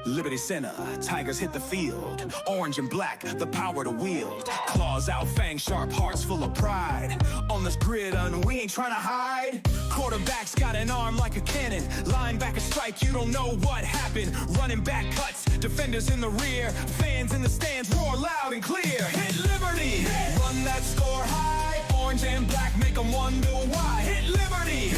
Liberty Center, Tigers hit the field. Orange and black, the power to wield. Claws out, fangs sharp, hearts full of pride. On this gridiron, we ain't trying to hide. Quarterback's got an arm like a cannon. Linebacker strike, you don't know what happened. Running back cuts, defenders in the rear. Fans in the stands roar loud and clear. Hit Liberty, run that score high. Orange and black make them wonder why. Hit Liberty,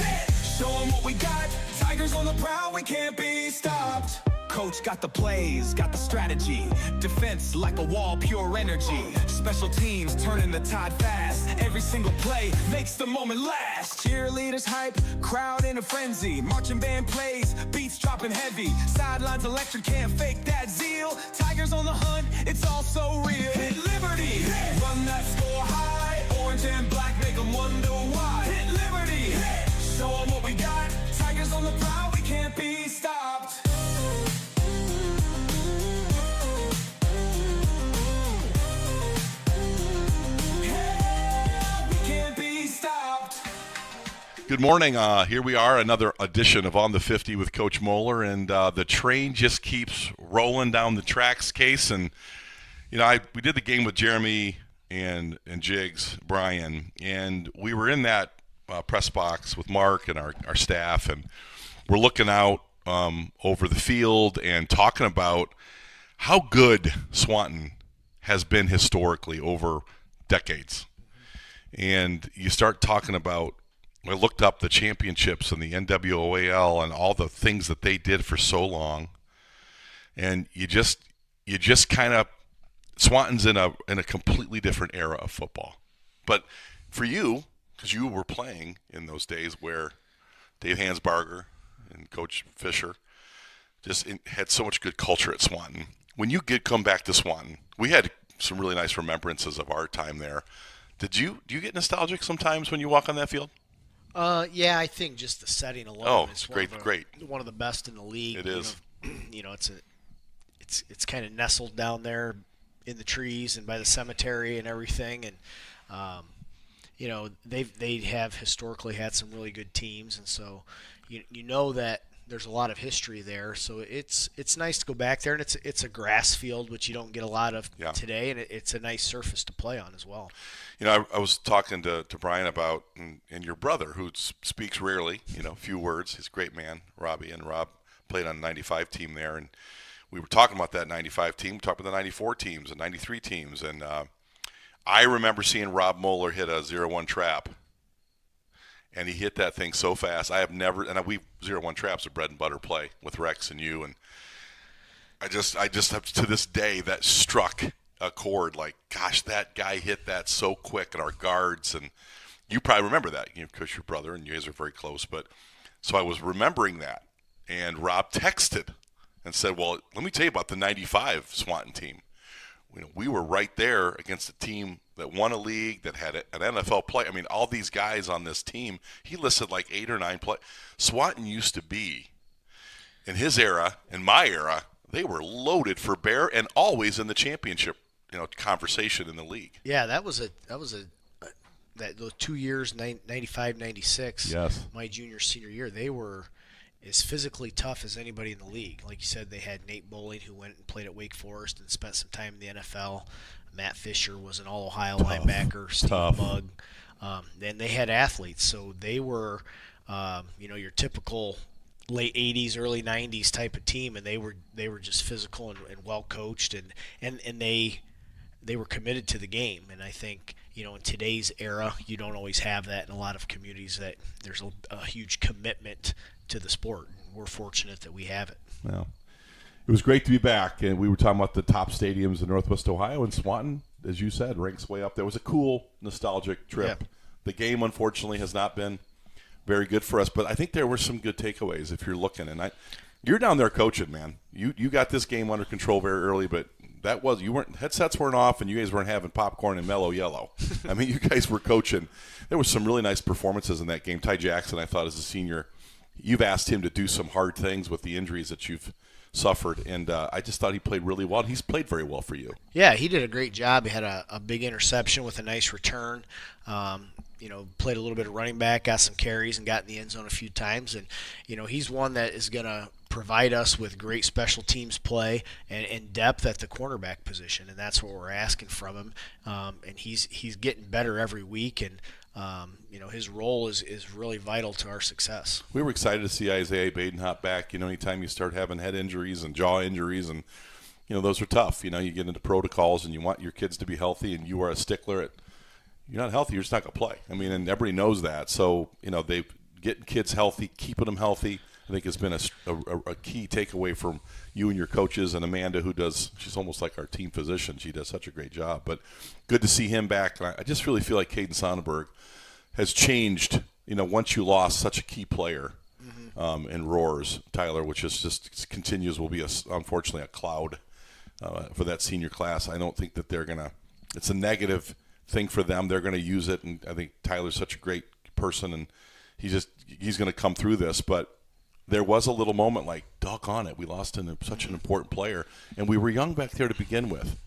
show them what we got. Tigers on the prowl, we can't be stopped. Coach got the plays, got the strategy. Defense like a wall, pure energy. Special teams turning the tide fast. Every single play makes the moment last. Cheerleaders hype, crowd in a frenzy. Marching band plays, beats dropping heavy. Sidelines electric, can't fake that zeal. Tigers on the hunt, it's all so real. Hit Liberty, run that score high. Orange and black make them wonder why. Hit Liberty, show them what we got. Tigers on the prowl, we can't be stopped. Good morning. Here we are, another edition of On the 50 with Coach Moeller, and the train just keeps rolling down the tracks, Case. And you know, we did the game with Jeremy and Jiggs, Bryan, and we were in that press box with Mark and our staff, and we're looking out over the field and talking about how good Swanton has been historically over decades. And you start talking about, I looked up the championships and the NWOAL and all the things that they did for so long, and you just kind of, Swanton's in a completely different era of football. But for you, because you were playing in those days where Dave Hansbarger and Coach Fisher just had so much good culture at Swanton. When you come back to Swanton, we had some really nice remembrances of our time there. Do you get nostalgic sometimes when you walk on that field? Yeah, I think just the setting alone is great. One of the best in the league. It is. You know, it's kind of nestled down there in the trees and by the cemetery and everything, and you know, they have historically had some really good teams, and so you know that there's a lot of history there. So it's nice to go back there, and it's a grass field, which you don't get a lot of today, and it's a nice surface to play on as well. You know, I was talking to Bryan about, and your brother, who speaks rarely, few words. He's a great man, Robbie, and Rob played on the 95 team there, and we were talking about that 95 team. We talked about the 94 teams and 93 teams, and I remember seeing Rob Moeller hit a 0-1 trap, and he hit that thing so fast. I have never, and we 0-1 traps are bread and butter play with Rex and you, and I just have, to this day, that struck a chord, like, gosh, that guy hit that so quick, and our guards, and you probably remember that, because your brother and you guys are very close. But so I was remembering that, and Rob texted and said, well, let me tell you about the 95 Swanton team. We were right there against a team that won a league, that had an NFL play. I mean, all these guys on this team, he listed like 8 or 9 play. Swanton used to be, in his era, in my era, they were loaded for bear and always in the championship conversation in the league. Yeah, that was those 2 years, 95, 96. Yes. My junior, senior year, they were as physically tough as anybody in the league. Like you said, they had Nate Bowling, who went and played at Wake Forest and spent some time in the NFL. Matt Fisher was an all-Ohio linebacker. Steve Mugg. Then they had athletes, so they were, your typical late 80s, early 90s type of team, and they were just physical and well coached, and they were committed to the game. And I think, in today's era, you don't always have that in a lot of communities, that there's a huge commitment to the sport. We're fortunate that we have it. Well, it was great to be back, and we were talking about the top stadiums in Northwest Ohio, and Swanton, as you said, ranks way up there. It was a cool, nostalgic trip. Yeah. The game, unfortunately, has not been very good for us, but I think there were some good takeaways if you're looking. And you're down there coaching, man. You got this game under control very early, but headsets weren't off, and you guys weren't having popcorn and mellow yellow. I mean, you guys were coaching. There were some really nice performances in that game. Ty Jackson, I thought, as a senior, you've asked him to do some hard things with the injuries that you've suffered, and I just thought he played really well. He's played very well for you. Yeah, he did a great job. He had a big interception with a nice return. Played a little bit of running back, got some carries, and got in the end zone a few times. And, he's one that is going to provide us with great special teams play and depth at the cornerback position, and that's what we're asking from him. And he's getting better every week, and his role is really vital to our success. We were excited to see Isaiah Badenhop back. Anytime you start having head injuries and jaw injuries, and those are tough. You get into protocols, and you want your kids to be healthy, and you are a stickler at you're not healthy, you're just not going to play. And everybody knows that. So they getting kids healthy, keeping them healthy, I think has been a key takeaway from you and your coaches, and Amanda, she's almost like our team physician. She does such a great job. But good to see him back. And I just really feel like Caden Sonnenberg has changed, once you lost such a key player in Roars, Tyler, which is just continues, will be, unfortunately, a cloud for that senior class. I don't think that they're going to – it's a negative thing for them. They're going to use it, and I think Tyler's such a great person, and he's going to come through this. But there was a little moment like, doggone it, we lost such an important player, and we were young back there to begin with.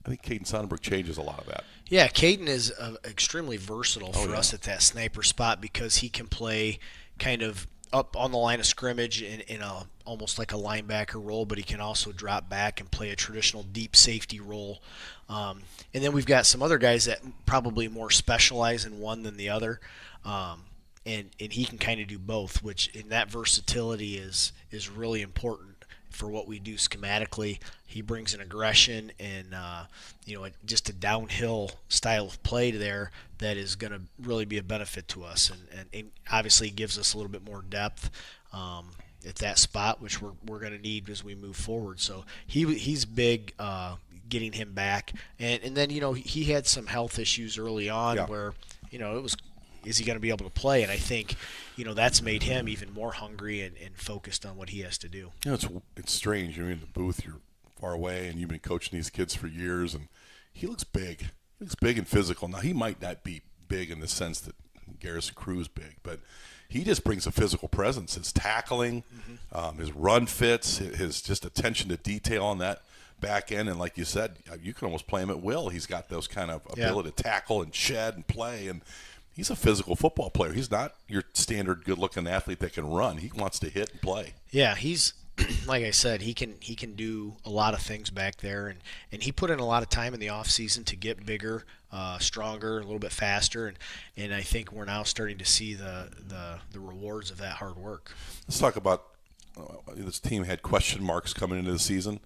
I think Caden Sonnenberg changes a lot of that. Yeah, Caden is extremely versatile for us at that sniper spot because he can play kind of up on the line of scrimmage in a almost like a linebacker role, but he can also drop back and play a traditional deep safety role. And then we've got some other guys that probably more specialize in one than the other. And he can kind of do both, which in that versatility is really important for what we do schematically. He brings an aggression and just a downhill style of play there that is going to really be a benefit to us, and obviously gives us a little bit more depth at that spot, which we're going to need as we move forward. So he's big. Getting him back, and then he had some health issues early on where it was. Is he going to be able to play? And I think, that's made him even more hungry and focused on what he has to do. It's strange. You're in the booth, you're far away, and you've been coaching these kids for years, and he looks big. He looks big and physical. Now, he might not be big in the sense that Garrison Crew's big, but he just brings a physical presence. His tackling, his run fits, his just attention to detail on that back end, and like you said, you can almost play him at will. He's got those kind of ability to tackle and shed and play, and he's a physical football player. He's not your standard good-looking athlete that can run. He wants to hit and play. Yeah, he's like I said, he can do a lot of things back there, and he put in a lot of time in the off season to get bigger, stronger, a little bit faster, and I think we're now starting to see the rewards of that hard work. Let's talk about this team had question marks coming into the season.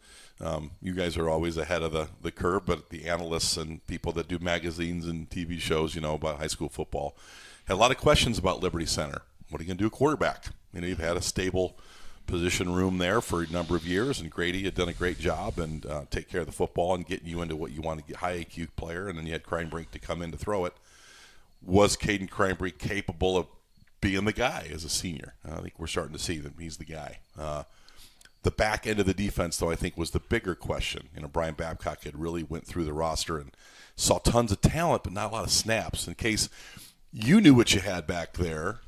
You guys are always ahead of the curve, but the analysts and people that do magazines and TV shows, about high school football, had a lot of questions about Liberty Center. What are you going to do at quarterback? You've had a stable position room there for a number of years, and Grady had done a great job and take care of the football and getting you into what you want to get, high IQ player, and then you had Kreinbrink to come in to throw it. Was Caden Kreinbrink capable of being the guy as a senior? I think we're starting to see that he's the guy. The back end of the defense, though, I think was the bigger question. Brian Babcock had really went through the roster and saw tons of talent, but not a lot of snaps. In case you knew what you had back there,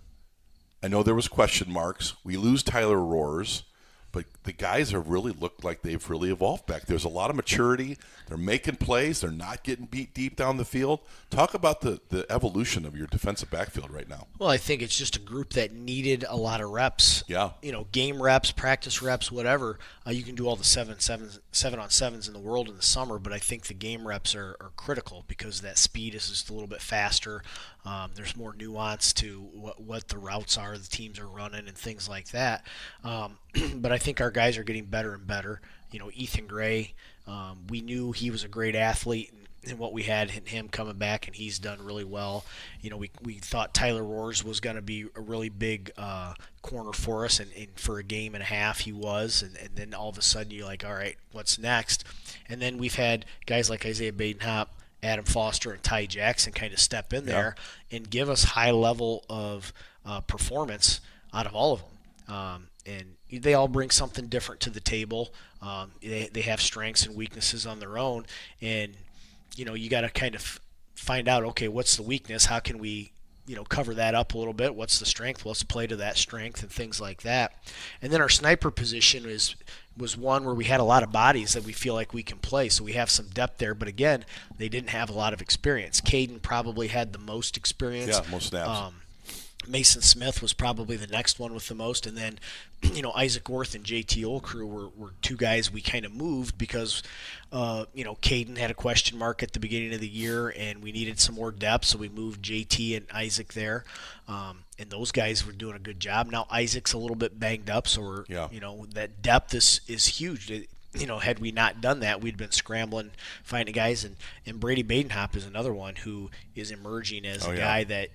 I know there was question marks. We lose Tyler Roars, but the guys have really looked like they've really evolved back. There's a lot of maturity. They're making plays. They're not getting beat deep down the field. Talk about the evolution of your defensive backfield right now. Well, I think it's just a group that needed a lot of reps. Yeah. Game reps, practice reps, whatever. You can do all the 7-on-7s in the world in the summer, but I think the game reps are critical because that speed is just a little bit faster. There's more nuance to what the routes are the teams are running and things like that. But I think our guys are getting better and better. Ethan Gray, we knew he was a great athlete and what we had in him coming back, and he's done really well. We thought Tyler Roars was going to be a really big corner for us, and for a game and a half he was, and then all of a sudden you're like, all right, what's next? And then we've had guys like Isaiah Badenhop, Adam Foster, and Ty Jackson kind of step in there and give us high level of performance out of all of them. And they all bring something different to the table. They have strengths and weaknesses on their own, and you got to kind of find out, okay, what's the weakness? How can we cover that up a little bit? What's the strength? Let's play to that strength and things like that. And then our sniper position was one where we had a lot of bodies that we feel like we can play, so we have some depth there. But again, they didn't have a lot of experience. Caden probably had the most experience. Yeah, most snaps. Mason Smith was probably the next one with the most, and then Isaac Worth and JT Olcrew were two guys we kind of moved because Caden had a question mark at the beginning of the year, and we needed some more depth, so we moved JT and Isaac there, and those guys were doing a good job. Now Isaac's a little bit banged up, so that depth is huge. Had we not done that, we'd been scrambling, finding guys, and Brady Badenhop is another one who is emerging as a guy that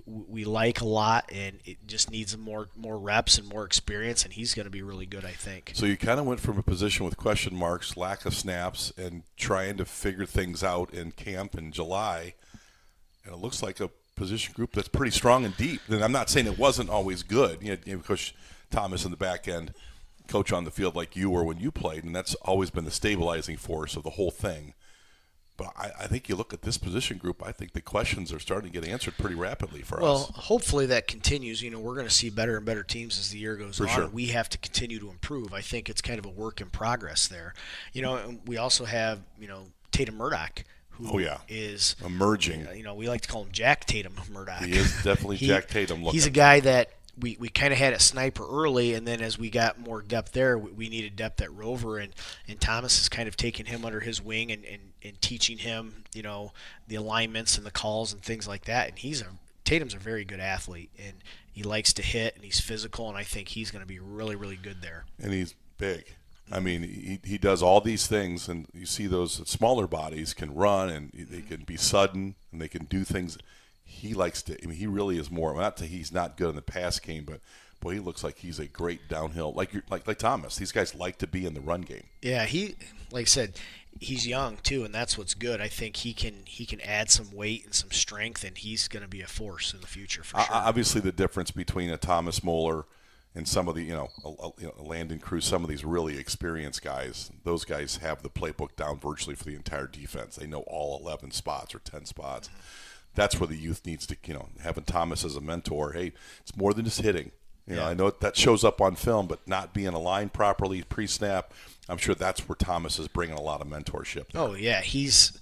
we like a lot, and it just needs more reps and more experience, and he's going to be really good, I think. So you kind of went from a position with question marks, lack of snaps, and trying to figure things out in camp in July, and it looks like a position group that's pretty strong and deep. And I'm not saying it wasn't always good. Coach Thomas in the back end, coach on the field like you were when you played, and that's always been the stabilizing force of the whole thing. But I think you look at this position group, I think the questions are starting to get answered pretty rapidly for us. Well, hopefully that continues. We're going to see better and better teams as the year goes on. Sure. We have to continue to improve. I think it's kind of a work in progress there. And we also have, Tatum Murdoch, who is emerging. We like to call him Jack Tatum Murdoch. He is definitely Jack Tatum looking. He's a guy that we kind of had a sniper early, and then as we got more depth there, we needed depth at Rover, and Thomas has kind of taken him under his wing and teaching him, the alignments and the calls and things like that. And Tatum's a very good athlete, and he likes to hit, and he's physical, and I think he's going to be really, really good there. And he's big. I mean, he does all these things, and you see those smaller bodies can run, and they can be sudden, and they can do things. He likes to. I mean, he really is more. Not that he's not good in the pass game, but boy, he looks like he's a great downhill. Like Thomas. These guys like to be in the run game. Yeah, like I said, he's young too, and that's what's good. I think he can add some weight and some strength, and he's going to be a force in the future for sure. Obviously, the difference between a Thomas Moeller and some of the Landon Cruz, some of these really experienced guys. Those guys have the playbook down virtually for the entire defense. They know all 11 spots or 10 spots. Mm-hmm. That's where the youth needs to, having Thomas as a mentor. Hey, it's more than just hitting. I know that shows up on film, but not being aligned properly pre-snap, I'm sure that's where Thomas is bringing a lot of mentorship there. Oh yeah, he's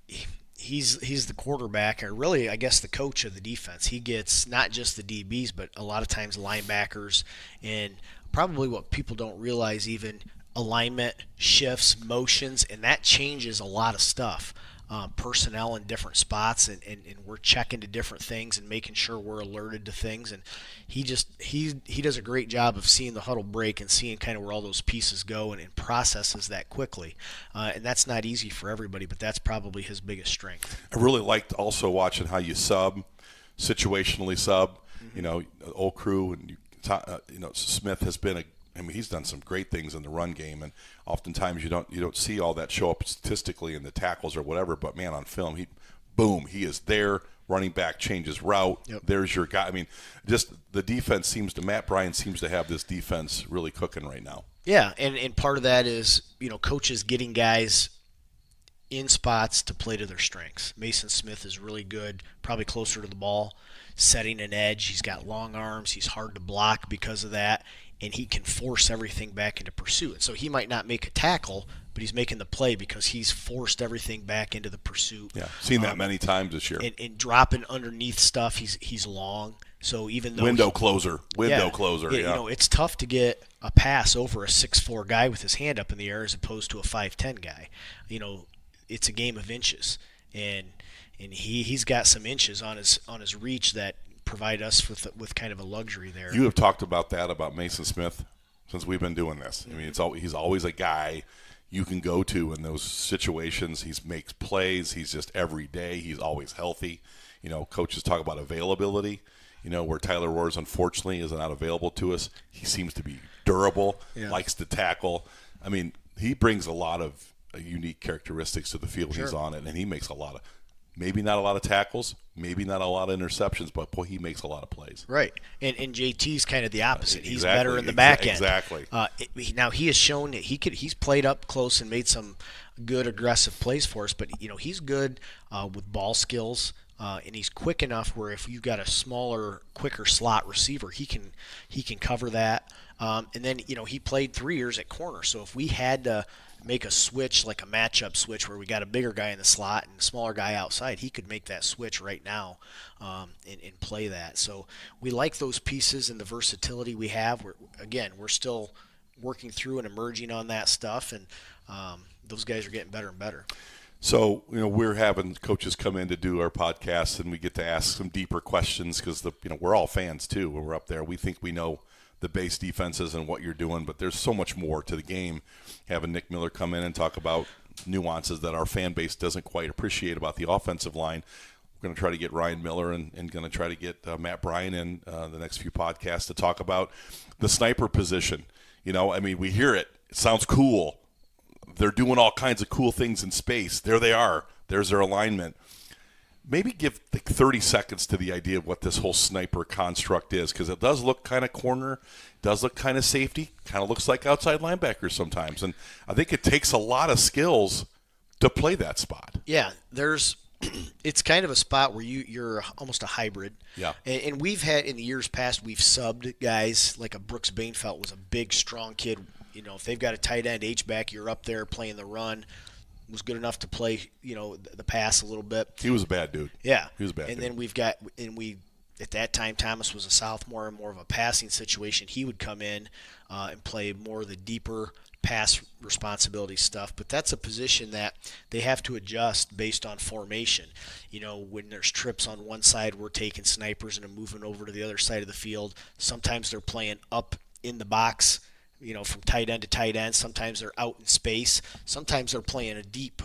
the quarterback, or really, I guess, the coach of the defense. He gets not just the DBs, but a lot of times linebackers, and probably what people don't realize, even alignment, shifts, motions, and that changes a lot of stuff. Personnel in different spots, and we're checking to different things and making sure we're alerted to things, and he does a great job of seeing the huddle break and seeing kind of where all those pieces go, and processes that quickly, and that's not easy for everybody, but that's probably his biggest strength. I really liked also watching how you situationally sub. Mm-hmm. Old crew, and Smith has been he's done some great things in the run game, and oftentimes you don't see all that show up statistically in the tackles or whatever. But man, on film, he is there. Running back changes route. Yep. There's your guy. I mean, just the defense Matt Bryan seems to have this defense really cooking right now. Yeah, and part of that is coaches getting guys in spots to play to their strengths. Mason Smith is really good, probably closer to the ball, setting an edge. He's got long arms. He's hard to block because of that. And he can force everything back into pursuit. So he might not make a tackle, but he's making the play because he's forced everything back into the pursuit. Yeah, seen that many times this year. And dropping underneath stuff, he's long. So even though window closer. It's tough to get a pass over a 6'4" guy with his hand up in the air as opposed to a 5'10" guy. It's a game of inches, and he's got some inches on his reach that provide us with kind of a luxury there. You have talked about Mason Smith since we've been doing this. I mean, he's always a guy you can go to in those situations. He makes plays. He's just every day. He's always healthy. Coaches talk about availability. Where Tyler Roars unfortunately is not available to us. He seems to be durable, likes to tackle. I mean, he brings a lot of unique characteristics to the field when he's on it, and he makes maybe not a lot of tackles, maybe not a lot of interceptions, but boy, he makes a lot of plays. Right, and JT's kind of the opposite. He's better in the back end. Exactly. Now he has shown that he's played up close and made some good aggressive plays for us, but he's good with ball skills. And he's quick enough where if you've got a smaller, quicker slot receiver, he can cover that. And then he played 3 years at corner. So if we had to make a switch, like a matchup switch, where we got a bigger guy in the slot and a smaller guy outside, he could make that switch right now and play that. So we like those pieces and the versatility we have. We're still working through and emerging on that stuff, and those guys are getting better and better. So, we're having coaches come in to do our podcast, and we get to ask some deeper questions because we're all fans too. When we're up there, we think we know the base defenses and what you're doing, but there's so much more to the game. Having Nick Miller come in and talk about nuances that our fan base doesn't quite appreciate about the offensive line. We're going to try to get Ryan Miller and going to try to get Matt Bryan in the next few podcasts to talk about the sniper position. We hear it. It sounds cool. They're doing all kinds of cool things in space. There they are. There's their alignment. Maybe give 30 seconds to the idea of what this whole sniper construct is, because it does look kind of corner, does look kind of safety, kind of looks like outside linebackers sometimes. And I think it takes a lot of skills to play that spot. Yeah, it's kind of a spot where you're almost a hybrid. Yeah. And we've had, in the years past, we've subbed guys like a Brooks Bainfelt was a big, strong kid. If they've got a tight end H-back, you're up there playing the run. Was good enough to play, the pass a little bit. He was a bad dude. Yeah. He was a bad dude. And then at that time, Thomas was a sophomore and more of a passing situation. He would come in and play more of the deeper pass responsibility stuff. But that's a position that they have to adjust based on formation. When there's trips on one side, we're taking snipers and moving over to the other side of the field. Sometimes they're playing up in the box, from tight end to tight end. Sometimes they're out in space. Sometimes they're playing a deep,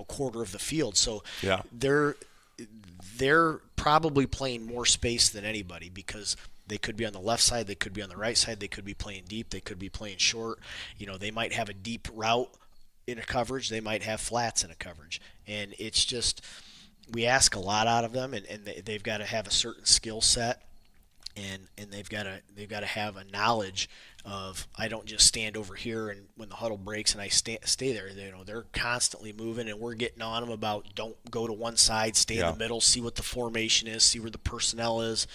quarter of the field. So yeah. They're probably playing more space than anybody because they could be on the left side, they could be on the right side, they could be playing deep, they could be playing short. They might have a deep route in a coverage, they might have flats in a coverage. And it's just, we ask a lot out of them, and they've got to have a certain skill set. And they've got to have a knowledge of, I don't just stand over here and when the huddle breaks and I stay there. They're constantly moving, and we're getting on them about don't go to one side, stay in the middle, see what the formation is, see where the personnel is,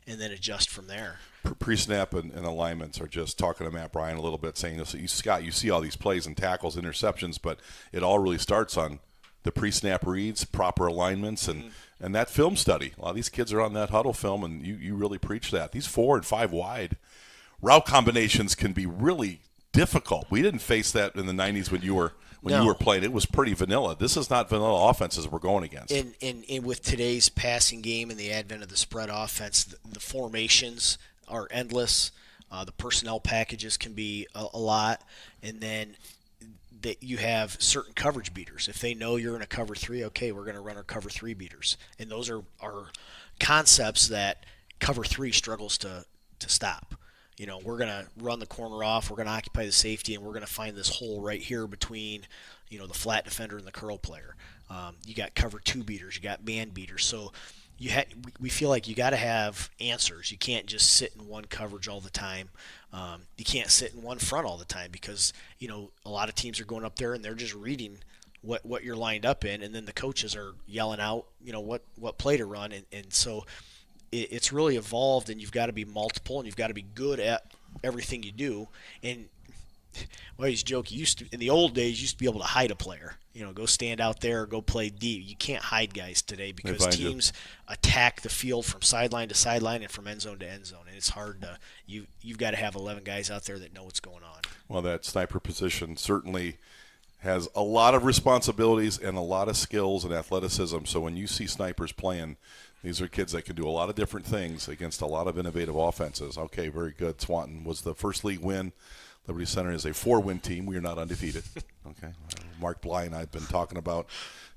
and then adjust from there. Pre-snap and alignments are just talking to Matt Bryan a little bit, saying, Scott, you see all these plays and tackles, interceptions, but it all really starts on the pre-snap reads, proper alignments, and that film study. A lot of these kids are on that huddle film, and you really preach that. These 4 and 5 wide route combinations can be really difficult. We didn't face that in the 90s when you were playing. It was pretty vanilla. This is not vanilla offenses we're going against. And with today's passing game and the advent of the spread offense, the formations are endless. The personnel packages can be a lot, and then that you have certain coverage beaters. If they know you're in a cover 3, okay, we're going to run our cover 3 beaters. And those are concepts that cover 3 struggles to stop. We're going to run the corner off, we're going to occupy the safety, and we're going to find this hole right here between, the flat defender and the curl player. You got cover 2 beaters, you got man beaters. So we feel like you got to have answers. You can't just sit in one coverage all the time. You can't sit in one front all the time because, a lot of teams are going up there and they're just reading what you're lined up in, and then the coaches are yelling out, what play to run. And so it's really evolved, and you've got to be multiple, and you've got to be good at everything you do. And well, he's joking. In the old days, you used to be able to hide a player. Go stand out there or go play deep. You can't hide guys today because teams attack the field from sideline to sideline and from end zone to end zone, and it's hard to. You've got to have 11 guys out there that know what's going on. Well, that sniper position certainly has a lot of responsibilities and a lot of skills and athleticism. So when you see snipers playing, these are kids that can do a lot of different things against a lot of innovative offenses. Okay, very good. Swanton was the first league win. Liberty Center is a 4-win team. We are not undefeated. Okay, Mark Bryan I've been talking about.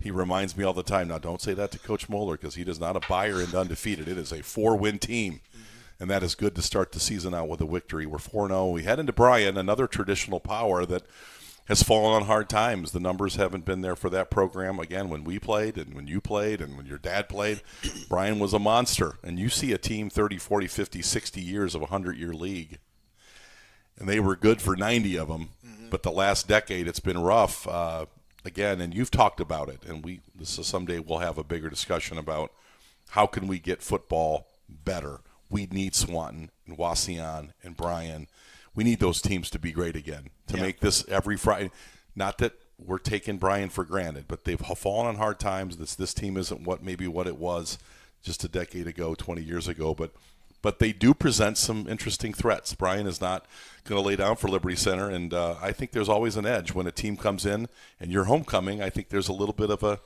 He reminds me all the time. Now, don't say that to Coach Moeller because he does not a buyer into undefeated. It is a 4-win team, and that is good to start the season out with a victory. We're 4-0. We head into Bryan, another traditional power that has fallen on hard times. The numbers haven't been there for that program. Again, when we played and when you played and when your dad played, Bryan was a monster. And you see a team 30, 40, 50, 60 years of a 100-year league, and they were good for 90 of them. But the last decade, it's been rough. Again, and you've talked about it, and this is someday we'll have a bigger discussion about how can we get football better. We need Swanton and Wasion and Bryan. we need those teams to be great again to make this every Friday. Not that we're taking Bryan for granted, but they've fallen on hard times. This team isn't what it was just a decade ago, 20 years ago, but they do present some interesting threats. Bryan is not going to lay down for Liberty Center, and I think there's always an edge when a team comes in and you're homecoming. I think there's a little bit of a,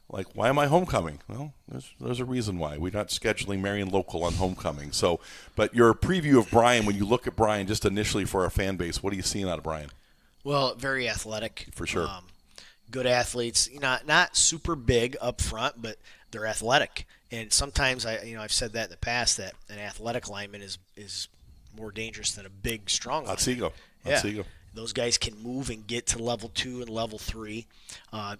like, why am I homecoming? Well, there's a reason why. We're not scheduling Marion Local on homecoming. So, but your preview of Bryan, when you look at Bryan just initially for our fan base, what are you seeing out of Bryan? Well, very athletic. For sure. Good athletes. Not super big up front, but they're athletic. And sometimes I've said that in the past, that an athletic lineman is more dangerous than a big, strong lineman. Otsego. Those guys can move and get to level 2 and level 3.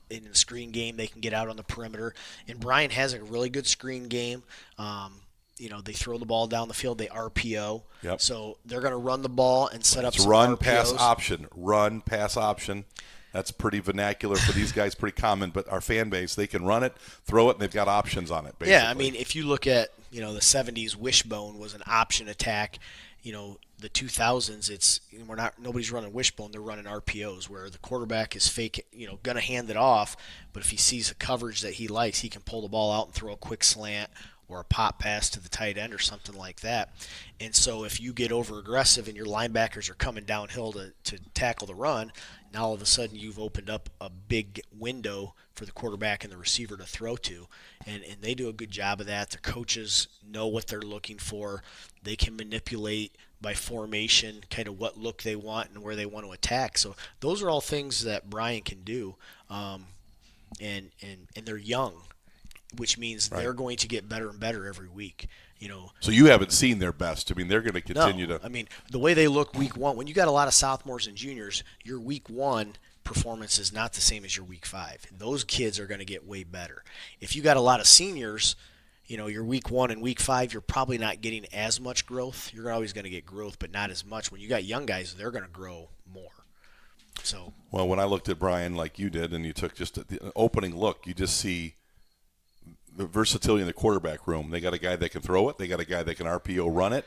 In the screen game, they can get out on the perimeter. And Bryan has a really good screen game. They throw the ball down the field. They RPO. Yep. So they're going to run the ball and set up some run, RPOs. pass, option. Run, pass, option. That's pretty vernacular for these guys, pretty common. But our fan base, they can run it, throw it, and they've got options on it, basically. Yeah, I mean, if you look at, the 70s, wishbone was an option attack. The 2000s, nobody's running wishbone, they're running RPOs, where the quarterback is fake, going to hand it off, but if he sees a coverage that he likes, he can pull the ball out and throw a quick slant or a pop pass to the tight end or something like that. And so if you get over aggressive and your linebackers are coming downhill to tackle the run, now all of a sudden you've opened up a big window for the quarterback and the receiver to throw to. And they do a good job of that. Their coaches know what they're looking for. They can manipulate by formation kind of what look they want and where they want to attack. So those are all things that Bryan can do. And they're young, which means they're going to get better and better every week. So you haven't seen their best. I mean, they're going to continue to. I mean, the way they look week 1, when you got a lot of sophomores and juniors, your week 1 performance is not the same as your week 5. And those kids are going to get way better. If you got a lot of seniors, your week 1 and week 5, you're probably not getting as much growth. You're always going to get growth, but not as much. When you got young guys, they're going to grow more. So. Well, when I looked at Bryan like you did, and you took just the opening look, you just see the versatility in the quarterback room. They got a guy that can throw it. They got a guy that can RPO run it.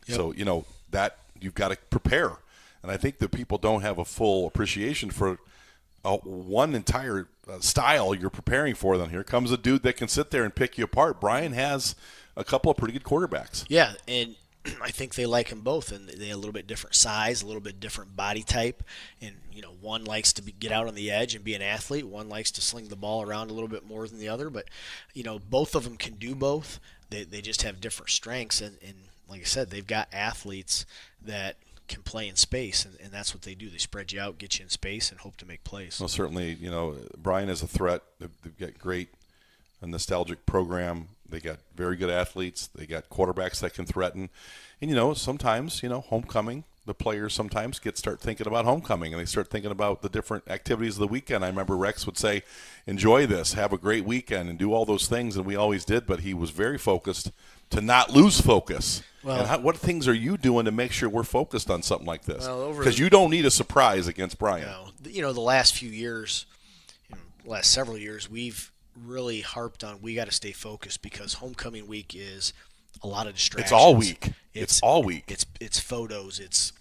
Yep. So, that you've got to prepare. And I think that people don't have a full appreciation for one entire style you're preparing for. Then here comes a dude that can sit there and pick you apart. Bryan has a couple of pretty good quarterbacks. Yeah, and I think they like them both, and they have a little bit different size, a little bit different body type, and one likes to get out on the edge and be an athlete. One likes to sling the ball around a little bit more than the other, but both of them can do both. They just have different strengths, and like I said, they've got athletes that can play in space, and that's what they do. They spread you out, get you in space, and hope to make plays. Well, certainly, Bryan is a threat. They've got a nostalgic program. They got very good athletes. They got quarterbacks that can threaten. And, sometimes, homecoming, the players sometimes start thinking about homecoming, and they start thinking about the different activities of the weekend. I remember Rex would say, enjoy this, have a great weekend, and do all those things, and we always did, but he was very focused to not lose focus. Well, and what things are you doing to make sure we're focused on something like this? Because you don't need a surprise against Bryan. The last few years, last several years, we've really harped on we got to stay focused, because homecoming week is a lot of distractions. It's all week. It's all week. It's photos. It's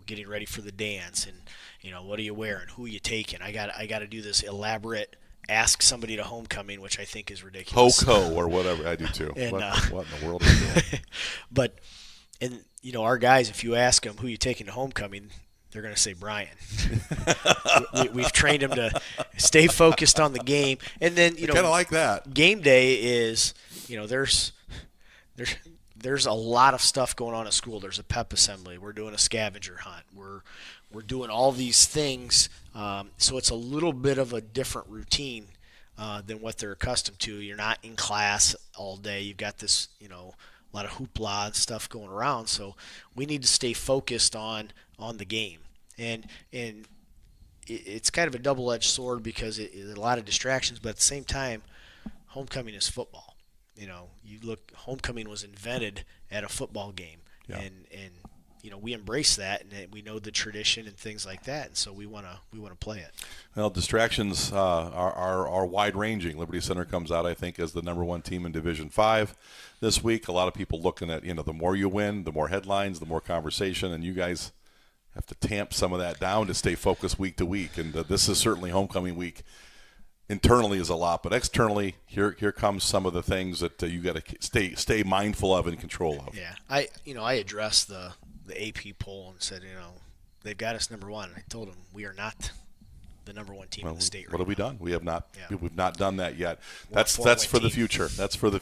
getting ready for the dance, and what are you wearing? Who are you taking? I got to do this elaborate ask somebody to homecoming, which I think is ridiculous. Ho or whatever. I do too. And, what in the world are you doing? But our guys, if you ask them who you taking to homecoming, they're going to say Bryan. We've trained them to stay focused on the game, and then kind of like that. Game day is there's a lot of stuff going on at school. There's a pep assembly. We're doing a scavenger hunt. We're doing all these things. So it's a little bit of a different routine than what they're accustomed to. You're not in class all day. You've got this, a lot of hoopla and stuff going around. So we need to stay focused on the game. And it's kind of a double-edged sword, because there's a lot of distractions, but at the same time, homecoming is football. You look, homecoming was invented at a football game, yeah. and we embrace that, and we know the tradition and things like that, and so we want to play it. Well, distractions are wide-ranging. Liberty Center comes out, I think, as the #1 team in Division 5 this week. A lot of people looking at, the more you win, the more headlines, the more conversation, and you guys have to tamp some of that down to stay focused week to week. And this is certainly homecoming week. Internally is a lot, but externally, here comes some of the things that you got to stay mindful of and control of. Yeah, I addressed the AP poll and said, they've got us number one. I told them we are not the number one team in the state. What have we done? We have not. Yeah. We've not done that yet. We're That's for the team. future. That's for the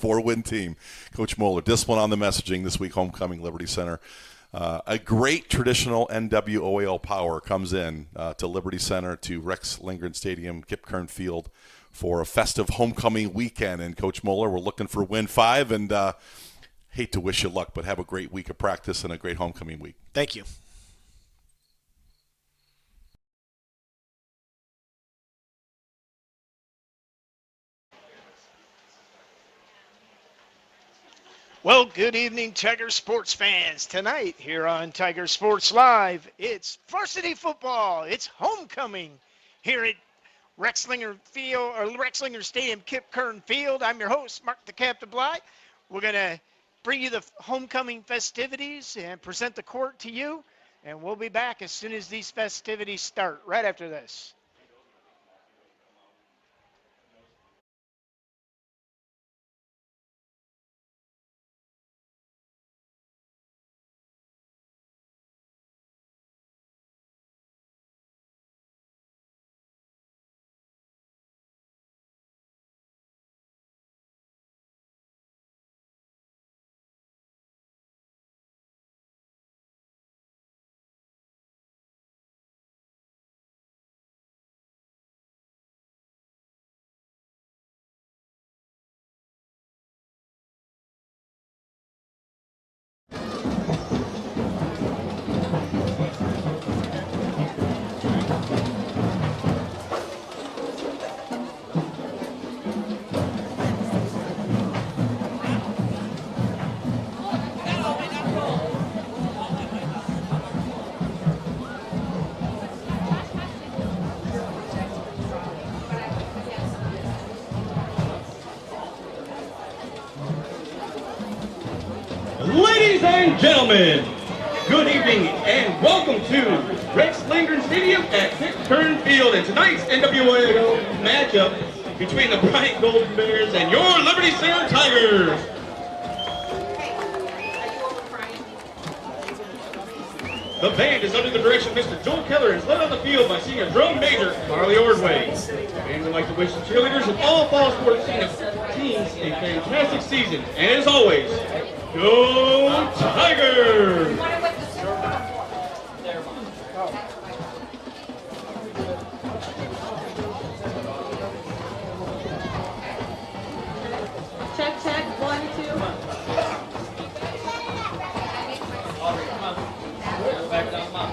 4-win team. Coach Moeller, discipline on the messaging this week. Homecoming, Liberty Center. A great traditional NWOAL power comes in to Liberty Center, to Rex Lindgren Stadium, Kip Kern Field for a festive homecoming weekend. And Coach Moeller, we're looking for win 5, and hate to wish you luck, but have a great week of practice and a great homecoming week. Thank you. Well, good evening, Tiger sports fans. Tonight here on Tiger Sports Live, it's varsity football. It's homecoming here at Rexlinger Field or Rexlinger Stadium, Kip Kern Field. I'm your host, Mark the Captain Bly. We're going to bring you the homecoming festivities and present the court to you. And we'll be back as soon as these festivities start, right after this. Ladies and gentlemen, good evening and welcome to Rex Lindgren Stadium at Kip Kern Field and tonight's NWA matchup between the Bryan Golden Bears and your Liberty Center Tigers. The band is under the direction of Mr. Joel Keller and is led on the field by senior drum major Carly Ordway. The band would like to wish the cheerleaders and all fall sports teams a fantastic season. And as always, go Tigers! Check, check, 1, 2. Back down, Mom.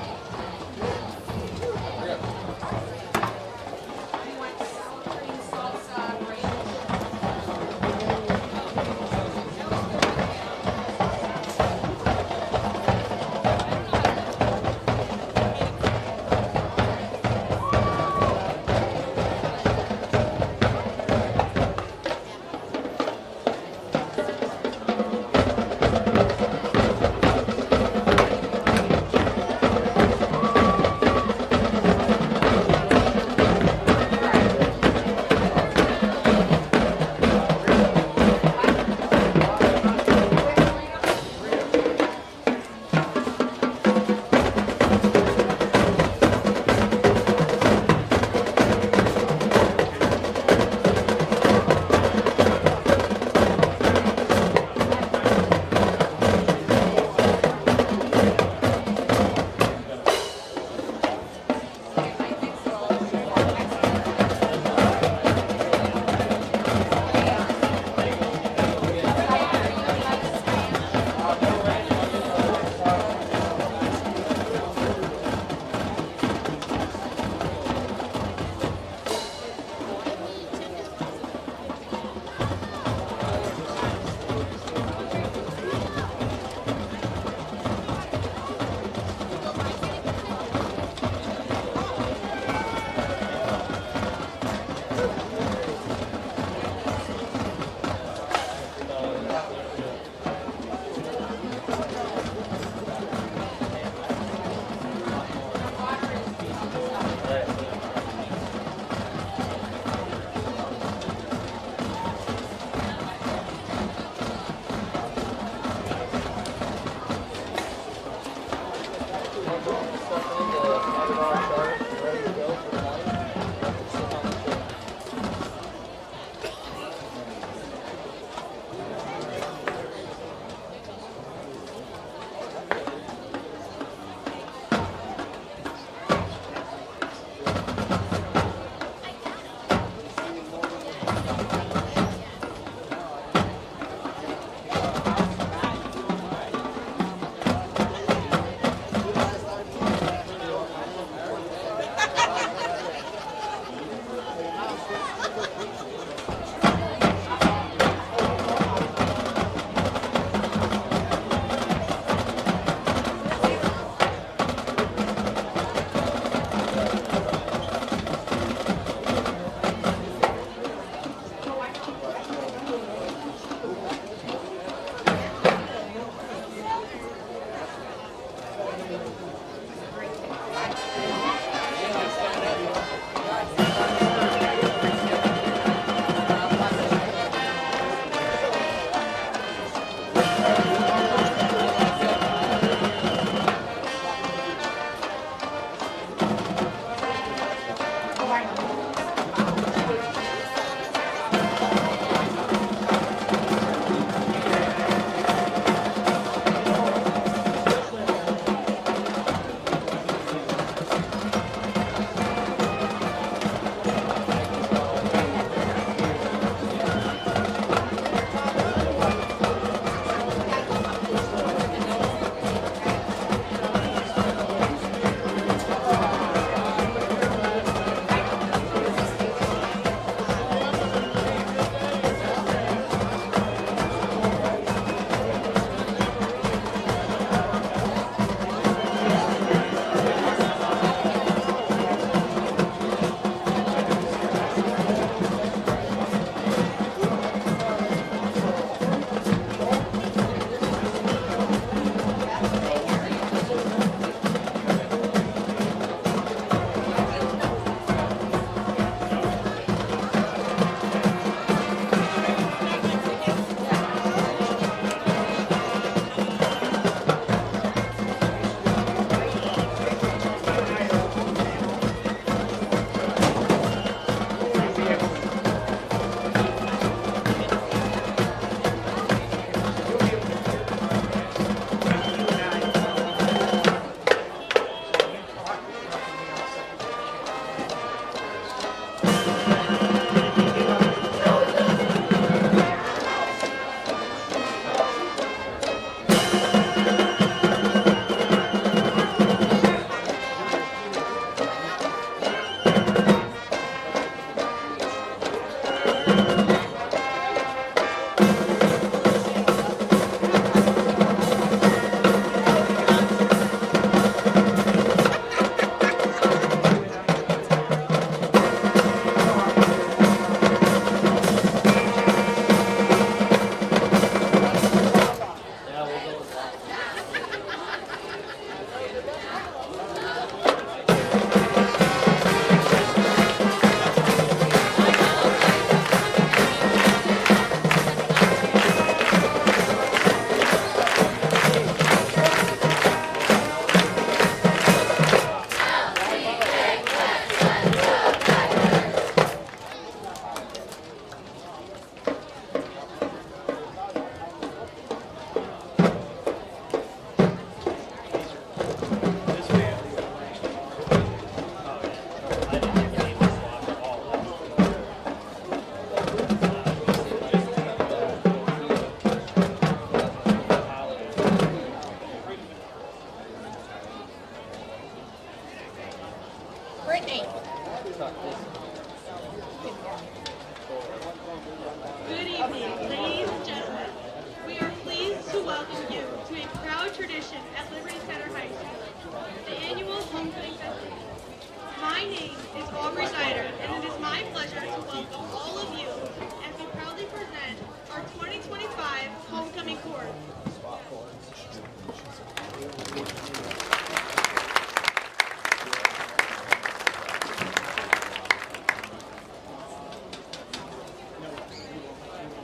is Aubrey Snyder, and it is my pleasure to welcome all of you as we proudly present our 2025 Homecoming Court.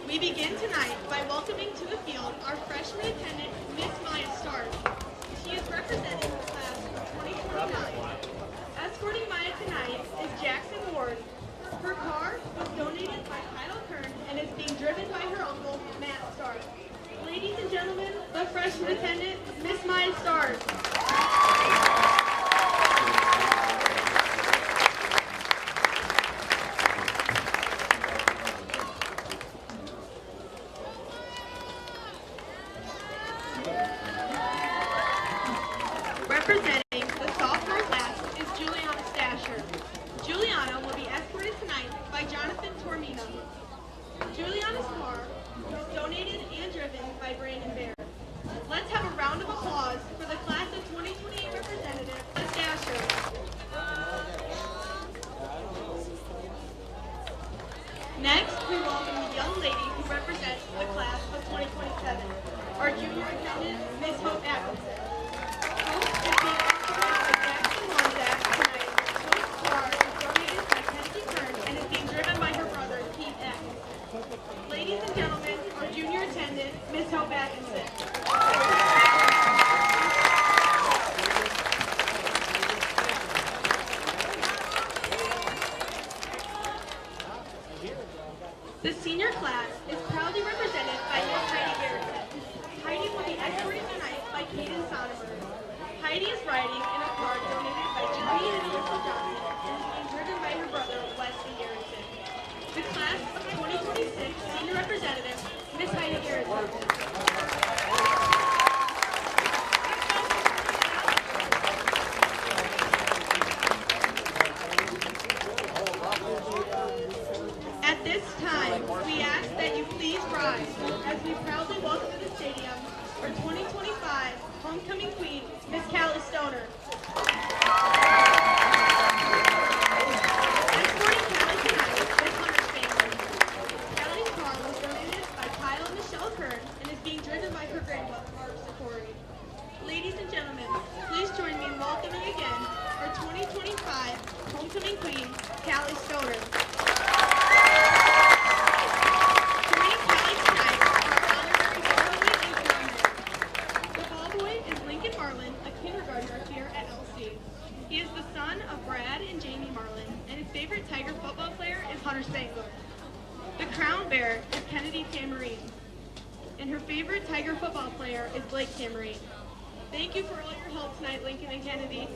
We begin tonight by welcoming to the field our freshman attendant, Miss Maya Stark. She is representing the class of 2029. Escorting Maya tonight is Jackson Ward. Her car was donated by Kyle Kern and is being driven by her uncle, Matt Stark. Ladies and gentlemen, the freshman attendant, Miss Maya Stark. Representing the sophomore class is Juliana Stasher. Juliana will be escorted tonight by Jonathan Tormina. Juliana's car was donated and driven by Brandon Bear. Let's have a round of applause for the class of 2028 representative, Stasher. Next, we welcome the young lady who represents the class of 2027, our junior attendant, Miss Hope Atkinson. Hope is being escorted by Jackson Lonzak tonight. Hope's car is donated by Kennedy Kern and is being driven by her brother, Keith Atkinson. Ladies and gentlemen, our junior attendant, Miss Hope Atkinson. The senior class is proudly represented by Miss Heidi Garrison. Heidi will be escorted tonight by Kaden Sonnenberg. Heidi is riding in a car donated by Jeremy and Alyssa Johnson and is being driven by her brother, Wesley Garrison. The class of 2026 senior representative, Miss Heidi Garrison. At this time, we ask that you please rise as we proudly welcome to the stadium our 2025 homecoming queen, Miss Callie Stoner. Escorting Callie tonight is Hunter Spangler. Callie's car was donated by Kyle and Michelle Kern and is being driven by her grandmother, Barb Sikori. Ladies and gentlemen, please join me in welcoming again our 2025 homecoming queen, Callie Stoner. Joining Callie tonight are our honorary ballboy and cornman. The ballboy is Lincoln Marlin, a kindergartner here at LC. He is the son of Brad and Jamie Marlin, and his favorite Tiger football player is Hunter Spangler. The crown bearer is Kennedy Tamarine, and her favorite Tiger football player is Blake Tamarine. Thank you for all your help tonight, Lincoln and Kennedy.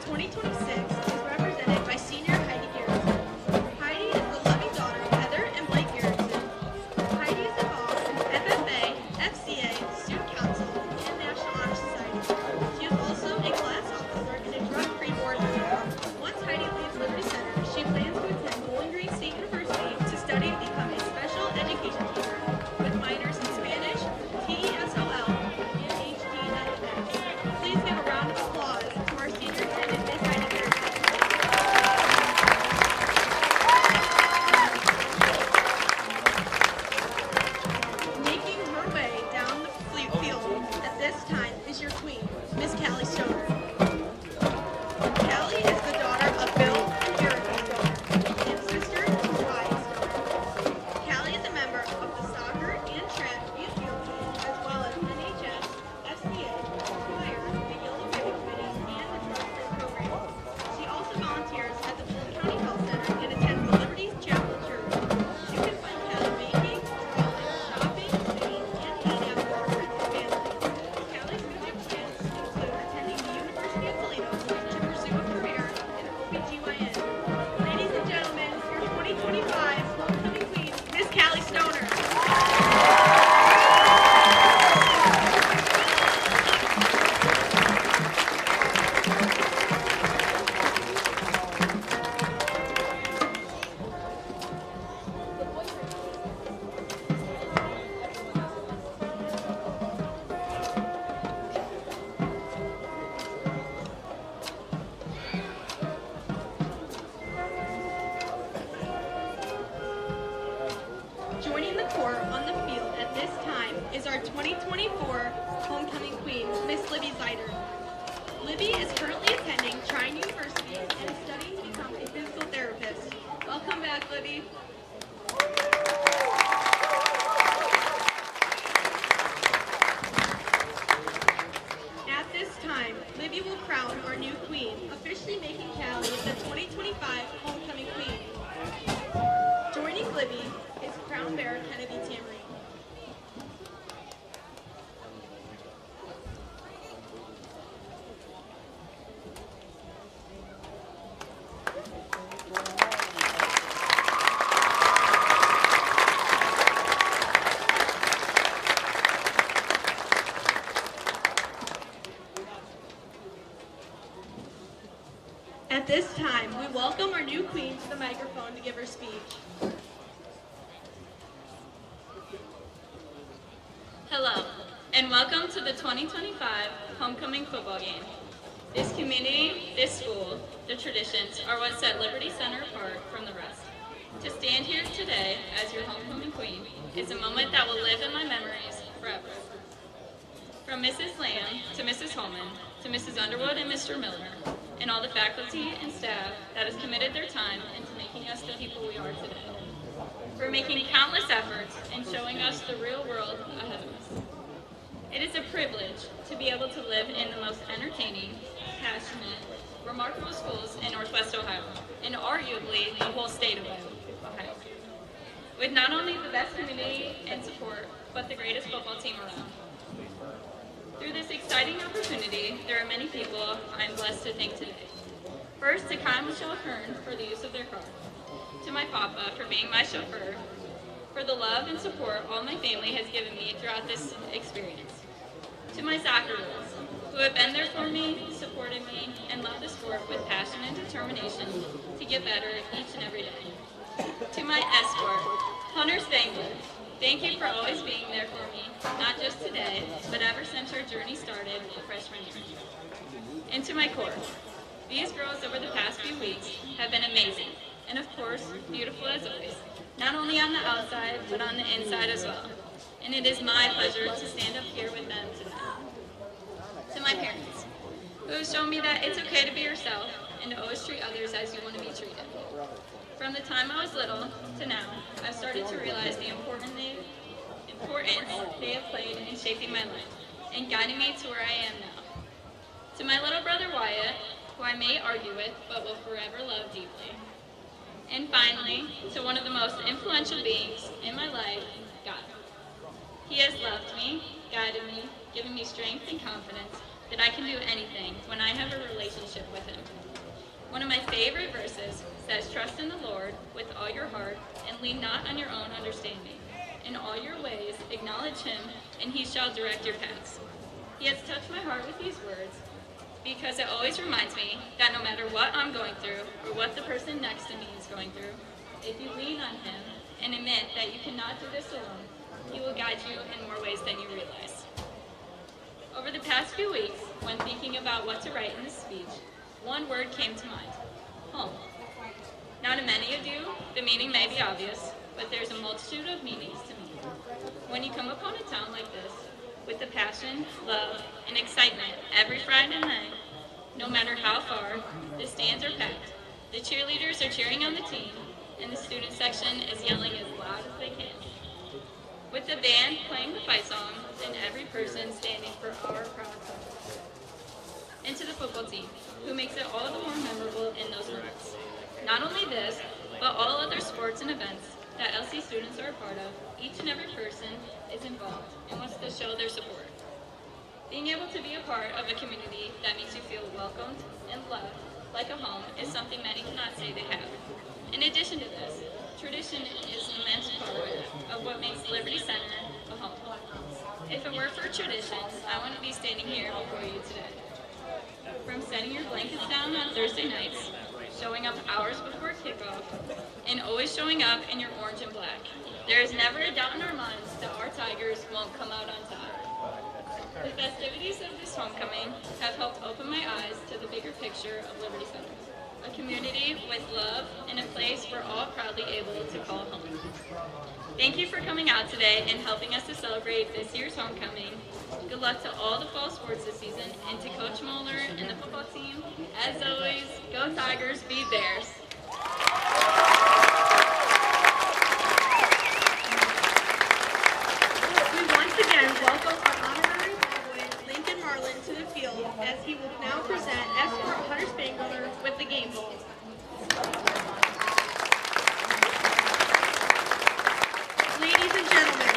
2026 is represented by senior Heidi Garrison. Heidi is the loving daughter of Heather and Blake Garrison. Heidi is involved in FFA, FCA, Student Council, and National Honor Society. She is also a class officer and a drug-free board member. Once Heidi leaves Liberty Center, she plans to attend Bowling Green State University to study to become a special education teacher with minors in Spanish, TESOL, and HDNFS. Please give a round of applause to our senior attendant, Miss Heidi Garrison. Making her way down the field at this time is your queen, Miss Callie Stoner. Callie is the daughter of Bill and Erica Stoner and sister to Wyatt Stoner. Callie is a member of the soccer and track and field team, as well as NHS, FCA, choir, the Yellow Ribbon Committee, and the drug-free program. She also volunteers at the Fulton County Health Center and attends the Liberty Chapel Church. You can find Callie baking, drawing, shopping, singing, and hanging out with her friends and family. Callie's future plans include attending the University of Toledo to pursue a career in OBGYN. Ladies and gentlemen, your 2025 homecoming queen, Miss Callie Stoner. Joining the court on the field at this time is our 2024 homecoming queen, Miss Libby Zider. Libby is currently attending Trine University and is studying to become a physical therapist. Welcome back, Libby. At this time, Libby will crown our new queen, officially making Callie the 2025 homecoming queen. Joining Libby is Crown Bearer Kennedy Tamarine. At this time, we welcome our new queen to the microphone to give her speech. Hello, and welcome to the 2025 homecoming football game. This community, this school, the traditions are what set Liberty Center apart from the rest. To stand here today as your homecoming queen is a moment that will live in my memories forever. From Mrs. Lamb to Mrs. Holman to Mrs. Underwood and Mr. Miller, and all the faculty and staff that has committed their time into making us the people we are today. For making countless efforts and showing us the real world ahead of us. It is a privilege to be able to live in the most entertaining, passionate, remarkable schools in Northwest Ohio, and arguably the whole state of Ohio. With not only the best community and support, but the greatest football team around. Through this exciting opportunity, there are many people I am blessed to thank today. First, to Kyle and Michelle Kern for the use of their car. To my papa for being my chauffeur, for the love and support all my family has given me throughout this experience. To my soccer girls, who have been there for me, supported me, and love the sport with passion and determination to get better each and every day. To my escort, Hunter Spangler, thank you for always being there for me, not just today, but ever since our journey started freshman year. And to my core, these girls over the past few weeks have been amazing, and of course, beautiful as always, not only on the outside, but on the inside as well. And it is my pleasure to stand up here with them today. To my parents, who have shown me that it's okay to be yourself and to always treat others as you want to be treated. From the time I was little to now, I've started to realize the importance they have played in shaping my life and guiding me to where I am now. To my little brother Wyatt, who I may argue with, but will forever love deeply. And finally, to one of the most influential beings in my life, God. He has loved me, guided me, given me strength and confidence that I can do anything when I have a relationship with him. One of my favorite verses says, "Trust in the Lord with all your heart and lean not on your own understanding. In all your ways acknowledge him, and he shall direct your paths." He has touched my heart with these words because it always reminds me that no matter what I'm going through or what the person next to me is going through, if you lean on him and admit that you cannot do this alone, he will guide you in more ways than you realize. Over the past few weeks, when thinking about what to write in this speech, one word came to mind: home. Now to many of you, the meaning may be obvious, but there's a multitude of meanings to me. When you come upon a town like this, with the passion, love, and excitement every Friday night, no matter how far, the stands are packed, the cheerleaders are cheering on the team, and the student section is yelling as loud as they can. With the band playing the fight song, and every person standing for our proud country. And to the football team, who makes it all the more memorable in those moments. Not only this, but all other sports and events that LC students are a part of, each and every person is involved and wants to show their support. Being able to be a part of a community that makes you feel welcomed and loved like a home is something many cannot say they have. In addition to this, tradition is an immense part of what makes Liberty Center a home. If it were for tradition, I wouldn't be standing here before you today. From setting your blankets down on Thursday nights, showing up hours before kickoff, and always showing up in your orange and black, there is never a doubt in our minds that our Tigers won't come out on top. The festivities of this homecoming have helped open my eyes to the bigger picture of Liberty Center, a community with love and a place we're all proudly able to call home. Thank you for coming out today and helping us to celebrate this year's homecoming. Good luck to all the fall sports this season, and to Coach Moeller and the football team, as always, go Tigers, beat Bears. We once again welcome our honorary Cowboy, Lincoln Marlin, to the field as he will now present escort Hunter Spangler with the game ball. Ladies and gentlemen,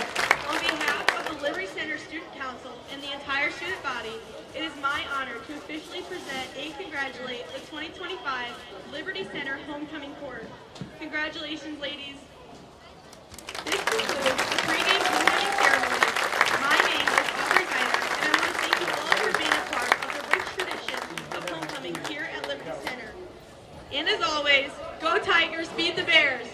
on behalf of the Liberty Center Student Council and the entire student body, it is my honor to officially present and congratulate the 2025 Liberty Center Homecoming Court. Congratulations, ladies. This concludes the pregame homecoming ceremony. My name is Aubrey Heider, and I want to thank you all for being a part of the rich tradition of homecoming here at Liberty Center. And as always, go Tigers, beat the Bears.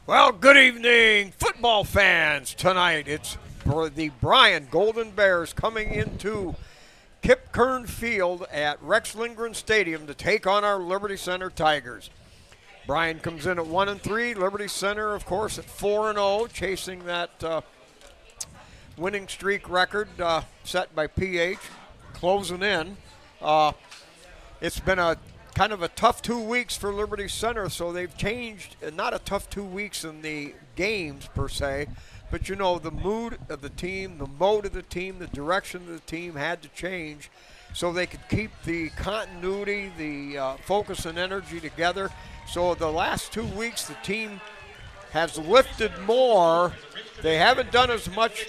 Well, good evening, football fans. Tonight it's the Bryan Golden Bears coming into Kip Kern Field at Rex Lindgren Stadium to take on our Liberty Center Tigers. Bryan comes in at 1-3. Liberty Center, of course, at 4-0, chasing that winning streak record set by PH, closing in. It's been a kind of a tough 2 weeks for Liberty Center, so they've changed, not a tough 2 weeks in the games per se, but you know, the mood of the team, the mode of the team, the direction of the team had to change so they could keep the continuity, the focus and energy together. So the last 2 weeks the team has lifted more. They haven't done as much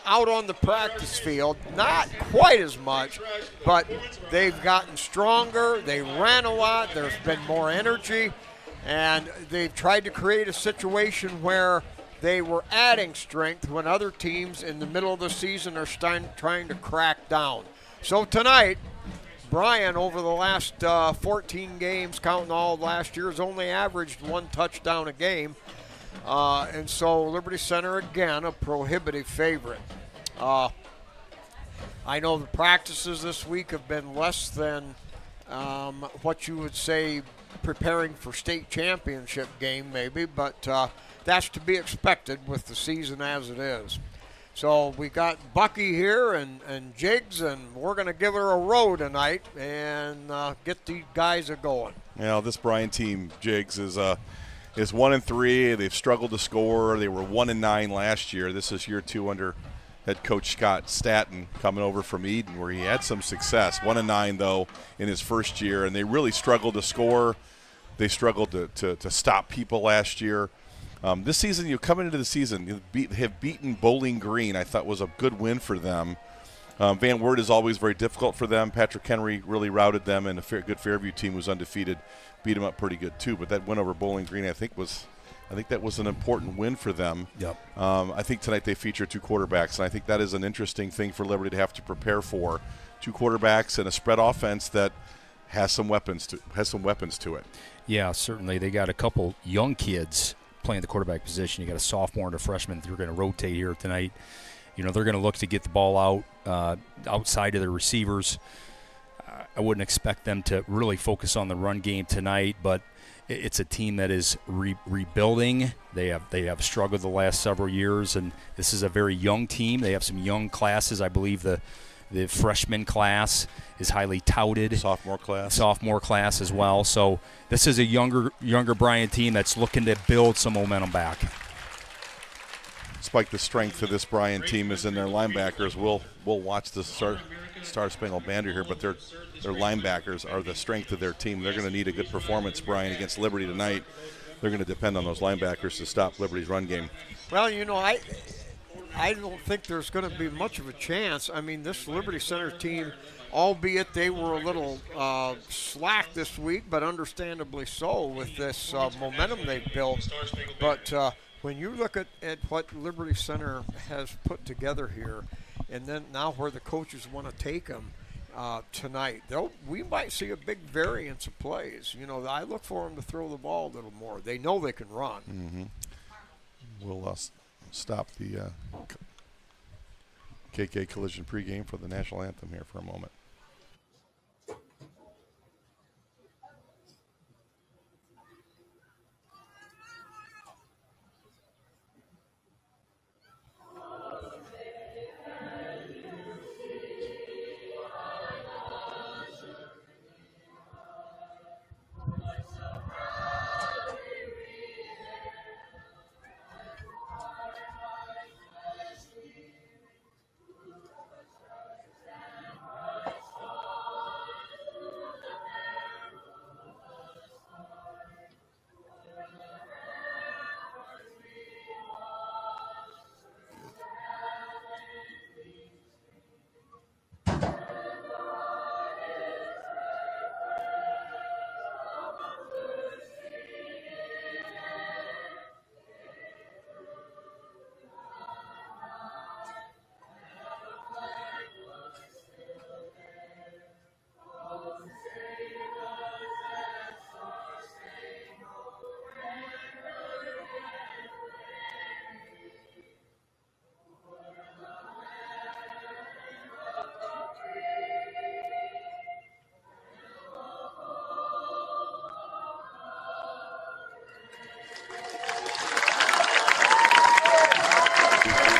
out on the practice field, not quite as much, but they've gotten stronger. They ran a lot. There's been more energy, and they've tried to create a situation where they were adding strength when other teams in the middle of the season are trying to crack down. So tonight, Bryan, over the last 14 games, counting all of last year, has only averaged 1 touchdown a game. And so Liberty Center, again, a prohibitive favorite. I know the practices this week have been less than what you would say preparing for state championship game maybe, but that's to be expected with the season as it is. So we got Bucky here and Jiggs, and we're going to give her a row tonight and get these guys a-going. This Bryan team, Jiggs, is 1-3. They've struggled to score. They were 1-9 last year. This is year 2 under head coach Scott Statton coming over from Eden, where he had some success. 1-9 though in his first year, and they really struggled to score. They struggled to stop people last year. This season, you come into the season, have beaten Bowling Green. I thought was a good win for them. Van Wert is always very difficult for them. Patrick Henry really routed them, and a good Fairview team was undefeated, beat them up pretty good too. But that win over Bowling Green, I think that was an important win for them. Yep. I think tonight they feature 2 quarterbacks, and I think that is an interesting thing for Liberty to have to prepare for. 2 quarterbacks and a spread offense that has some weapons to it. Yeah, certainly. They got a couple young kids playing the quarterback position. You got a sophomore and a freshman that are going to rotate here tonight. They're going to look to get the ball out outside of the receivers. I wouldn't expect them to really focus on the run game tonight, but it's a team that is rebuilding. They have struggled the last several years, and this is a very young team. They have some young classes. I believe the freshman class is highly touted. Sophomore class as well. So this is a younger Bryan team that's looking to build some momentum back. Spike, the strength of this Bryan team is in their linebackers. We'll watch the Star Spangled Banner here, but their linebackers are the strength of their team. They're going to need a good performance, Bryan, against Liberty tonight. They're going to depend on those linebackers to stop Liberty's run game. Well, I don't think there's going to be much of a chance. I mean, this Liberty Center team, albeit they were a little slack this week, but understandably so with this momentum they've built. But when you look at what Liberty Center has put together here, and then now where the coaches want to take them tonight, we might see a big variance of plays. I look for them to throw the ball a little more. They know they can run. Mm-hmm. We'll stop the KK Collision pregame for the national anthem here for a moment.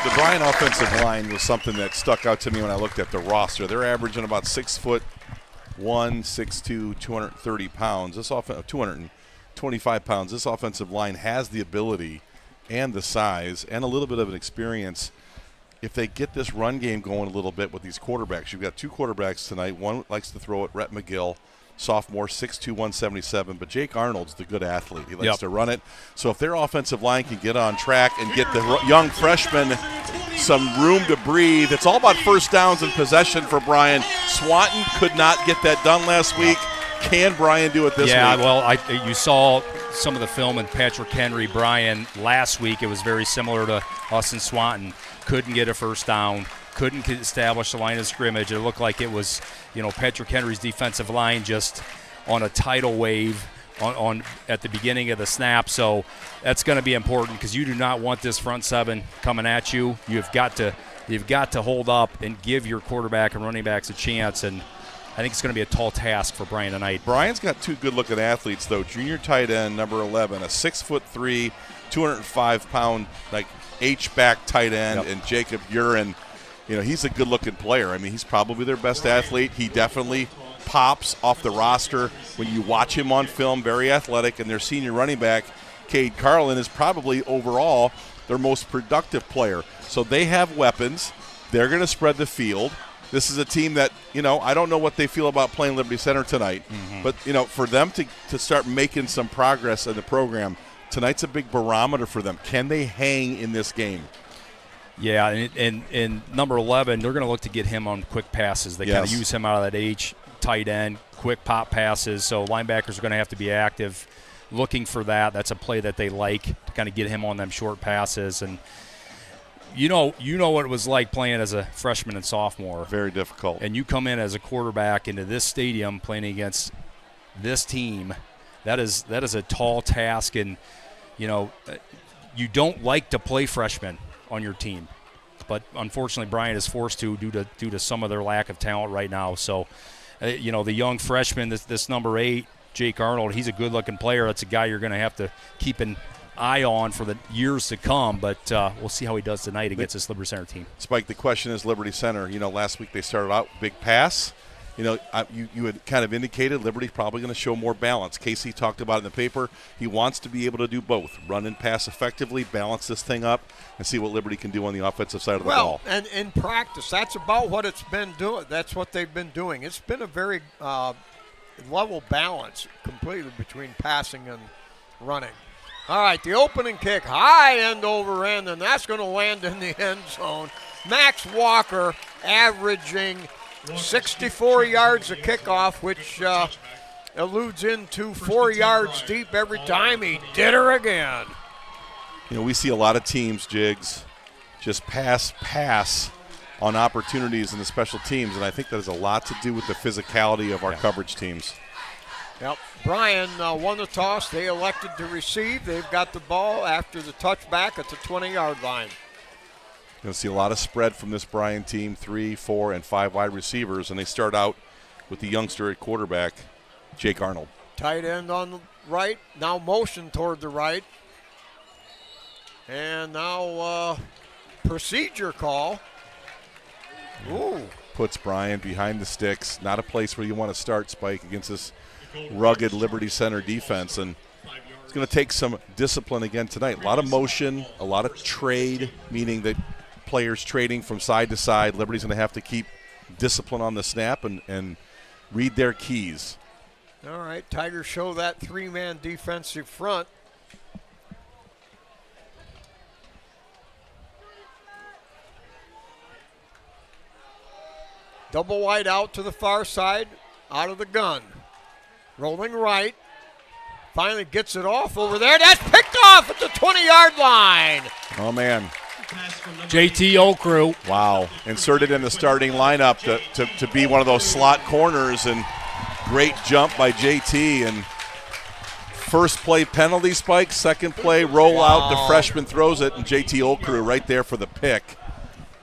The Bryan offensive line was something that stuck out to me when I looked at the roster. They're averaging about 6'1", 6'2", 230 pounds. 225 pounds. This offensive line has the ability and the size and a little bit of an experience. If they get this run game going a little bit with these quarterbacks, you've got 2 quarterbacks tonight. One likes to throw it, Rhett McGill, sophomore, 6'2", 177. But Jake Arnold's the good athlete. He likes to run it. So if their offensive line can get on track and get the young freshman some room to breathe, it's all about first downs and possession for Bryan. Swanton could not get that done last week. Can Bryan do it this week? Yeah, well, you saw some of the film in Patrick Henry, Bryan last week. It was very similar to us and Swanton. Couldn't get a first down, couldn't establish the line of scrimmage. It looked like it was, Patrick Henry's defensive line just on a tidal wave on at the beginning of the snap. So that's going to be important because you do not want this front seven coming at you. You've got to hold up and give your quarterback and running backs a chance. And I think it's going to be a tall task for Bryan tonight. Bryan's got two good-looking athletes, though. Junior tight end, number 11, a 6'3", 205-pound, like, H-back tight end, and Jacob Urin. You know, he's a good-looking player. I mean, he's probably their best athlete. He definitely pops off the roster when you watch him on film, very athletic. And their senior running back, Cade Carlin, is probably overall their most productive player. So they have weapons. They're going to spread the field. This is a team that, you know, I don't know what they feel about playing Liberty Center tonight. But, you know, for them to start making some progress in the program, tonight's a big barometer for them. Can they hang in this game? Yeah, and number 11, they're going to look to get him on quick passes. They kind of use him out of that H tight end, quick pop passes. So linebackers are going to have to be active, looking for that. That's a play that they like to kind of get him on them short passes. And you know what it was like playing as a freshman and sophomore. Very difficult. And you come in as a quarterback into this stadium playing against this team. That is a tall task, and you know you don't like to play freshmen on your team, but unfortunately Bryan is forced to due to some of their lack of talent right now. So you know, the young freshman, this number 8, Jake Arnold, he's a good-looking player. That's a guy you're going to have to keep an eye on for the years to come, but we'll see how he does tonight against this Liberty Center team. Spike, the question is Liberty Center. You know, last week they started out big pass. You know, you had kind of indicated Liberty's probably going to show more balance. Casey talked about it in the paper. He wants to be able to do both, run and pass effectively, balance this thing up, and see what Liberty can do on the offensive side of the ball. Well, and in practice, that's about what it's been doing. That's what they've been doing. It's been a very level balance completely between passing and running. All right, the opening kick, high end over end, and that's going to land in the end zone. Max Walker averaging 64 yards a kickoff, which alludes into 4 yards deep every time. He did her again. You know, we see a lot of teams, Jigs, just pass on opportunities in the special teams, and I think that has a lot to do with the physicality of our coverage teams. Yep. Bryan won the toss. They elected to receive. They've got the ball after the touchback at the 20-yard line. You're going to see a lot of spread from this Bryan team, 3, 4, and 5 wide receivers, and they start out with the youngster at quarterback, Jake Arnold. Tight end on the right, now motion toward the right. And now procedure call. Ooh. Puts Bryan behind the sticks. Not a place where you want to start, Spike, against this rugged Liberty Center defense. And it's going to take some discipline again tonight. A lot of motion, a lot of trade, meaning that players trading from side to side. Liberty's going to have to keep discipline on the snap and read their keys. All right, Tigers show that 3-man defensive front. Double wide out to the far side, out of the gun. Rolling right. Finally gets it off over there. That's picked off at the 20-yard line. Oh, man. JT Okru. Wow. Inserted in the starting lineup to be one of those slot corners, and great jump by JT. And first play penalty, Spike. Second play rollout. The freshman throws it, and JT Okru right there for the pick.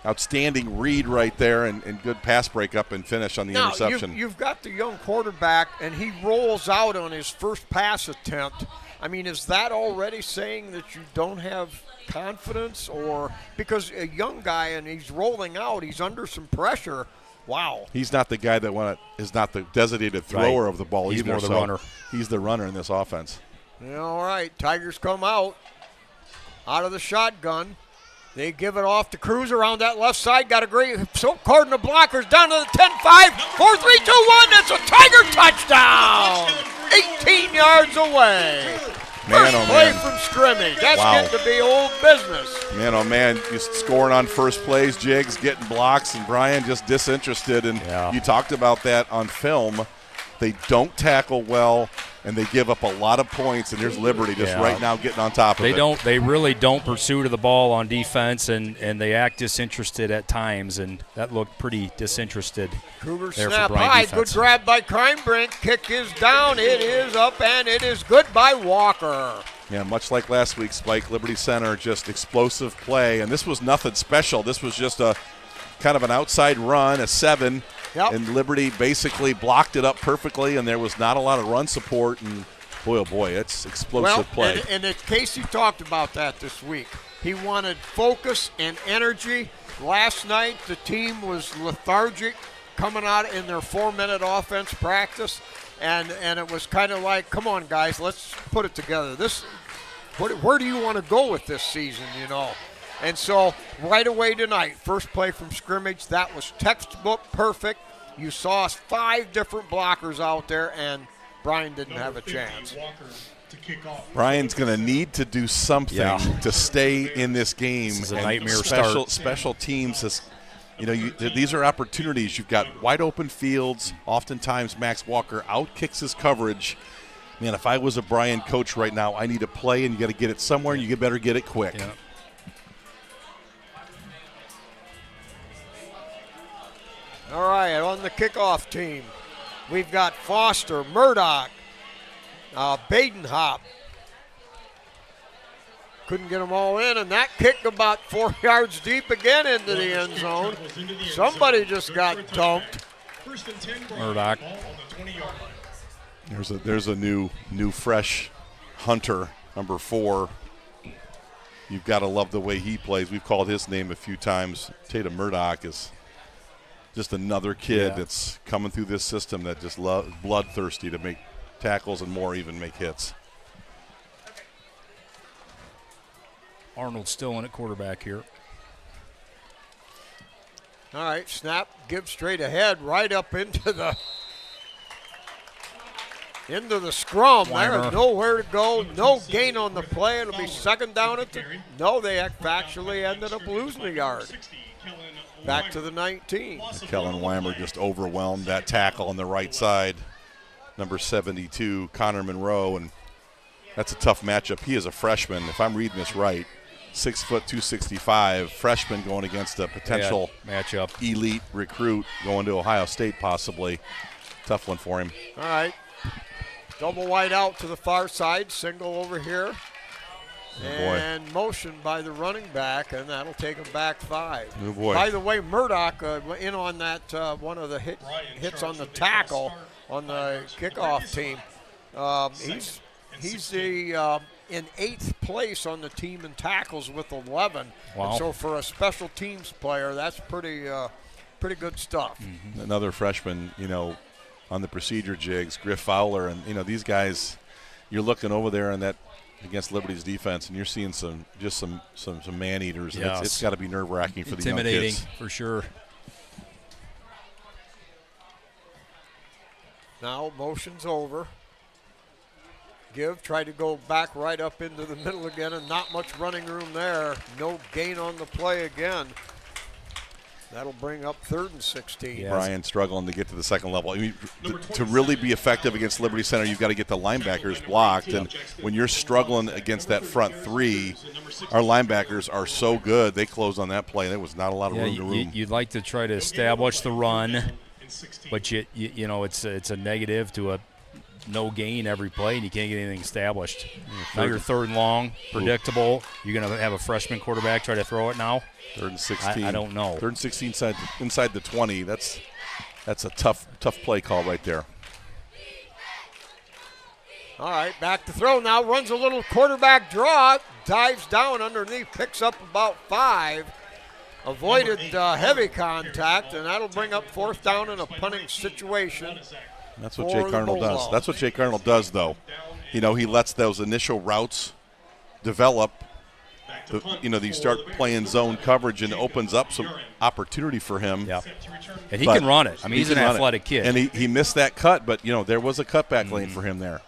Outstanding read right there, and good pass breakup and finish on the interception. You've got the young quarterback, and he rolls out on his first pass attempt. I mean, is that already saying that you don't have confidence? Or because a young guy and he's rolling out, he's under some pressure. Wow. He's not the guy that is not the designated thrower of the ball He's either. more the runner. He's the runner in this offense. Yeah, all right, Tigers come out of the shotgun. They give it off to Cruz around that left side. Got a great cordon of blockers down to the 10-5. 4-3-2-1. That's a Tiger touchdown. 18 yards away. First play from scrimmage. That's getting to be old business. Man, oh, man, just scoring on first plays, Jigs, getting blocks, and Bryan just disinterested. And you talked about that on film. They don't tackle well, and they give up a lot of points, and here's Liberty just right now getting on top of it. They really don't pursue to the ball on defense, and they act disinterested at times, and that looked pretty disinterested. Cougar there snap for Bryan high. defense. Good grab by Kreinbrink. Kick is down. It is up, and it is good by Walker. Yeah, much like last week, Spike, Liberty Center, just explosive play, and this was nothing special. This was just a kind of an outside run, a 7, Yep. And Liberty basically blocked it up perfectly, and there was not a lot of run support. And boy, oh boy, it's explosive play. And Casey talked about that this week. He wanted focus and energy. Last night, the team was lethargic coming out in their 4-minute offense practice, and it was kind of like, come on, guys, let's put it together. Where do you want to go with this season, you know? And so right away tonight, first play from scrimmage, that was textbook perfect. You saw 5 different blockers out there, and Bryan didn't have a chance. Bryan's going to need to do something to stay in this game. This is a nightmare start. Special teams, these are opportunities. You've got wide open fields. Oftentimes Max Walker outkicks his coverage. Man, if I was a Bryan coach right now, I need to play, and you got to get it somewhere, and you better get it quick. Yeah. All right, on the kickoff team, we've got Foster, Murdoch, Badenhop. Couldn't get them all in, and that kick about 4 yards deep again into the end zone. Somebody just got dumped. Murdoch. There's a new fresh hunter, number 4. You've got to love the way he plays. We've called his name a few times. Tatum Murdoch is just another kid that's coming through this system that just bloodthirsty to make tackles and more, even make hits. Arnold's still in at quarterback here. All right, snap, give straight ahead, right up into the scrum. There's nowhere to go, no gain on the play. It'll be second down at the – no, they actually ended up losing a yard. Back to the 19. Kellen Weimer just overwhelmed that tackle on the right side. Number 72, Connor Monroe, and that's a tough matchup. He is a freshman, if I'm reading this right. 6 foot 265, freshman going against a potential matchup, elite recruit going to Ohio State possibly. Tough one for him. All right. Double wide out to the far side, single over here. And motion by the running back, and that'll take him back 5. Oh boy. By the way, Murdoch in on that one of the hits on the tackle on the kickoff team. He's in 8th place on the team in tackles with 11. Wow. And so for a special teams player, that's pretty good stuff. Mm-hmm. Another freshman, on the procedure jigs, Griff Fowler, and these guys. You're looking over there on that against Liberty's defense, and you're seeing some man eaters. Yes. It's got to be nerve-wracking for the young kids. Intimidating for sure. Now motion's over. Try to go back right up into the middle again, and not much running room there. No gain on the play again. That'll bring up 3rd and 16. Yes. Bryan struggling to get to the second level. I mean, to really be effective against Liberty Center, you've got to get the linebackers blocked. And when you're struggling against that front 3, our linebackers are so good. They closed on that play. There was not a lot of room to room. You'd like to try to establish the run, but it's a negative to a no gain every play, and you can't get anything established. Now you're 3rd and long, predictable. You're going to have a freshman quarterback try to throw it now? 3rd and 16. I don't know. 3rd and 16 inside the 20. That's a tough play call right there. All right, back to throw now. Runs a little quarterback draw. Dives down underneath, picks up about 5. Avoided heavy contact, and that'll bring up 4th down in a punting situation. That's what Jake Arnold does. That's what Jake Arnold does, though. He lets those initial routes develop. You start playing zone coverage, and it opens up some opportunity for him. Yeah. And he can run it. I mean, he's an athletic kid. And he missed that cut, but, there was a cutback lane for him there.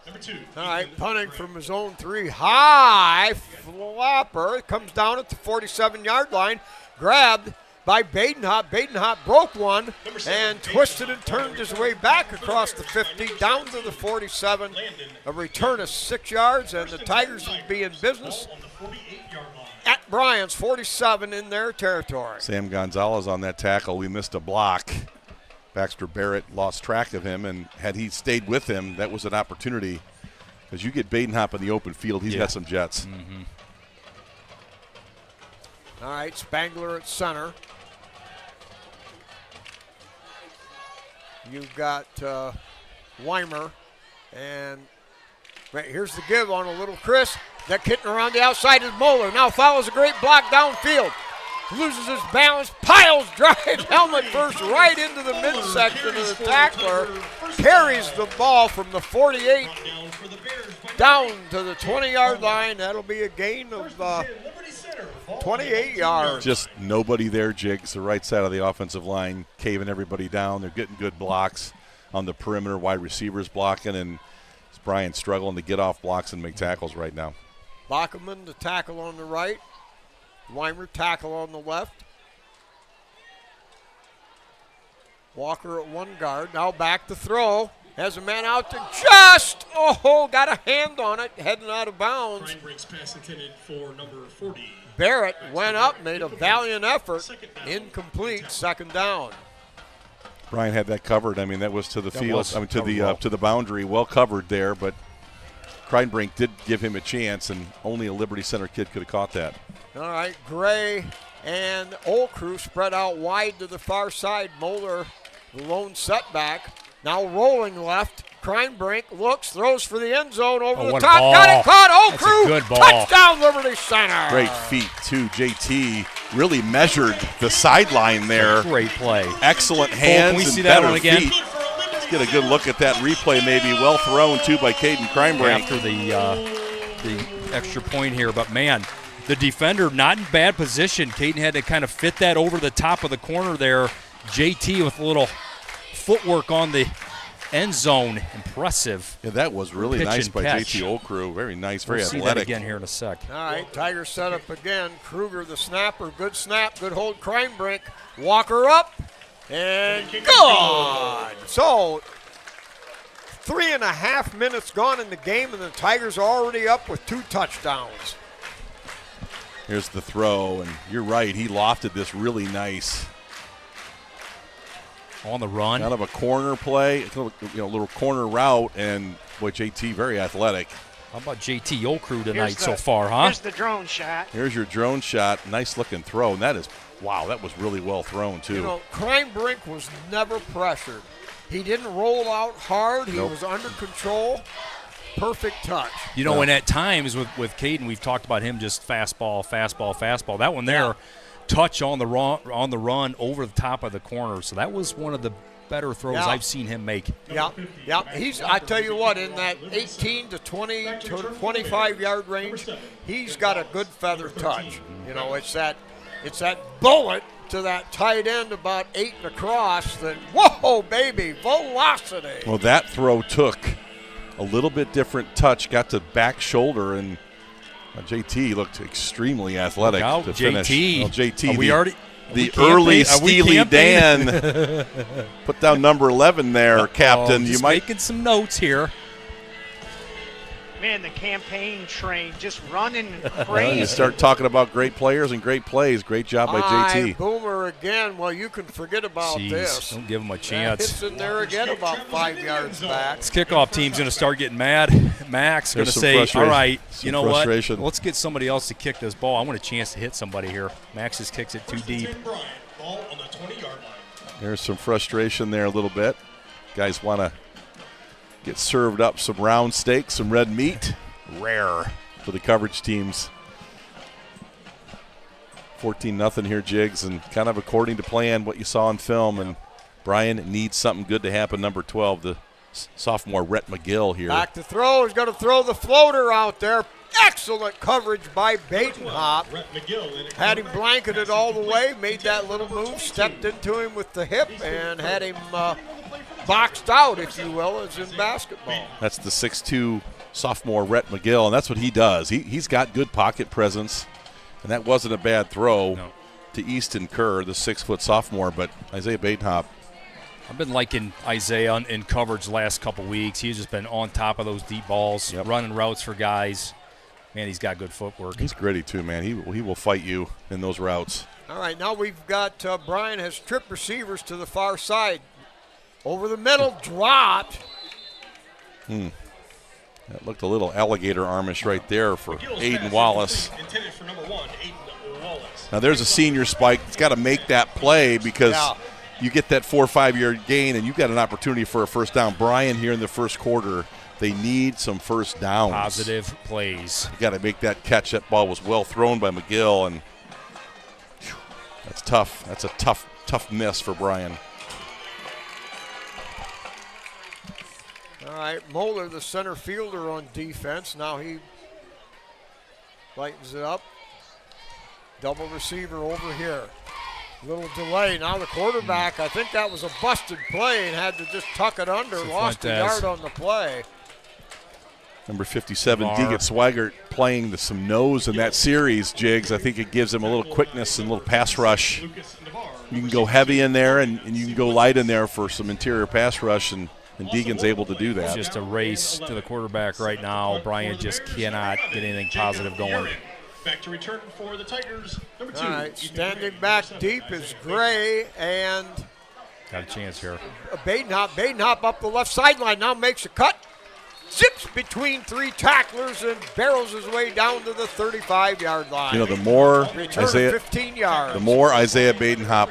All right, punting from his own 3. High flopper. It comes down at the 47-yard line. Grabbed by Badenhop. Badenhop broke one and twisted and turned his way back across the 50, down to the 47. A return of 6 yards, and the Tigers will be in business at Bryan's 47 in their territory. Sam Gonzalez on that tackle. We missed a block. Baxter Barrett lost track of him, and had he stayed with him, that was an opportunity. Because you get Badenhop in the open field, he's got some jets. Mm-hmm. All right, Spangler at center. You've got Weimer. And here's the give on a little Chris. That kitten around the outside is Moeller. Now follows a great block downfield. Loses his balance, piles, drives helmet first right into the midsection of the tackler. Carries the ball from the 48 down to the 20-yard line. That'll be a gain of 28 yards. Just nobody there, Jigs. The right side of the offensive line caving everybody down. They're getting good blocks on the perimeter. Wide receivers blocking, and it's Bryan struggling to get off blocks and make tackles right now. Bachman, the tackle on the right. Weimer, tackle on the left. Walker at one guard. Now back to throw. Has a man out to just, got a hand on it, heading out of bounds. Bryan breaks pass intended for number 40. Barrett went up, made a valiant effort. Incomplete, second down. Bryan had that covered. I mean, that was to the field, to the boundary, well covered there, but Kreinbrink did give him a chance, and only a Liberty Center kid could have caught that. All right, Gray and Olcrew spread out wide to the far side. Moeller, the lone setback. Now rolling left. Kreinbrink looks, throws for the end zone over the top. Ball. Got it caught. Olcrew. Good ball. Touchdown, Liberty Center. Great feet, too. JT really measured the sideline there. Great play. Excellent hands Can we and see that better one again? feet. Let's get a good look at that replay maybe. Well thrown, too, by Caden Kreinbrink. After the extra point here, but man, the defender not in bad position. Caden had to kind of fit that over the top of the corner there. JT with a little footwork on the end zone. Impressive. Yeah, that was really Pitch nice and by catch. JT Olcrew. Very nice, very We'll see athletic. that again here in a sec. All right, Tigers set up again. Kruger, the snapper. Good snap, good hold. Kreinbrink. Walker up and gone. So 3.5 minutes gone in the game, and the Tigers are already up with 2 touchdowns. Here's the throw, and you're right. He lofted this really nice. On the run. Kind of a corner play, little corner route, and boy, JT very athletic. How about JT Olcrew tonight Here's so far, huh? Here's the drone shot. Here's your drone shot. Nice looking throw, and that is, wow, that was really well thrown, too. You know, Kreinbrink was never pressured. He didn't roll out hard. He was under control. Perfect touch. You know, and at times with Caden, we've talked about him just fastball. That one there, touch on the run over the top of the corner. So that was one of the better throws I've seen him make. Yeah. I tell you what, in that 18 to 20 to 25-yard range, he's got a good feather touch. You know, it's that bullet to that tight end about 8 and across. That whoa, baby, velocity. Well, that throw took a little bit different touch, got to back shoulder, and JT looked extremely athletic to finish. Well, JT, the early Steely Dan put down number 11 there, Captain. Just making some notes here. Man, the campaign train just running crazy. You start talking about great players and great plays. Great job by JT. Boomer again. Well, you can forget about this. Don't give him a chance. Hits in there again about 5 yards back. This kickoff team's going to start getting mad. Mac's going to say, all right, you know what? Let's get somebody else to kick this ball. I want a chance to hit somebody here. Max just kicks it too deep. Ball on the 20-yard line. There's some frustration there a little bit. Guys want to get served up some round steak, some red meat. Rare for the coverage teams. 14-0 here, Jigs, and kind of according to plan what you saw on film. And Bryan needs something good to happen. Number 12, the sophomore Rhett McGill here. Back to throw. He's going to throw the floater out there. Excellent coverage by Batenhop. Had him blanketed all the way, made that little move, stepped into him with the hip, and had him boxed out, if you will, as in basketball. That's the 6'2 sophomore Rhett McGill, and that's what he does. He's got good pocket presence, and that wasn't a bad throw to Easton Kerr, the 6-foot sophomore, but Isaiah Batenhop. I've been liking Isaiah in coverage the last couple weeks. He's just been on top of those deep balls, running routes for guys. Man, he's got good footwork. He's gritty too, man. He will fight you in those routes. All right, now we've got Bryan has trip receivers to the far side. Over the middle, dropped. That looked a little alligator armish right there for Aiden Wallace. Intended for number 1, Aiden Wallace. Now there's a senior spike that's got to make that play because you get that 4 or 5 yard gain, and you've got an opportunity for a first down. Bryan here in the first quarter, they need some first downs. Positive plays. You got to make that catch. That ball was well thrown by McGill, and that's tough. That's a tough miss for Bryan. All right, Moeller, the center fielder on defense. Now he lightens it up. Double receiver over here. Little delay. Now the quarterback, I think that was a busted play and had to just tuck it under. Lost a yard on the play. Number 57, Deegan Swigert, playing some nose in that series, Jigs. I think it gives him a little quickness and a little pass rush. You can go heavy in there, and you can go light in there for some interior pass rush, and Deegan's able to do that. It's just a race to the quarterback right now. Bryan just cannot get anything positive going. Back to return for the Tigers, number 2. All right, standing back deep is Gray, and got a chance here. Badenhop up the left sideline, now makes a cut. Zips between 3 tacklers and barrels his way down to the 35-yard line. You know, the more Return of 15 yards. The more Isaiah Badenhop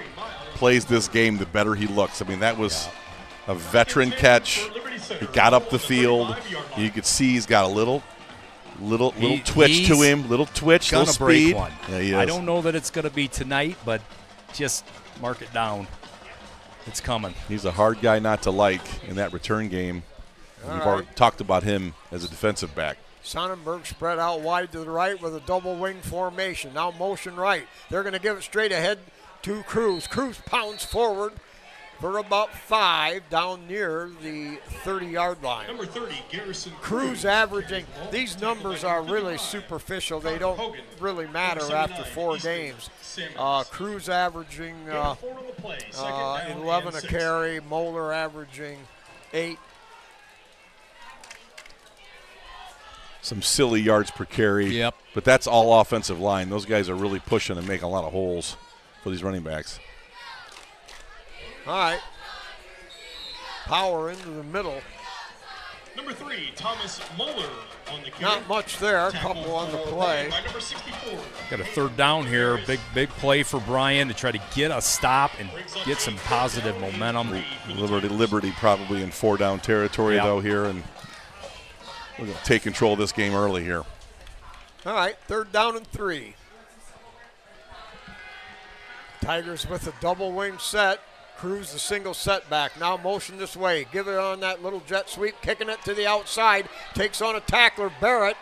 plays this game, the better he looks. I mean, that was a veteran catch. He got up the field. You could see he's got a little twitch to him, little twitch, little speed. Break one. Yeah, he is. I don't know that it's going to be tonight, but just mark it down. It's coming. He's a hard guy not to like in that return game. We've already talked about him as a defensive back. Sonnenberg spread out wide to the right with a double wing formation. Now motion right. They're going to give it straight ahead to Cruz. Cruz pounds forward for about 5 down near the 30-yard line. Number 30, Garrison Cruz averaging. These numbers are really superficial. They don't really matter after 4 games. Cruz averaging 11 a carry. Moeller averaging 8. Some silly yards per carry. Yep. But that's all offensive line. Those guys are really pushing and making a lot of holes for these running backs. All right. Power into the middle. Number 3, Thomas Moeller on the carry. Not much there. A couple on the play. By number 64. Got a third down here. Big play for Bryan to try to get a stop and get some positive momentum. Liberty probably in 4-down territory, though, here. And we're going to take control of this game early here. All right, 3rd down and 3. Tigers with a double wing set. Cruz the single setback. Now motion this way. Give it on that little jet sweep. Kicking it to the outside. Takes on a tackler, Barrett.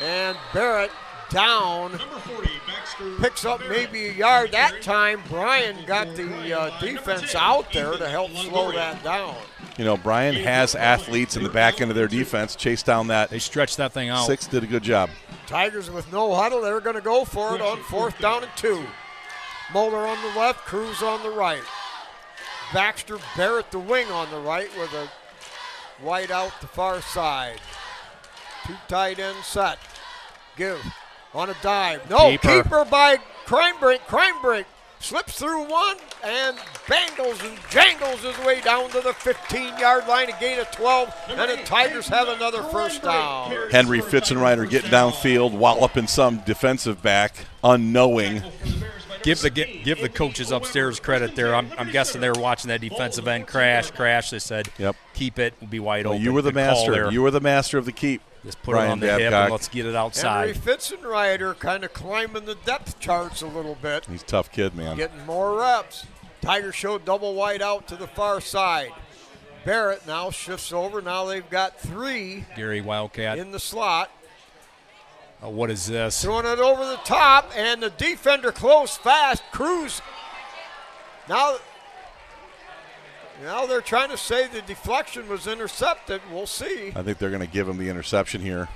And Barrett down. Number 40, Baxter. Picks up maybe a yard. That time, Bryan got the defense out there to help slow that down. You know, Bryan has athletes in the back end of their defense. Chase down that. They stretched that thing out. 6 did a good job. Tigers with no huddle. They're going to go for it on 4th down and 2. Moeller on the left, Cruz on the right. Baxter, Barrett the wing on the right with a wide out the far side. 2 tight end set. Give on a dive. No, keeper by Crimebrink. Crimebrink slips through one and bangles and jangles his way down to the 15-yard line, a gain of 12, and the Tigers have another first down. Henry Fitzenreiter getting downfield, walloping some defensive back, unknowing. Give the coaches upstairs credit there. I'm guessing they were watching that defensive end crash. They said, "Yep, keep it. We'll be wide open." You were the master. You were the master of the keep. Just put it on the hip and let's get it outside. Henry Fitzenreiter kind of climbing the depth charts a little bit. He's a tough kid, man. Getting more reps. Tigers show double wide out to the far side. Barrett now shifts over. Now they've got 3 Gary Wildcat in the slot. What is this? Throwing it over the top, and the defender close fast. Cruz. Now they're trying to say the deflection was intercepted. We'll see. I think they're going to give him the interception here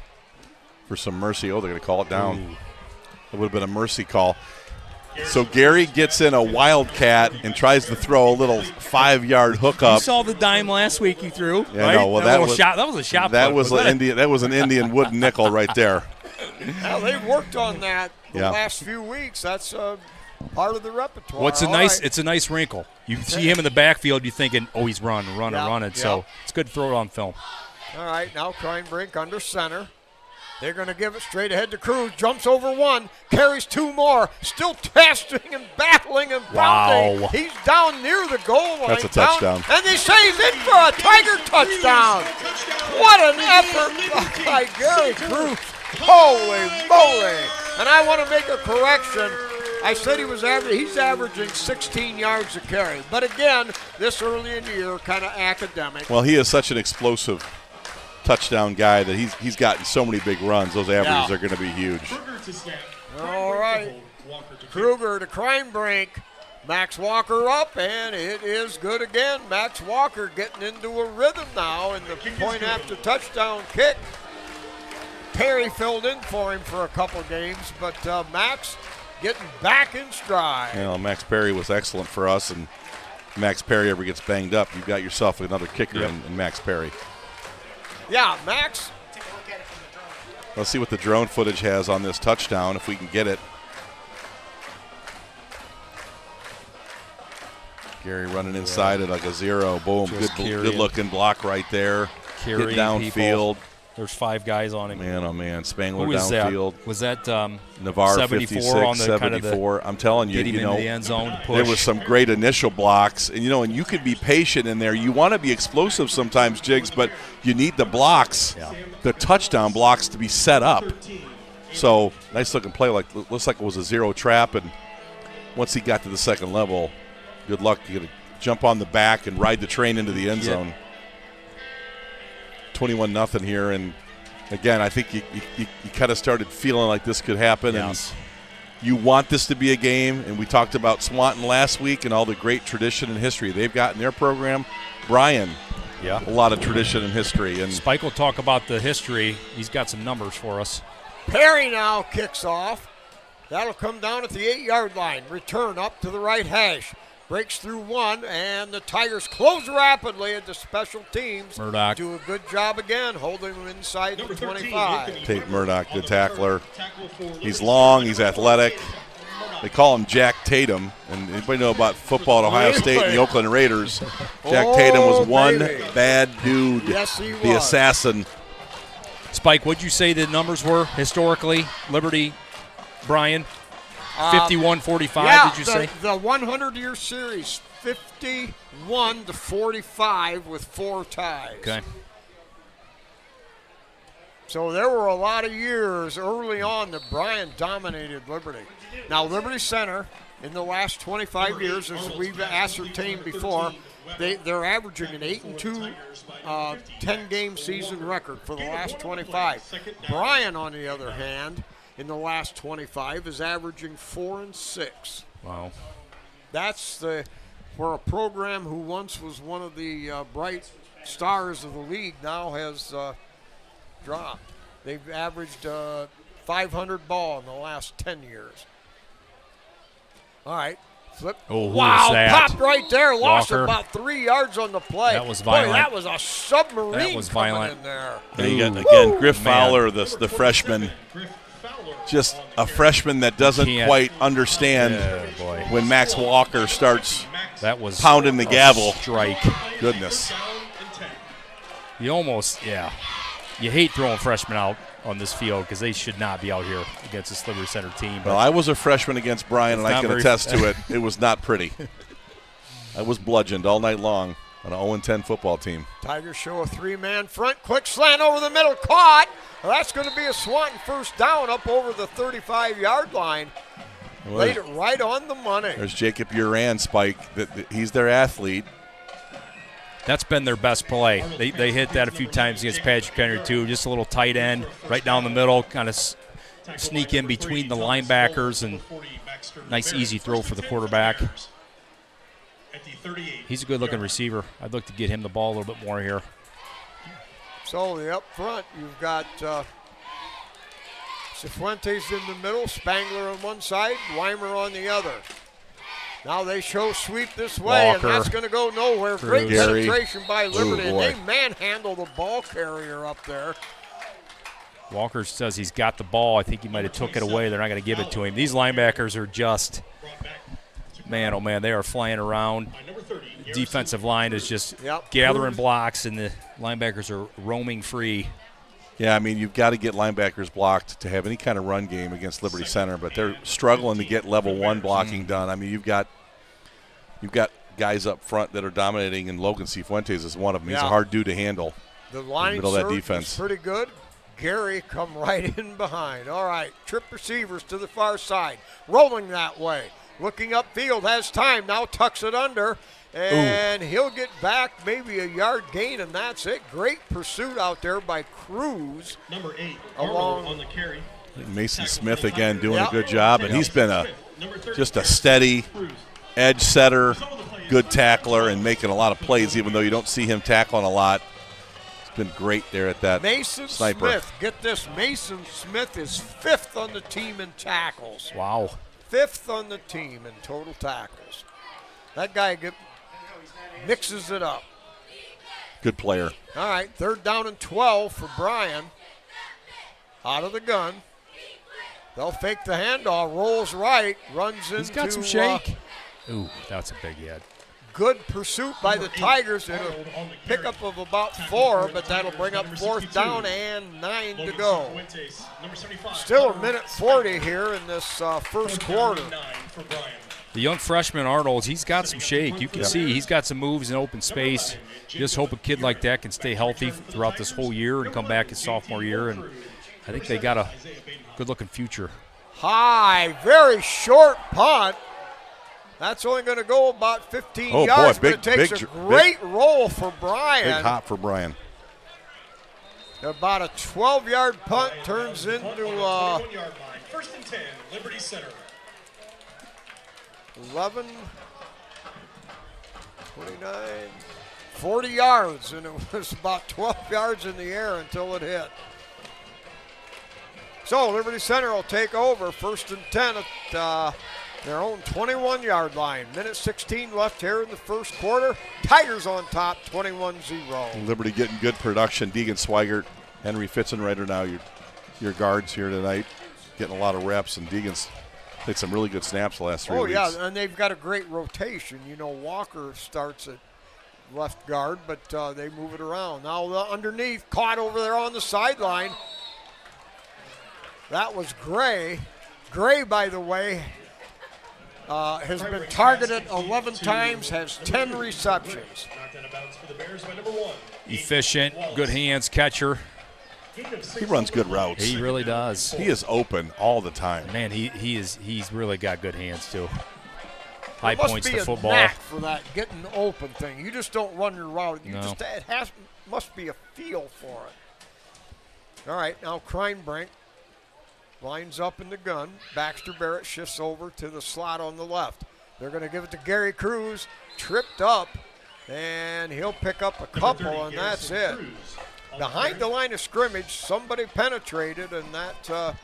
for some mercy. Oh, they're going to call it down. Ooh. It would have been a mercy call. So Gary gets in a wildcat and tries to throw a little 5-yard hookup. You saw the dime last week he threw. Yeah, right? no, well, that was a shot. That was an Indian wooden nickel right there. Well, they've worked on that the last few weeks. That's part of the repertoire. Well, it's a nice wrinkle. You see him in the backfield, you're thinking, oh, he's running. So it's good to throw it on film. All right, now Crimebrink under center. They're going to give it straight ahead to Cruz. Jumps over one, carries two more. Still testing and battling and pounding. Wow. He's down near the goal line. That's a touchdown. And they say he's in for a Tiger touchdown. What an effort by Gary Cruz. Holy moly. And I want to make a correction. I said he's averaging 16 yards a carry. But again, this early in the year, kind of academic. Well, he is such an explosive touchdown guy that he's gotten so many big runs. Those averages are going to be huge. All right. Kruger to crime break. Max Walker up, and it is good again. Max Walker getting into a rhythm now in the point after touchdown kick. Perry filled in for him for a couple games, but Max getting back in stride. You know, Max Perry was excellent for us, and Max Perry ever gets banged up, you've got yourself another kicker in Max Perry. Yeah, Max. Let's see what the drone footage has on this touchdown, if we can get it. Gary running inside at like a zero. Boom, good looking block right there. Hit downfield. People. There's 5 guys on him. Man, oh man, Spangler downfield. That? Was that Navarre 74 56, on the 74. I'm telling you, get him into the end zone to push. There was some great initial blocks, and and you could be patient in there. You want to be explosive sometimes, Jigs, but you need the blocks, the touchdown blocks, to be set up. So nice looking play, looks like it was a zero trap, and once he got to the second level, good luck. You got to jump on the back and ride the train into the end zone. 21-0 here, and again, I think you kind of started feeling like this could happen. Yes. And you want this to be a game, and we talked about Swanton last week and all the great tradition and history they've got in their program. Bryan, a lot of tradition and history. And Spike will talk about the history. He's got some numbers for us. Perry now kicks off. That'll come down at the 8-yard line. Return up to the right hash. Breaks through one, and the Tigers close rapidly at the special teams. Murdoch. Do a good job again, holding them inside the 25. Tate Murdoch, good tackler. He's long, he's athletic. They call him Jack Tatum. And anybody know about football at Ohio State and the Oakland Raiders? Jack Tatum was one bad dude. Yes, he was. The assassin. Spike, what'd you say the numbers were historically? Liberty, Bryan? 51-45, did you say? The 100-year series, 51-45 with 4 ties. Okay. So there were a lot of years early on that Bryan dominated Liberty. Now, Liberty Center, in the last 25 years, as we've ascertained before, they're averaging an 8-2 10-game season record for the last 25. Bryan, on the other hand, in the last 25 is averaging 4-6. Wow. That's where a program who once was one of the bright stars of the league now has dropped. They've averaged 500 ball in the last 10 years. All right. Flip. Oh, wow, that? popped right there. Lost Walker. about 3 yards on the play. That was violent. Boy, that was a submarine That was coming violent. in there. And you got, again, Griff Fowler, the freshman. Just a freshman that doesn't quite understand when Max Walker starts pounding the gavel. Strike. Goodness. You almost, you hate throwing freshmen out on this field because they should not be out here against this Liberty Center team. Well, I was a freshman against Bryan, and I can attest to it. It was not pretty. I was bludgeoned all night long on an 0-10 football team. Tigers show a 3-man front. Quick slant over the middle. Caught. Well, that's going to be a Swanton first down up over the 35-yard line. Laid it right on the money. There's Jacob Uran, Spike. He's their athlete. That's been their best play. They hit that a few times against Patrick Henry, too. Just a little tight end right down the middle, kind of sneak in between the linebackers, and nice, easy throw for the quarterback. He's a good-looking receiver. I'd look to get him the ball a little bit more here. So the up front, you've got Cifuentes in the middle, Spangler on one side, Weimer on the other. Now they show sweep this way, Walker. and that's going to go nowhere. Cruz. Great Gary. penetration by Liberty, and boy. they manhandle the ball carrier up there. Walker says he's got the ball. I think he might have took it away. They're not going to give it to him. These linebackers are just, man, oh, man, they are flying around. Defensive line is just gathering blocks, and the linebackers are roaming free. Yeah, I mean, you've got to get linebackers blocked to have any kind of run game against Liberty Center, but they're struggling to get level 1 blocking done. I mean, you've got guys up front that are dominating, and Logan Cifuentes is one of them. He's a hard dude to handle. The line in the middle of that defense is pretty good. Gary come right in behind. All right, trip receivers to the far side, rolling that way. Looking upfield, has time, now tucks it under, and he'll get back maybe a yard gain, and that's it. Great pursuit out there by Cruz. Number 8, along on the carry. Mason Smith again doing a good job, and he's been just a steady edge setter, good tackler, and making a lot of plays, even though you don't see him tackling a lot. It's been great there at that Mason sniper. Smith, get this, Mason Smith is 5th on the team in tackles. Wow. 5th on the team in total tackles. That guy mixes it up. Good player. All right, 3rd down and 12 for Bryan. Out of the gun. They'll fake the handoff, rolls right, runs into. He's got some shake. Ooh, that's a big hit. Good pursuit by the Tigers. It'll pick up of about 4, but that'll bring up 4th down and 9 to go. Still a minute 40 here in this first quarter. The young freshman Arnold, he's got some shake. You can see he's got some moves in open space. You just hope a kid like that can stay healthy throughout this whole year and come back his sophomore year. And I think they got a good-looking future. High, very short punt. That's only going to go about 15 yards, but it takes a great roll for Bryan. Big hop for Bryan. About a 12-yard punt turns into 1st and 10, Liberty Center. 11, 29, 40 yards, and it was about 12 yards in the air until it hit. So Liberty Center will take over 1st and 10 at their own 21-yard line. Minute 16 left here in the first quarter. Tigers on top, 21-0. Liberty getting good production. Deegan Swigert, Henry Fitzenreiter now your guards here tonight. Getting a lot of reps, and Deegan's played some really good snaps the last 3 weeks. Oh, yeah, and they've got a great rotation. You know, Walker starts at left guard, but they move it around. Now underneath, caught over there on the sideline. That was Gray. Gray, by the way, has been targeted 11 times, has 10 receptions. Efficient, good hands, catcher. He runs good routes. He really does. He is open all the time. Man, he's really got good hands too. High There points must be to football. a knack for that getting open thing. You just don't run your route. You No. must be a feel for it. All right, now Kreinbrink lines up in the gun. Baxter Barrett shifts over to the slot on the left. They're going to give it to Gary Cruz, tripped up, and he'll pick up a couple, and that's it. Behind the line of scrimmage, somebody penetrated, and that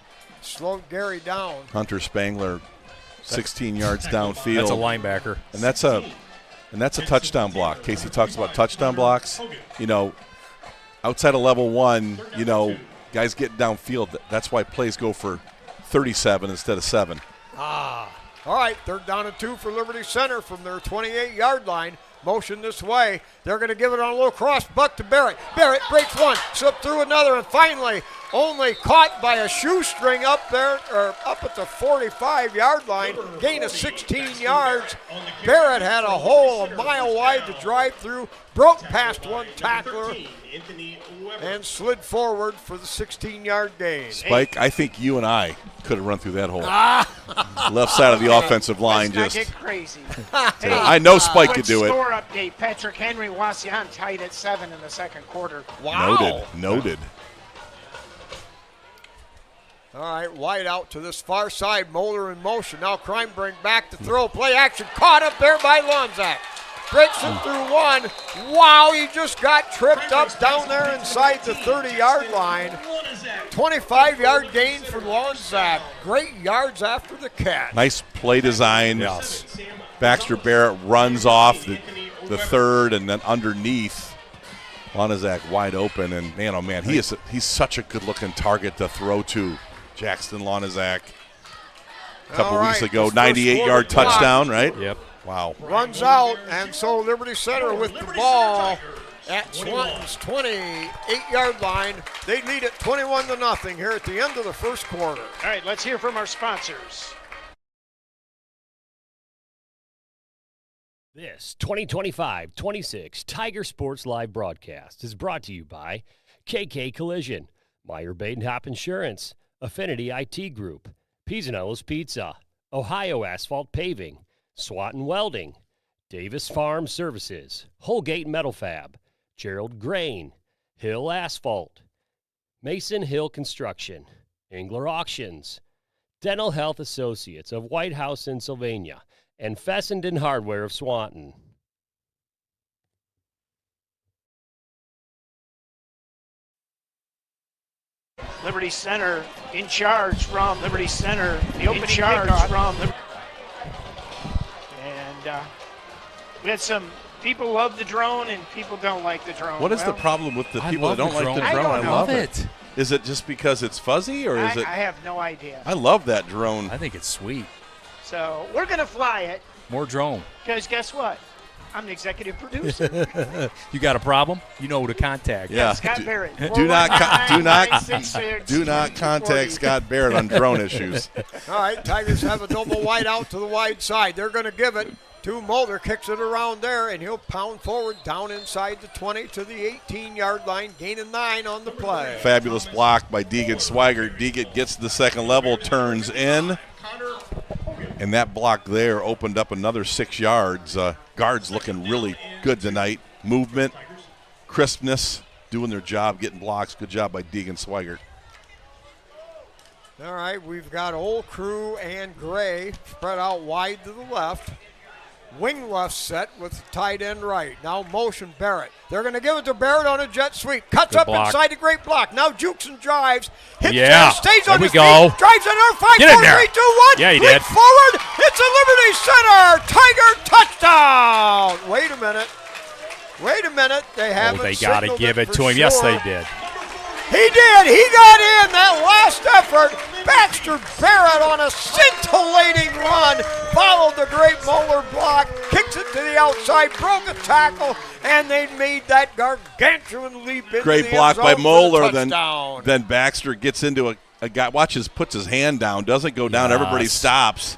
slowed Gary down. Hunter Spangler, 16 yards downfield. That's a linebacker. And that's a touchdown block. Casey talks about touchdown blocks. You know, outside of level 1, you know, guys getting downfield. That's why plays go for 37 instead of 7. All right, 3rd down and 2 for Liberty Center from their 28-yard line. Motion this way. They're going to give it on a little cross. Buck to Barrett. Barrett breaks one, slipped through another, and finally only caught by a shoestring up there, or up at the 45-yard line. Gain of 16 yards. Barrett had a hole a mile wide to drive through, broke past one tackler, and slid forward for the 16-yard gain. Spike, I think you and I could have run through that hole. Left side of the offensive line. Let's Just not get crazy. I know Spike could do it. Score update. Patrick Henry Wasion tied at 7 in the second quarter. Wow. Noted. All right, wide out to this far side. Moeller in motion. Now Kreinbrink back to throw. Play action. Caught up there by Lonzak. Breaks it through one. Wow, he just got tripped up down there inside the 30-yard line. 25-yard gain for Lonzak. Great yards after the catch. Nice play design. Yes. Baxter Barrett runs off the third, and then underneath, Lonzak wide open. And man, oh man, he's such a good-looking target to throw to. Jackson Lonzak. A couple weeks ago, 98-yard touchdown, right? Yep. Wow. Runs out, and so Liberty Center with the ball at Swanton's 28-yard line. They lead it 21-0 here at the end of the first quarter. All right, let's hear from our sponsors. This 2025-26 Tiger Sports Live broadcast is brought to you by KK Collision, Meyer Badenhop Insurance, Affinity IT Group, Pisanello's Pizza, Ohio Asphalt Paving, Swanton Welding, Davis Farm Services, Holgate Metal Fab, Gerald Grain, Hill Asphalt, Mason Hill Construction, Engler Auctions, Dental Health Associates of White House in Sylvania, and Fessenden Hardware of Swanton. Liberty Center in charge from Liberty Center. The opening kickoff from Liberty. And we had some people love the drone and people don't like the drone. What is the problem with the people that don't like the drone? I love it. Is it just because it's fuzzy, or is it? I have no idea. I love that drone. I think it's sweet. So we're going to fly it. More drone. Because guess what? I'm the executive producer. You got a problem? You know who to contact. Yeah. Scott Barrett. Do not contact Scott Barrett on drone issues. All right, Tigers have a double wide out to the wide side. They're going to give it to Mulder. Kicks it around there, and he'll pound forward down inside the 20 to the 18-yard line, gaining 9 on the play. Fabulous block by Deegan Swigert. Deegan gets to the second level, turns in. And that block there opened up another 6 yards. Guards looking really good tonight. Movement, crispness, doing their job, getting blocks. Good job by Deegan Swigert. All right, we've got Old Crew and Gray spread out wide to the left. Wing left set with tight end right. Now motion Barrett. They're going to give it to Barrett on a jet sweep. Cuts up inside a great block. Now jukes and drives. Hits there, stays on his feet. Drives another 5, 4, 3, 2, 1. Yeah, he Leap did. forward. It's a Liberty Center Tiger touchdown. Wait a minute. They haven't They got to signaled give it for to him. sure. Yes, they did. He did. He got in that last effort. Baxter Barrett on a scintillating run. Followed the great Moeller block. Kicks it to the outside. Broke a tackle. And they made that gargantuan leap into Great the block end by zone Moeller. for the touchdown. Then Baxter gets into a guy. Puts his hand down. Doesn't go down. Yes. Everybody stops.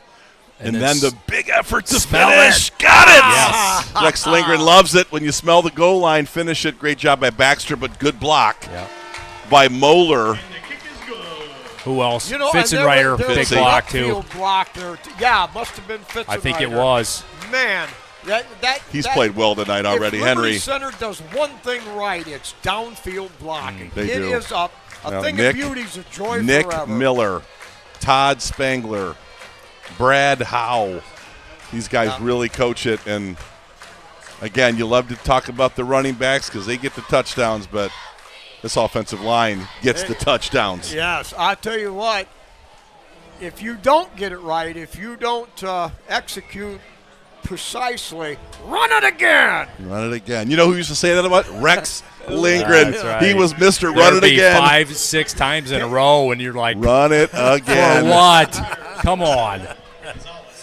And then the big effort to smell finish. it. Got it. Yes. Rex Lindgren loves it when you smell the goal line. Finish it. Great job by Baxter, but good block by Moeller. Who else? You know, Fitzenreiter, there big was block an too. upfield block there. Yeah, must have been Fitzenreiter. I think it was. Man, He's played well tonight already, if Henry. Liberty Center does one thing right, it's downfield blocking. They It do. is a Now, thing of beauty's a joy Nick forever. Miller, Todd Spangler, Brad Howe. These guys really coach it. And, again, you love to talk about the running backs because they get the touchdowns, but this offensive line gets the touchdowns. Yes, I tell you what, if you don't get it right, if you don't execute precisely, run it again. Run it again. You know who used to say that about? Rex Lindgren. That's right. He was Mr. Run There'd It be Again. 5-6 times in a row, and you're like, Run it again. for what? Come on.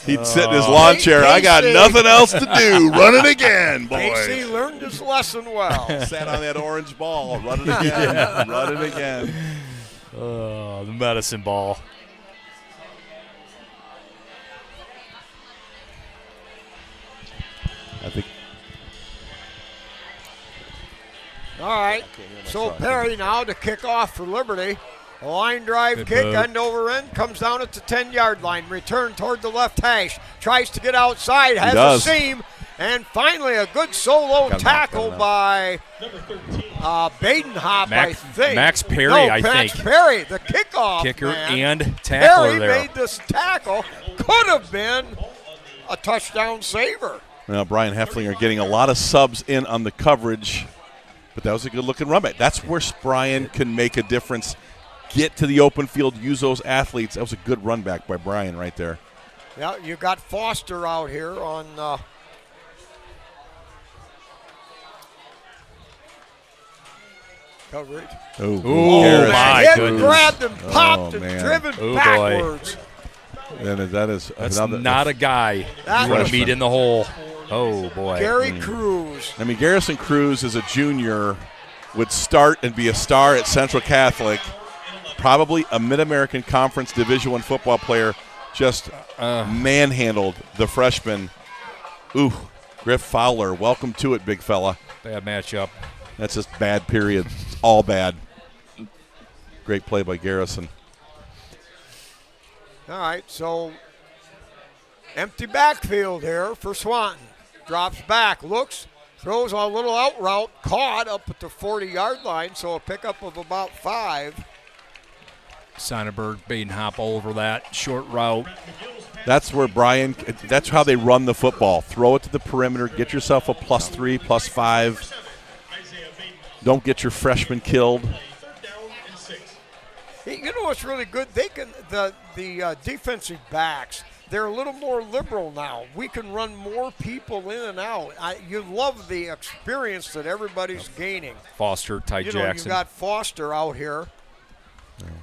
He'd sit in his lawn chair. I got nothing else to do. Run it again, boys. Casey learned his lesson well. Sat on that orange ball. Run it again. Run it again. The medicine ball. I think. All right, so Perry now to kick off for Liberty. A line drive Good kick, move. end over end, comes down at the 10-yard line. Return toward the left hash. Tries to get outside, has a seam. And finally a good solo tackle by Badenhop, I think. Max Perry, I Max think. Perry, the kickoff Kicker man. and tackler Perry there. made this tackle. Could have been a touchdown saver. Now, Brian Hefflinger getting a lot of subs in on the coverage, but that was a good-looking run back. That's where Bryan can make a difference. Get to the open field, use those athletes. That was a good run back by Bryan right there. Yeah, you got Foster out here on coverage. Oh, my Hit, goodness. grabbed and popped and man. driven Oh, boy. backwards. And that is That's another, not a guy That you want was- to meet in the hole. Oh, boy. Gary Cruz. I mean, Garrison Cruz as a junior would start and be a star at Central Catholic. Probably a Mid-American Conference Division I football player. Just manhandled the freshman. Ooh, Griff Fowler. Welcome to it, big fella. Bad matchup. That's just bad, period. It's all bad. Great play by Garrison. All right, so empty backfield here for Swanton. Drops back, looks, throws a little out route, caught up at the 40-yard line, so a pickup of about 5. Sonnenberg, Baden-Hop all over that short route. That's where Bryan, that's how they run the football. Throw it to the perimeter, get yourself a +3, +5. Don't get your freshman killed. You know what's really good? They can the defensive backs. They're a little more liberal now. We can run more people in and out. You love the experience that everybody's gaining. Foster, Ty Jackson. You got Foster out here.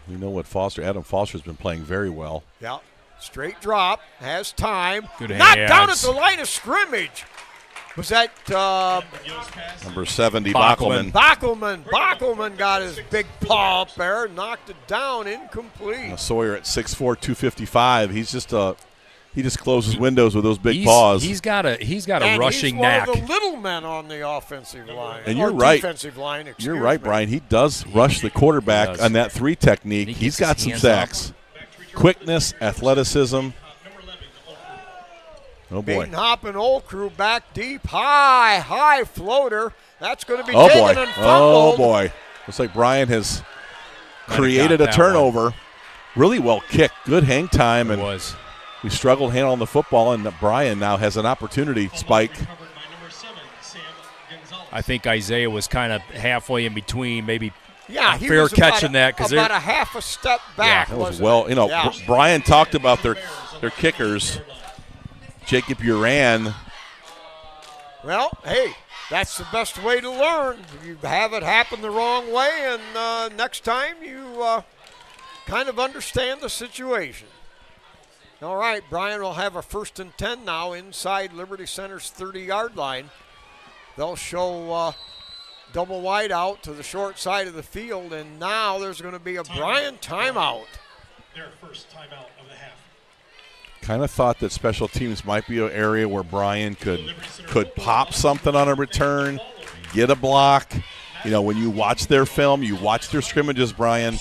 You know what Adam Foster's been playing very well. Yeah. Straight drop, has time. Good Knocked hands. down at the line of scrimmage. Was that Number 70, Bockelman. Bockelman. Bockelman got his big paw up there, knocked it down, incomplete. Sawyer at 6'4", 255. He's just he just closes windows with those big paws. He's got a And rushing he's knack. one of the little men on the offensive line. And you're or right. Defensive line, excuse You're right, me. Brian. He does rush the quarterback on that 3 technique. He He's gets got his some hands sacks. Quickness, athleticism. Oh, boy. Baden Hop and Old Crew back deep. High floater. That's going to be Oh, taken boy. and fumbled. Oh, boy. Looks like Brian has created a that turnover. Really well kicked. Good hang time. It And was. we struggled handling the football, and Brian now has an opportunity. Spike. I think Isaiah was kind of halfway in between, maybe Yeah, a he fair was catching that because about they're a half a step back. That was wasn't well, it? Yeah. Brian talked about their kickers. Jacob Uran. Well, hey, that's the best way to learn. You have it happen the wrong way, and next time you kind of understand the situation. All right, Bryan will have a 1st and 10 now inside Liberty Center's 30-yard line. They'll show double wide out to the short side of the field, and now there's going to be a Bryan timeout. Their first timeout of the half. Kind of thought that special teams might be an area where Brian could pop something on a return, get a block. You know, when you watch their film, you watch their scrimmages, Brian,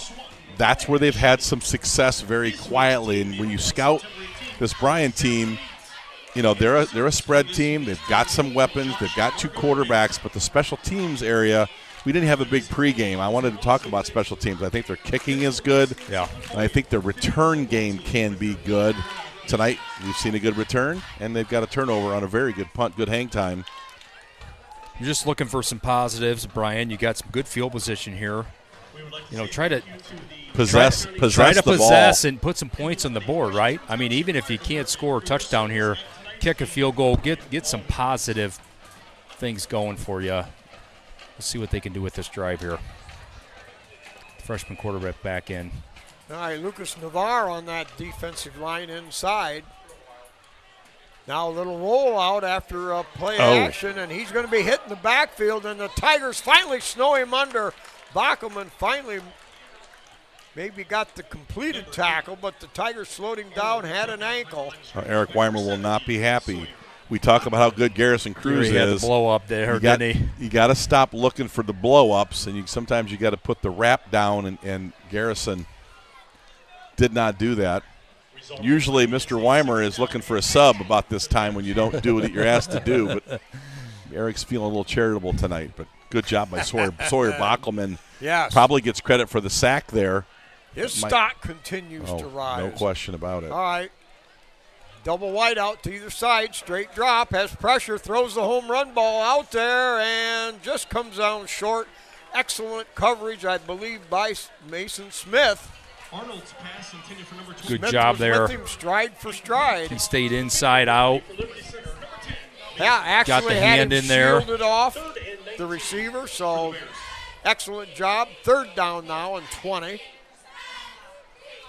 that's where they've had some success very quietly. And when you scout this Bryan team, you know, they're a spread team. They've got some weapons. They've got 2 quarterbacks. But the special teams area, we didn't have a big pregame. I wanted to talk about special teams. I think their kicking is good. Yeah. And I think their return game can be good. Tonight, we've seen a good return, and they've got a turnover on a very good punt, good hang time. You're just looking for some positives, Brian. You got some good field position here. You know, try to Possess try to the possess ball. and put some points on the board, right? I mean, even if you can't score a touchdown here, kick a field goal, get some positive things going for you. Let's see what they can do with this drive here. Freshman quarterback back in. All right, Lucas Navarre on that defensive line inside. Now a little rollout after a play action, and he's going to be hitting the backfield, and the Tigers finally snow him under. Bockelman finally maybe got the completed tackle, but the Tigers slowed him down, had an ankle. Eric Weimer will not be happy. We talk about how good Garrison Cruz He had is. the blow up there, didn't he? You got to stop looking for the blow-ups, and sometimes you got to put the wrap down, and Garrison did not do that. Usually Mr. Weimer is looking for a sub about this time when you don't do what you're asked to do, but Eric's feeling a little charitable tonight, but good job by Sawyer Bockelman. Yes. Probably gets credit for the sack there. His stock continues to rise. No question about it. All right. Double wide out to either side. Straight drop. Has pressure. Throws the home run ball out there and just comes down short. Excellent coverage, I believe, by Mason Smith. Arnold's pass intended for number 2. Good Smith job was there. with him stride for stride. He stayed inside out. Yeah, actually Got the had hand him in there. shielded off the receiver, so excellent job. 3rd down now and 20.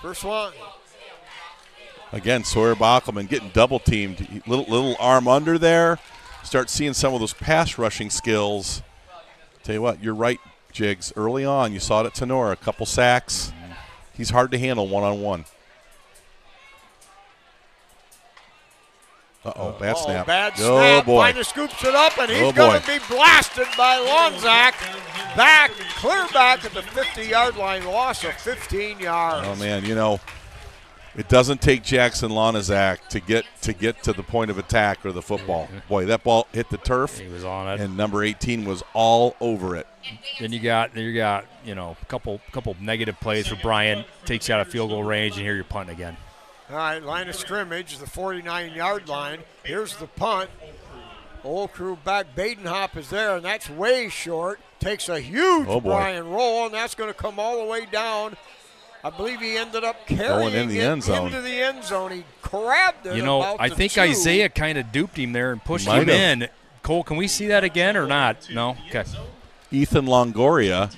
First one. Again, Sawyer Bockelman getting double teamed. Little arm under there. start seeing some of those pass rushing skills. Tell you what, you're right, Jigs. Early on, you saw it at Tenora, a couple sacks. He's hard to handle one-on-one. Uh-oh, bad snap. Bad Oh, snap. boy. Finally scoops it up, and he's Oh, going boy. to be blasted by Lonzak. Back, clear back at the 50-yard line, loss of 15 yards. Oh, man, you know, it doesn't take Jackson Lonazak to get to the point of attack or the football. Boy, that ball hit the turf. He was on it. And number 18 was all over it. Then you got a couple negative plays for Bryan. Takes you out of field goal range, and here you're punting again. All right, line of scrimmage, the 49-yard line. Here's the punt. Old Crew back. Badenhop is there, and that's way short. Takes a huge Bryan roll, and that's going to come all the way down. I believe he ended up carrying in the end zone. into the end zone. He grabbed it. I think Isaiah kind of duped him there and pushed him in. Cole, can we see that again or not? No? Okay. Ethan Longoria,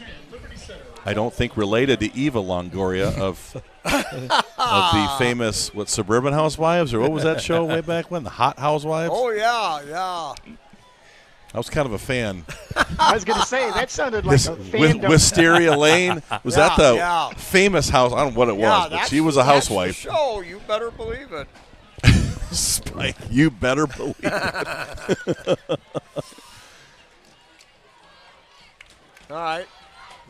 I don't think related to Eva Longoria of the famous, Suburban Housewives, or what was that show way back when? The Hot Housewives? Oh, yeah. I was kind of a fan. I was going to say, that sounded like a fandom. Wisteria Lane. Was that the famous house? I don't know what it was, but she was a housewife. That's the show. You better believe it. Spike, you better believe it. All right.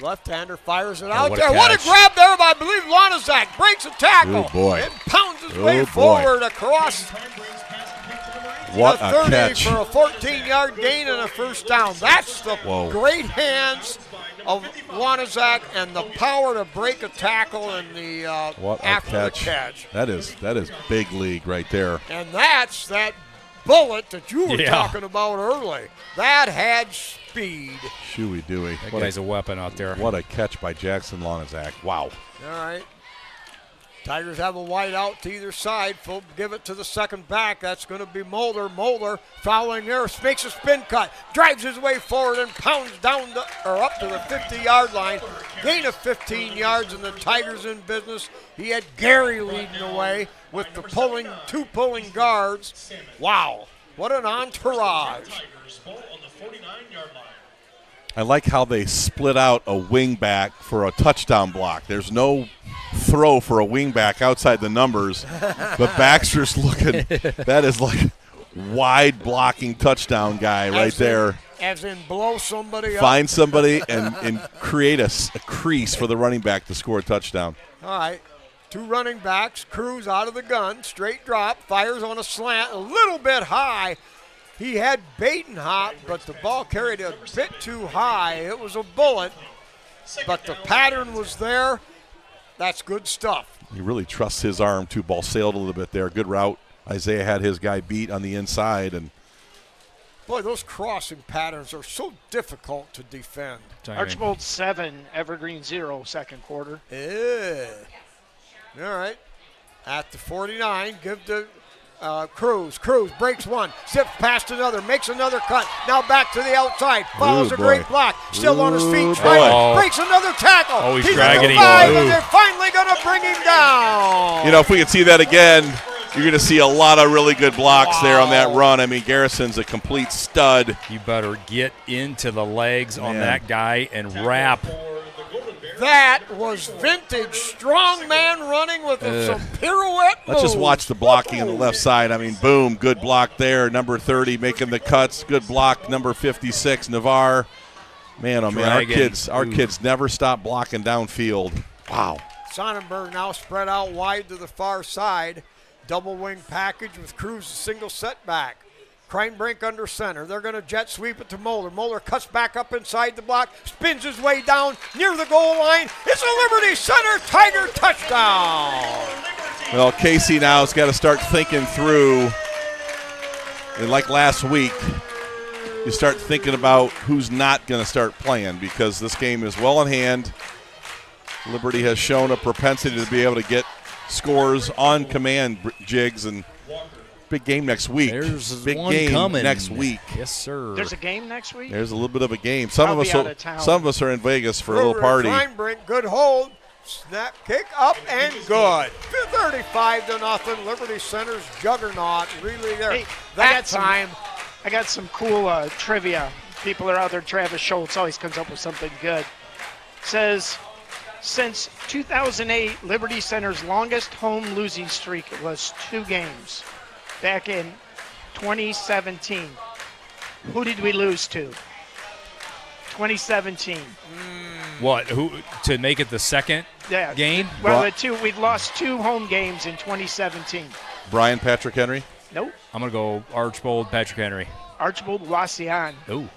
Left-hander fires it out what a there. What a catch. grab there by, I believe, Lonazak. Breaks a tackle. Oh, boy. And pounds his way forward across What the a 30 catch. for a 14-yard gain and a first down. That's the great hands of Lonazak and the power to break a tackle and the after the catch. That is big league right there. And that's that bullet that you were talking about early. That had speed. Shooey Dooey. That guy's a weapon out there. What a catch by Jackson Lonazak. Wow. All right. Tigers have a wide out to either side. Give it to the second back. That's going to be Mulder. Mulder fouling there, makes a spin cut, drives his way forward and pounds down up to the 50-yard line. Gain of 15 yards, and the Tigers in business. He had Gary leading the way with the two pulling guards. Wow, what an entourage. I like how they split out a wing back for a touchdown block. There's no throw for a wing back outside the numbers, but Baxter's looking, that is like wide blocking touchdown guy right there. As in blow somebody up. Find somebody and create a crease for the running back to score a touchdown. All right. Two running backs. Cruz out of the gun. Straight drop. Fires on a slant. A little bit high. He had Badenhop, but the ball carried a bit too high. It was a bullet, but the pattern was there. That's good stuff. He really trusts his arm, too. Ball sailed a little bit there. Good route. Isaiah had his guy beat on the inside. And boy, those crossing patterns are so difficult to defend. Archbold 7, Evergreen 0, second quarter. Yeah. All right. At the 49, give to Cruz. Cruz breaks one, zips past another, makes another cut. Now back to the outside. Follows a great block. Still on his feet. Breaks another tackle. Oh, he's dragging him. And they're finally going to bring him down. You know, if we could see that again, you're going to see a lot of really good blocks there on that run. I mean, Garrison's a complete stud. You better get into the legs on that guy and wrap. That was vintage strong man running with some pirouette moves. Let's just watch the blocking on the left side. I mean, boom, good block there. Number 30 making the cuts. Good block, number 56, Navarre. Man, oh man, our kids never stop blocking downfield. Wow. Sonnenberg now spread out wide to the far side. Double wing package with Cruz a single setback. Kreinbrink under center. They're going to jet sweep it to Moeller. Moeller cuts back up inside the block, spins his way down near the goal line. It's a Liberty Center Tiger touchdown. Well, Casey now has got to start thinking through, and like last week, you start thinking about who's not going to start playing because this game is well in hand. Liberty has shown a propensity to be able to get scores on command, Jigs, and big game next week. There's big one game coming next week. Yes, sir. There's a game next week? There's a little bit of a game. Some of us are in Vegas for a little Ruger, party. Kreinbrink, good hold. Snap kick up and good. 35-0. Liberty Center's juggernaut really there. Hey, that time I got some cool trivia. People are out there. Travis Schultz always comes up with something good. Says, since 2008, Liberty Center's longest home losing streak was 2 games. Back in 2017. Who did we lose to? 2017. What? Who to make it the second game? Well, we'd lost 2 home games in 2017. Bryan Patrick Henry. Nope. I'm gonna go Archbold Patrick Henry. Archibald Wassian. Oh.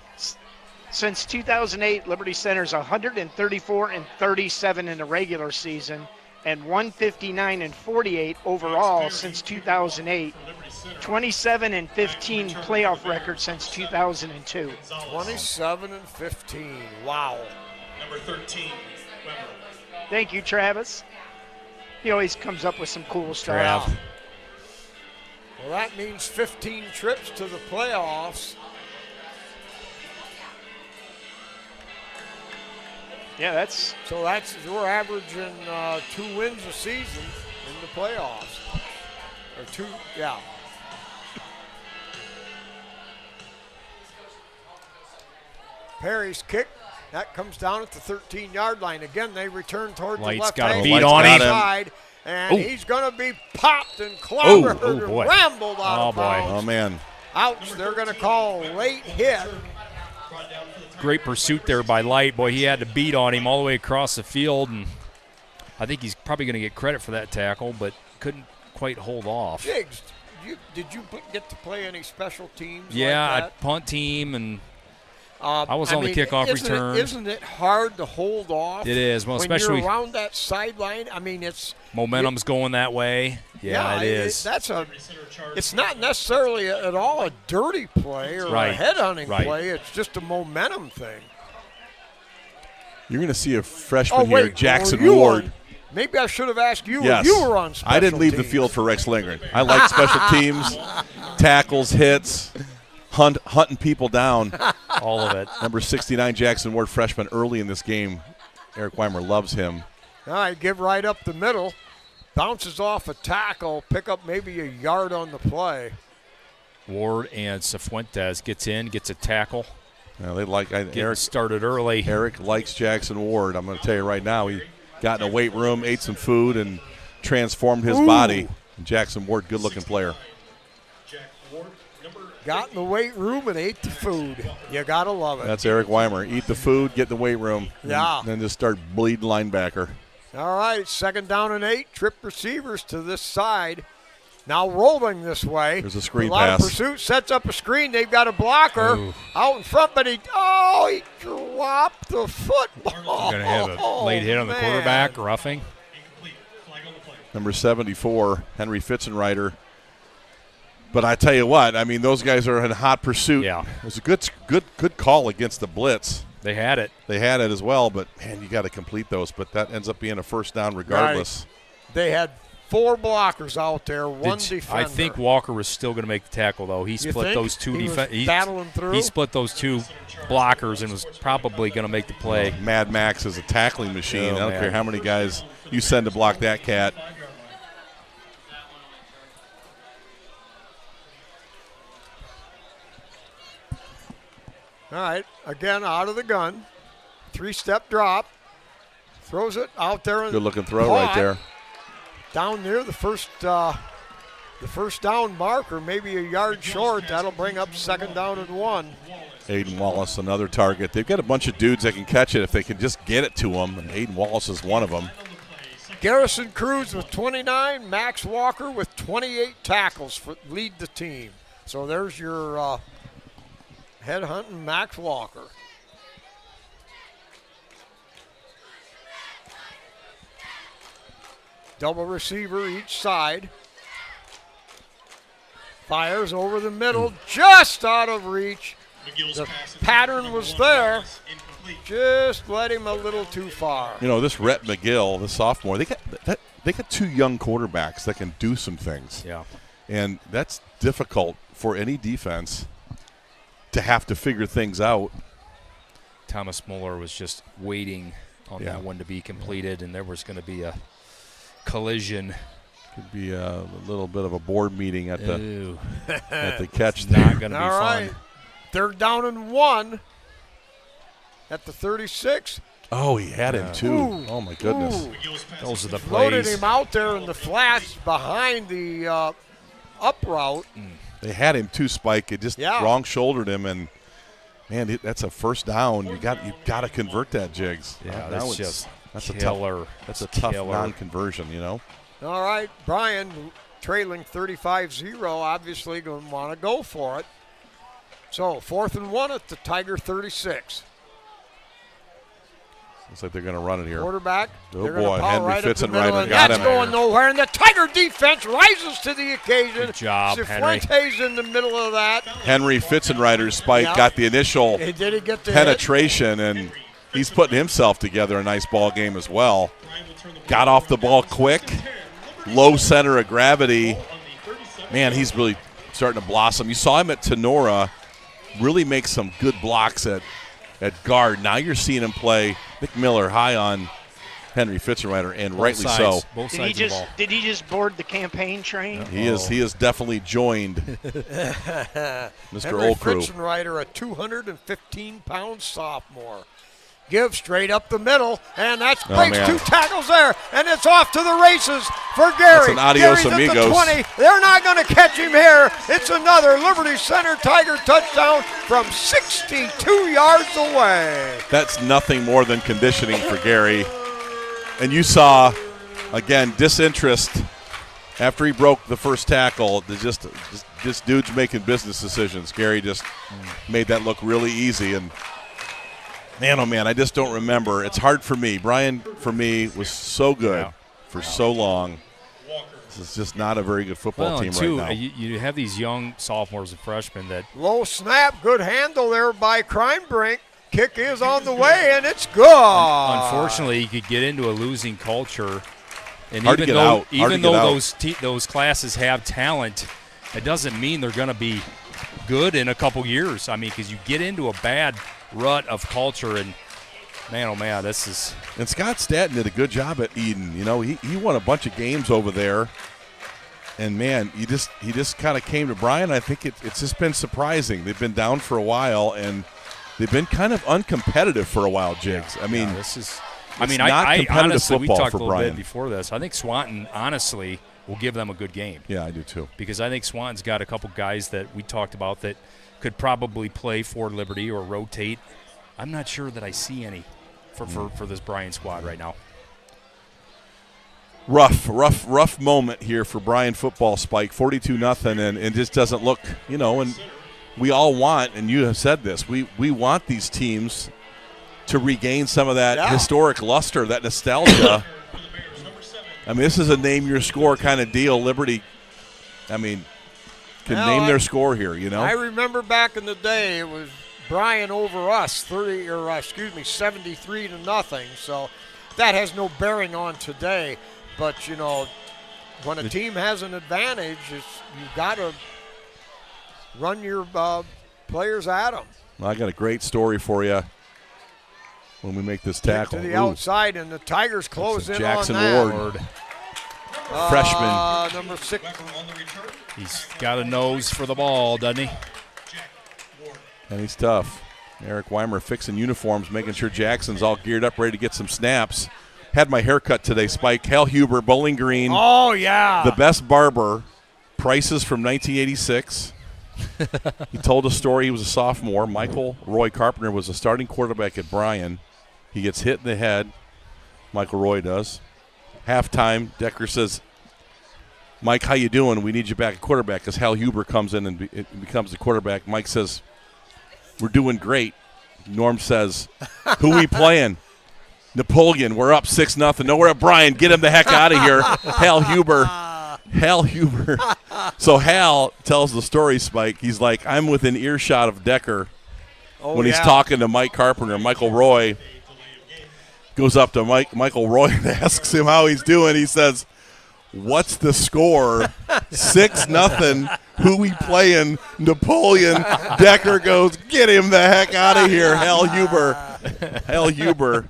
Since 2008, Liberty Center's 134-37 in the regular season and 159-48 overall since 2008. 27-15 playoff record since 2002. 27-15. Wow. Number 13, Weber. Thank you, Travis. He always comes up with some cool stuff. Trav. Well, that means 15 trips to the playoffs. Yeah, we're averaging 2 wins a season in the playoffs. Or 2, yeah. Perry's kick, that comes down at the 13-yard line. Again, they return toward the left hand side, and he's going to be popped and clobbered and rambled out of bounds. Oh, man. Ouch, they're going to call a late hit. Great pursuit there by Light. Boy, he had to beat on him all the way across the field, and I think he's probably going to get credit for that tackle, but couldn't quite hold off. Jiggs, did you get to play any special teams Yeah, like that? punt team, and I was on the kickoff return. Isn't it hard to hold off? It is, well, when especially you're around that sideline. I mean, it's momentum's going that way. Yeah, it is. It's not necessarily at all a dirty play or a headhunting play. It's just a momentum thing. You're going to see a freshman here, Jackson Ward. Maybe I should have asked you Yes. if you were on special I didn't leave teams. the field for Rex Lindgren. I like special teams, tackles, hits, hunting people down. All of it. Number 69, Jackson Ward, freshman, early in this game. Eric Weimer loves him. All right, give right up the middle. Bounces off a tackle, pick up maybe a yard on the play. Ward and Cifuentes gets a tackle. Yeah, they like Eric started early. Eric likes Jackson Ward. I'm going to tell you right now, he got in a weight room, ate some food, and transformed his body. And Jackson Ward, good-looking player. Got in the weight room and ate the food. You got to love it. That's Eric Weimer. Eat the food, get in the weight room, and then just start bleeding linebacker. All right, 2nd down and 8. Trip receivers to this side. Now rolling this way. There's a screen pass. A lot pass. of pursuit, sets up a screen. They've got a blocker out in front, but he dropped the football. Going to have a late hit on the quarterback, roughing. Number 74, Henry Fitzenreiter. But I tell you what, I mean, those guys are in hot pursuit. Yeah. It was a good call against the blitz. They had it. They had it as well, but, man, you got to complete those. But that ends up being a first down regardless. Right. They had 4 blockers out there, 1 defender. I think Walker was still going to make the tackle, though. He split those 2 defenders. Battling through? He split those 2 blockers and was probably going to make the play. Mad Max is a tackling machine. I don't man. care how many guys you send to block that cat. All right, again, out of the gun. 3-step drop. Throws it out there. Good-looking throw right there. Down near the first down marker, maybe a yard short. That'll bring up 2nd down and 1. Aiden Wallace, another target. They've got a bunch of dudes that can catch it if they can just get it to them, and Aiden Wallace is one of them. Garrison Cruz with 29, Max Walker with 28 tackles lead the team. So there's your headhunting Max Walker. Double receiver each side. Fires over the middle, just out of reach. The pattern was there. Just let him a little too far. You know, this Rhett McGill, the sophomore, they got 2 young quarterbacks that can do some things. Yeah. And that's difficult for any defense to have to figure things out. Thomas Muller was just waiting on that one to be completed, and there was going to be a collision Could be a little bit of a board meeting at the at the catch. It's not going to be All fun. right. 3rd down and 1 at the 36. Oh, he had him too. Ooh. Oh my goodness. Those are the Floated plays. him out there in the flats behind the up route. They had him too, Spike. It just wrong shouldered him, and man, that's a first down. You got to convert that, Jigs. Yeah, Now that's a killer. That's a tough non-conversion, you know. All right, Bryan trailing 35-0, obviously going to want to go for it. So 4th and 1 at the Tiger 36. Looks like they're going to run it here. Quarterback. Oh, they're gonna boy, power Henry right up the middle, Fitzenreiter and got that's him. going nowhere, and the Tiger defense rises to the occasion. Good job, Henry. Cifuentes in the middle of that. Henry Fitzenreiter, Spike, got the initial Did he get the penetration, and he's putting himself together a nice ball game as well. Got off the ball quick, low center of gravity. Man, he's really starting to blossom. You saw him at Tenora really make some good blocks at guard. Now you're seeing him play Nick Miller high on Henry Fitzenreiter, and rightly so. Both Did sides he of the ball. did he just board the campaign train? He is definitely joined Mr. Henry Old Crew. Fitzenreiter, a 215-pound sophomore. Give straight up the middle, and that's breaks man. 2 tackles there, and it's off to the races for Gary. That's an adios Gary's at amigos. the 20. They're not going to catch him here. It's another Liberty Center Tiger touchdown from 62 yards away. That's nothing more than conditioning for Gary. And you saw, again, disinterest after he broke the first tackle. Just this dude's making business decisions. Gary just made that look really easy. And man, oh man, I just don't remember. It's hard for me. Bryan, for me, was so good for so long. This is just not a very good football team too, right now. You have these young sophomores and freshmen that Low snap, good handle there by Crimebrink. Kick is on the way, and it's good. unfortunately you could get into a losing culture. And Hard to even get though, out. Hard to even get though out. those classes have talent, it doesn't mean they're going to be good in a couple years. I mean, because you get into a bad rut of culture, and man, oh man, this is. And Scott Statton did a good job at Eden. You know, he won a bunch of games over there. And man, he just kind of came to Bryan. I think it's just been surprising. They've been down for a while, and they've been kind of uncompetitive for a while, Jigs. I mean, this is. I honestly, we talked a little Bryan. bit before this. I think Swanton, honestly, will give them a good game. Yeah, I do too. Because I think Swanton's got a couple guys that we talked about that could probably play for Liberty or rotate. I'm not sure that I see any for this Bryan squad right now. Rough moment here for Bryan football, Spike. 42-0, and it just doesn't look, you know, and we all want, and you have said this, we want these teams to regain some of that historic luster, that nostalgia. I mean, this is a name-your-score kind of deal. Liberty, I mean, can name their score here, you know? I remember back in the day, it was Bryan over us, 73-0. So that has no bearing on today. But, you know, when a team has an advantage, you've got to run your players at them. Well, I got a great story for you when we make this tackle. To the outside, and the Tigers close in Jackson on that. Ward. Freshman. Number 6. He's got a nose for the ball, doesn't he? And he's tough. Eric Weimer fixing uniforms, making sure Jackson's all geared up, ready to get some snaps. Had my haircut today, Spike. Hal Huber, Bowling Green. Oh, yeah. The best barber. Prices from 1986. He told a story. He was a sophomore. Michael Roy Carpenter was a starting quarterback at Bryan. He gets hit in the head. Michael Roy does. Halftime, Decker says, Mike, how you doing? We need you back at quarterback, because Hal Huber comes in and becomes the quarterback. Mike says, we're doing great. Norm says, who we playing? Napoleon. We're up 6-0. No, we're at Bryan. Get him the heck out of here. Hal Huber. So Hal tells the story, Spike. He's like, I'm within earshot of Decker when he's talking to Mike Carpenter. Michael Roy goes up to Michael Roy and asks him how he's doing. He says, what's the score? 6-0. Who we playing? Napoleon. Decker goes, get him the heck out of here. Hal Huber.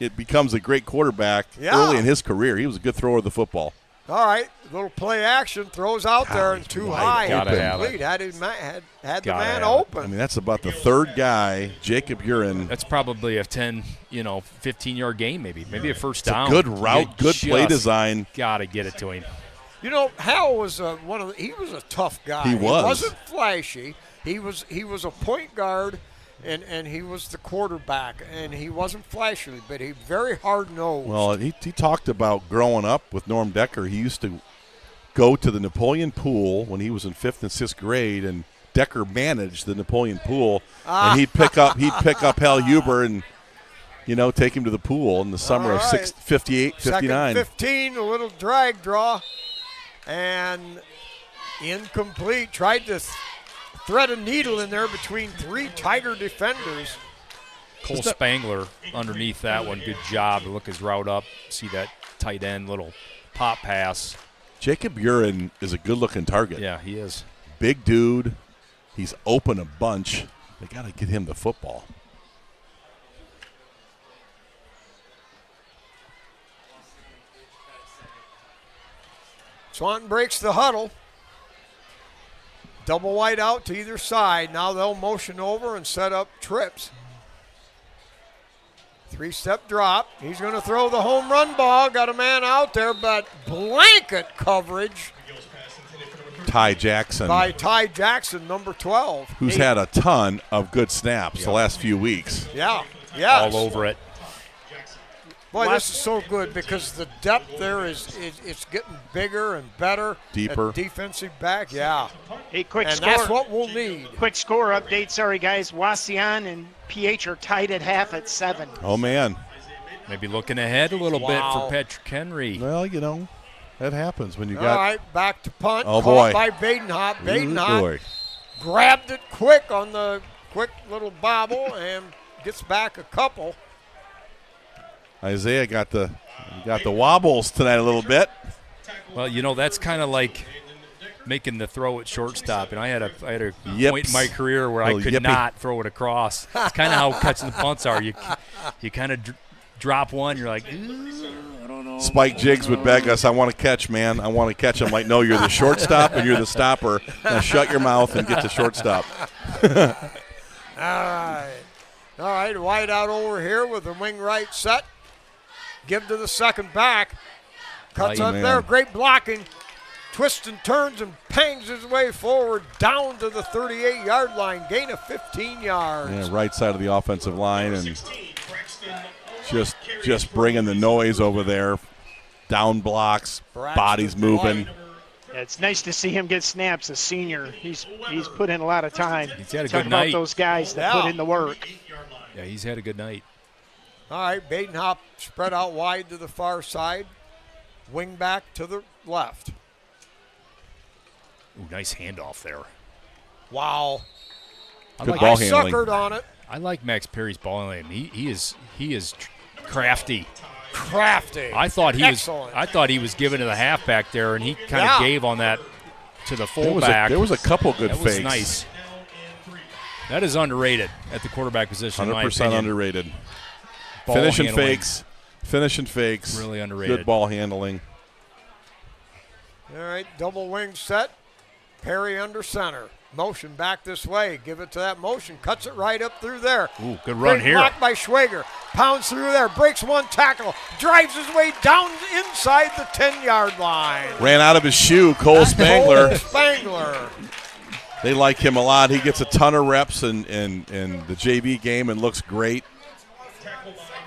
It becomes a great quarterback early in his career. He was a good thrower of the football. All right, little play action, throws out there and too high. Gotta have Incomplete. it. Had the Gotta man have it. open. I mean, that's about the third guy, Jacob Urin. That's probably a 10, 15-yard game maybe. Maybe a first down. Good route, good play design. Got to get it to him. Hal was he was a tough guy. He was. He wasn't flashy. He was a point guard, and he was the quarterback, and he wasn't flashy, but he very hard-nosed. Well, he talked about growing up with Norm Decker. He used to go to the Napoleon Pool when he was in 5th and 6th grade, and Decker managed the Napoleon Pool, and he'd pick up Hal Huber and take him to the pool in the summer of 58, 59. Second 15, a little drag draw, and incomplete. Tried to thread a needle in there between 3 Tiger defenders. Cole Spangler underneath that one. Good job to look his route up. See that tight end little pop pass. Jacob Urin is a good-looking target. Yeah, he is. Big dude. He's open a bunch. They got to get him the football. Swanton breaks the huddle. Double wide out to either side. Now they'll motion over and set up trips. 3-step drop. He's going to throw the home run ball. Got a man out there, but blanket coverage Ty Jackson. by Ty Jackson, number 12. Who's had a ton of good snaps the last few weeks. Yeah. All over it. Boy, this is so good because the depth there it's getting bigger and better. Deeper. At defensive back, yeah. Hey, quick And score. that's what we'll need. Quick score update. Sorry, guys. Wasion and PH are tied at half at 7. Oh, man. Maybe looking ahead a little bit for Patrick Henry. Well, that happens when you All got. right, back to punt. Oh, Caught boy. by Badenhop. Ooh, Badenhop boy. grabbed it quick on the quick little bobble and gets back a couple. Isaiah got the wobbles tonight a little bit. Well, that's kind of like making the throw at shortstop. And I had a Yips. point in my career where I Little could yippee. not throw it across. It's kind of how catching the punts are. You kind of drop one, you're like, ooh, I don't know. Spike Jiggs would beg us, I want to catch, man. I want to catch. I'm like, no, you're the shortstop and you're the stopper. Now shut your mouth and get to shortstop. All right, wide out over here with the wing right set. Give to the second back. Cuts up man. there, great blocking. Twists and turns and pangs his way forward down to the 38-yard line. Gain of 15 yards. Yeah, right side of the offensive line and just bringing the noise over there. Down blocks, bodies moving. Yeah, it's nice to see him get snaps. A senior, he's put in a lot of time. He's had a Talk good about night. those guys that put in the work. Yeah, he's had a good night. All right, Badenhop spread out wide to the far side. Wing back to the left. Ooh, nice handoff there. Wow. Good ball handling. Suckered on it. I like Max Perry's ball handling. He is crafty. Crafty. I thought he Excellent. was giving to the halfback there, and he kind of gave on that to the fullback. There was a couple good that fakes. was nice. That is underrated at the quarterback position. 100% in my opinion. underrated. Ball Finishing handling. fakes. Really underrated. Good ball handling. All right, double wing set. Perry under center. Motion back this way. Give it to that motion. Cuts it right up through there. Ooh, good run Great here. block by Schwager. Pounds through there. Breaks one tackle. Drives his way down inside the 10-yard line. Ran out of his shoe, Cole Spangler. Cole Spangler. They like him a lot. He gets a ton of reps in the JV game and looks great.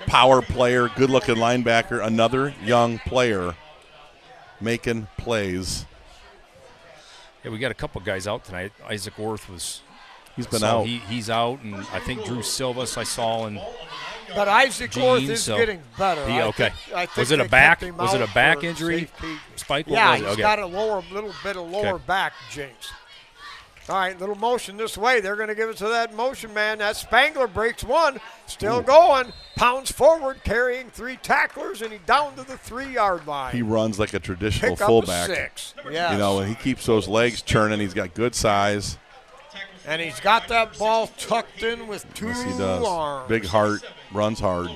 Power player, good-looking linebacker, another young player making plays. Yeah, we got a couple guys out tonight. Isaac Worth He's been out. He's out, and I think Drew Silvas I saw in But Isaac Gene, Orth is so getting better. I think was it they a back? kept him Was it out a back for injury? safety. Spike? What Yeah, was it? he's Okay. got a little bit of lower back jinx. All right, little motion this way. They're going to give it to that motion man. That Spangler breaks one, still going, pounds forward, carrying 3 tacklers, and he down to the 3-yard line. He runs like a traditional Pick fullback. up a 6. Yes. And he keeps those legs churning. He's got good size. And he's got that ball tucked in with 2 Yes, he does. arms. Big heart, runs hard.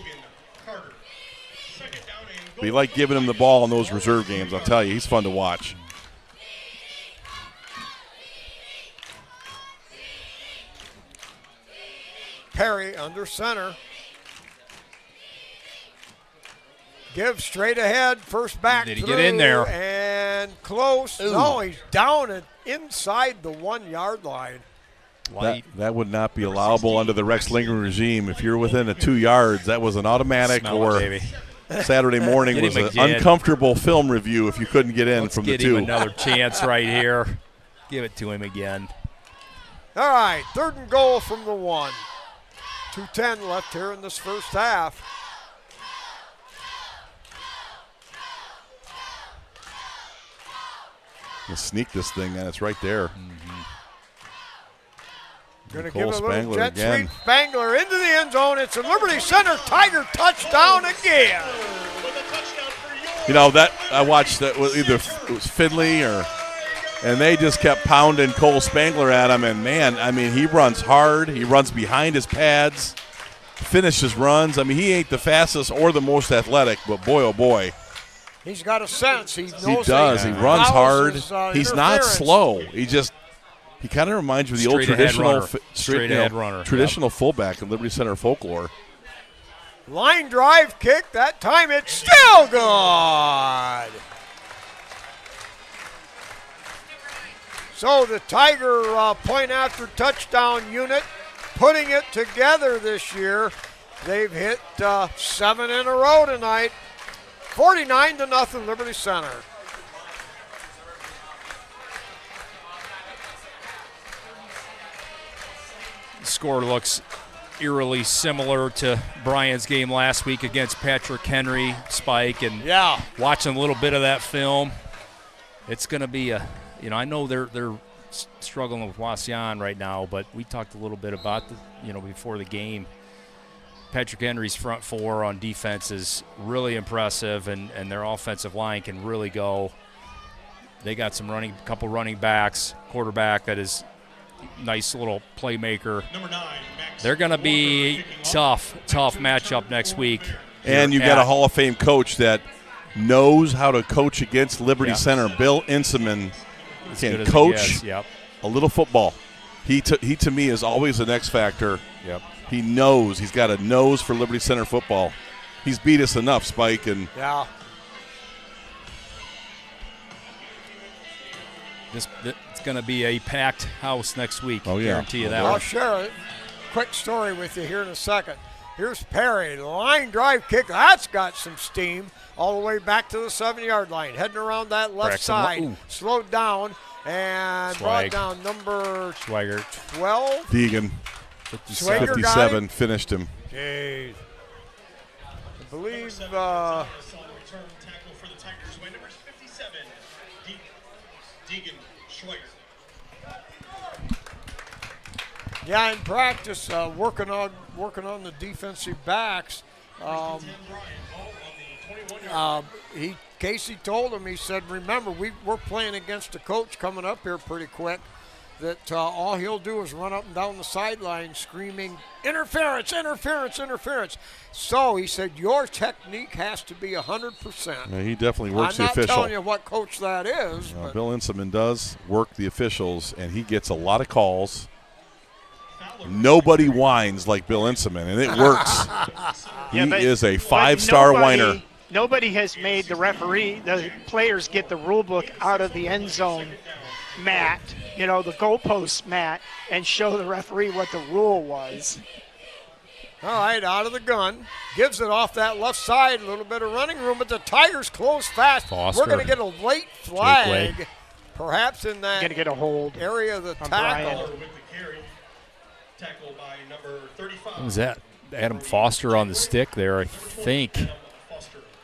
We like giving him the ball in those reserve games. I'll tell you, he's fun to watch. Perry under center. Give straight ahead, first back Did he through, get in there? And close. Ooh. No, he's down and inside the 1 yard line. That would not be allowable under the Rex Lindgren regime. If you're within 2 yards, that was an automatic. Smell Or it, baby. Saturday morning Get was him an again. uncomfortable film review if you couldn't get in Let's from get the 2. him another chance right here. Give it to him again. All right, 3rd and goal from the 1. 2:10 left here in this first half. Let's sneak this thing, and it's right there. Going to Nicole give it a little Spangler jet again. sweep. Spangler into the end zone. It's a Liberty Center Tiger touchdown again. You know, that I watched that was either it was Finley and they just kept pounding Cole Spangler at him. And, man, I mean, he runs hard. He runs behind his pads, finishes runs. I mean, he ain't the fastest or the most athletic, but boy, oh, boy. He's got a sense. He knows He does. He runs hard. His, He's not interference. slow. He kind of reminds you of the old Straight ahead traditional runner. Straight ahead runner. Traditional fullback in Liberty Center folklore. Line drive kick. That time it's still good. So the Tiger point after touchdown unit putting it together this year. They've hit 7 in a row tonight. 49-0 Liberty Center. The score looks eerily similar to Bryan's game last week against Patrick Henry, Spike, and watching a little bit of that film. It's going to be I know they're struggling with Wasion right now, but we talked a little bit about before the game. Patrick Henry's front four on defense is really impressive, and their offensive line can really go. They got couple running backs, quarterback that is nice little playmaker. Number 9, Max They're going to be tough matchup next week. And you got a Hall of Fame coach that knows how to coach against Liberty Center. Bill Inseman can coach a little football. He to me is always the X factor. Yep. He knows. He's got a nose for Liberty Center football. He's beat us enough, Spike. And it's going to be a packed house next week. Oh, yeah. Guarantee you that. I'll share a quick story with you here in a second. Here's Perry, line drive kick. That's got some steam all the way back to the 7-yard line. Heading around that left side. Slowed down and brought down number Swagger. 12. Deegan, 57, finished him. Jeez. I believe return tackle for the Tigers. Number 57, Deegan Schweiger. Yeah, in practice, working on the defensive backs. Casey told him, he said, remember, we're playing against a coach coming up here pretty quick that all he'll do is run up and down the sideline screaming, interference, interference, interference. So he said, your technique has to be 100%. Yeah, he definitely works the official. I'm not telling you what coach that is. But Bill Inseman does work the officials, and he gets a lot of calls. Nobody whines like Bill Inseman, and it works. He is a 5-star whiner. Nobody has made the players get the rule book out of the end zone mat, the goalpost mat, and show the referee what the rule was. All right, out of the gun. Gives it off that left side. A little bit of running room, but the Tigers close fast. Foster. We're going to get a late flag. Jakeway. Perhaps in that Going to get a hold area of the on tackle. Bryan. Tackled by number 35. What was that? Adam Foster on the stick there, I think.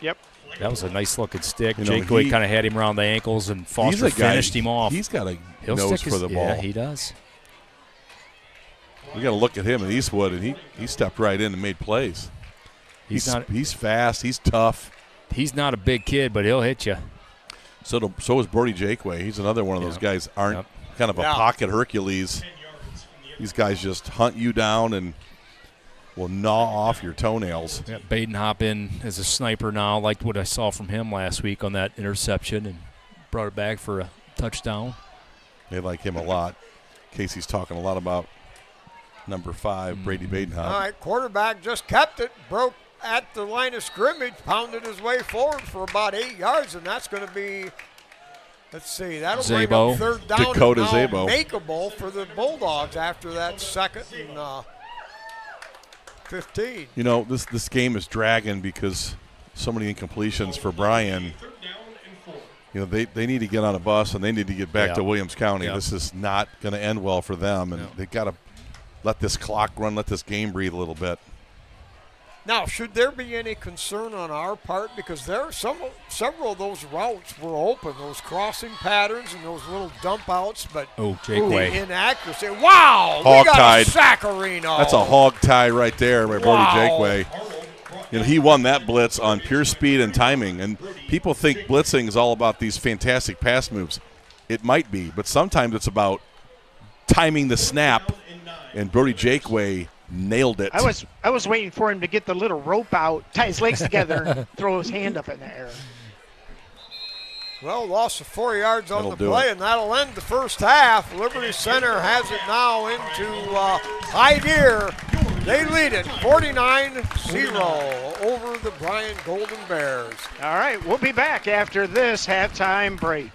Yep. That was a nice looking stick. You know, Jakeway he- kind of had him around the ankles, and He's Foster a guy, finished him off. He's got a He'll nose stick for the ball. Yeah, he does. We got to look at him in Eastwood, and he stepped right in and made plays. He's fast. He's tough. He's not a big kid, but he'll hit you. So is Brody Jakeway. He's another one of those guys aren't kind of a pocket Hercules. These guys just hunt you down, and will gnaw off your toenails. Yeah, Baden hop in as a sniper now. Liked what I saw from him last week on that interception and brought it back for a touchdown. They like him a lot. Casey's talking a lot about number 5, Brady Baden. All right, quarterback just kept it, broke at the line of scrimmage, pounded his way forward for about 8 yards, and that's going to be, let's see, that'll bring up third down. Dakota and now Zabo. makeable for the Bulldogs after that 2nd and 15. You know, this game is dragging because so many incompletions for Bryan. You know, they need to get on a bus and they need to get back to Williams County. This is not going to end well for them, and they got to let this clock run, let this game breathe a little bit. Now, should there be any concern on our part? Because there are several of those routes were open, those crossing patterns and those little dump outs, but Jakeway. the inaccuracy. Wow, Hog we got tied. a Saccarino. That's a hog tie right there by Brody Jakeway. You know, he won that blitz on pure speed and timing, and people think blitzing is all about these fantastic pass moves. It might be, but sometimes it's about timing the snap, and Brody Jakeway nailed it. I was waiting for him to get the little rope out, tie his legs together, and throw his hand up in the air. Well, loss of 4 yards on That'll the do play, it. and that'll end the first half. Liberty Center has it now into high gear. They lead it 49-0 over the Bryan Golden Bears. All right, we'll be back after this halftime break.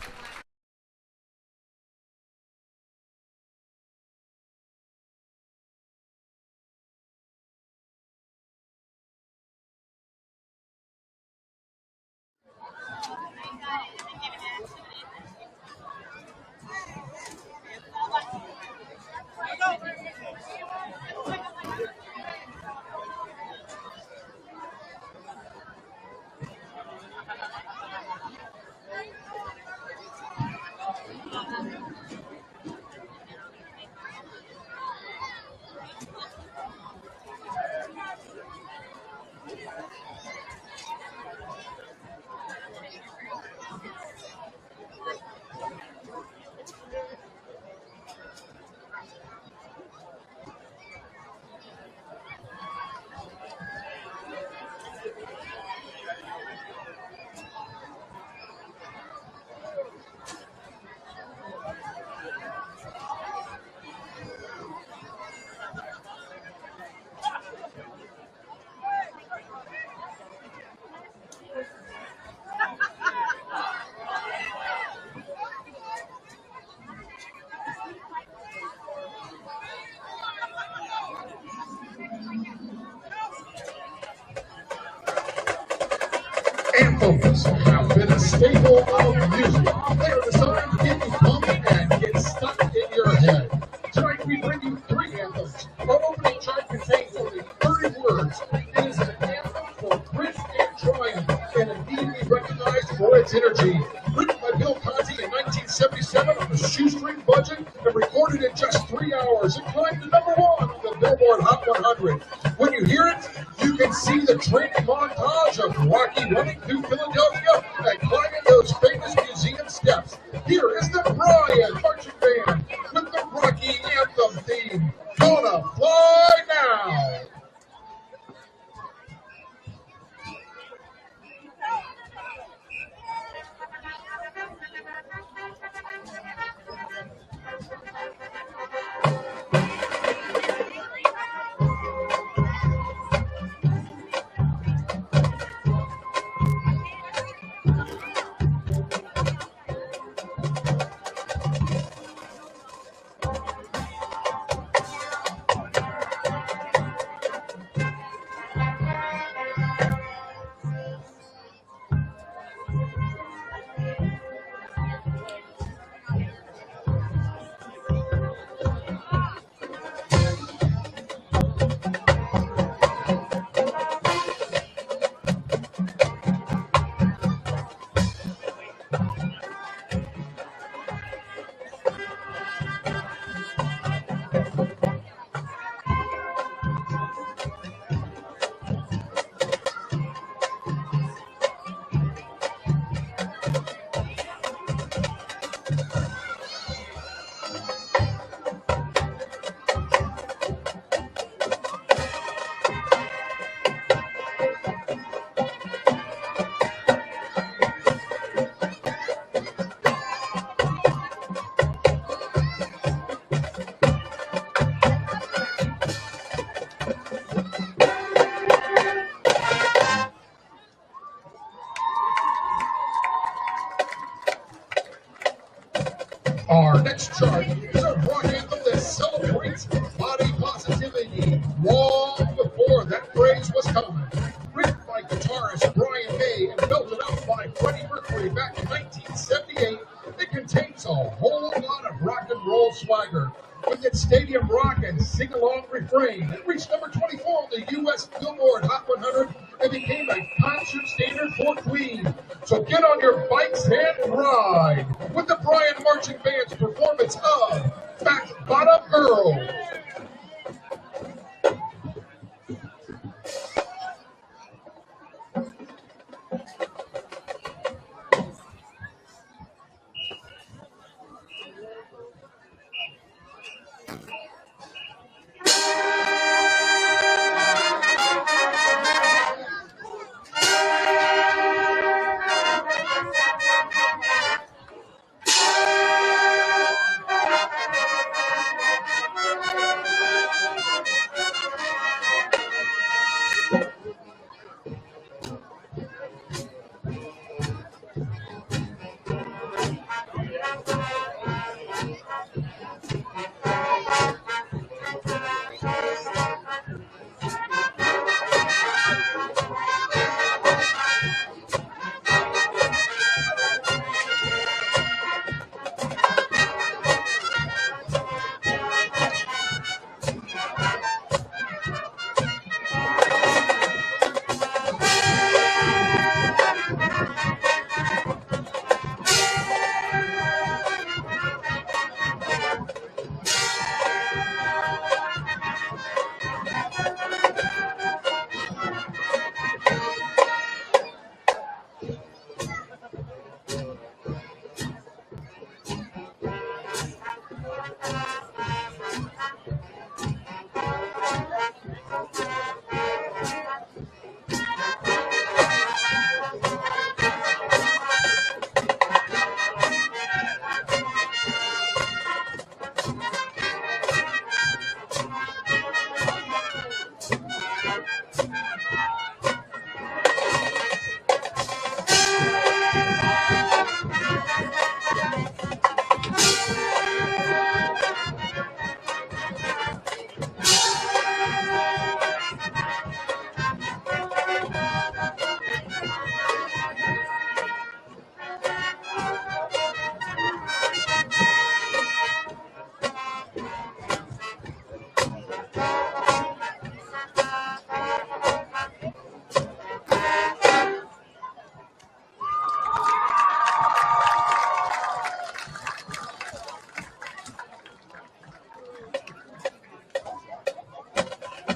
Anthems have been a staple of music. They're designed to get you pumping and get stuck in your head. Tonight we bring you 3 anthems. Our opening track contains only 30 words. It is an anthem for grit and triumph, and immediately recognized for its energy. Written by Bill Conti in 1977 on a shoestring budget and recorded in just 3 hours. It climbed to #1 on the Billboard Hot 100. When you hear it, you can see the training montage of Rocky running through Philadelphia and climbing those famous museum steps. Here is the Bryan Marching Band with the Rocky Anthem theme. Gonna fly now. roll swagger. With its stadium rock and sing-along refrain, it reached number 24 on the U.S. Billboard Hot 100 and became a concert standard for Queen. So get on your bikes and ride with the Bryan Marching Band's performance of Back Bottom Girl.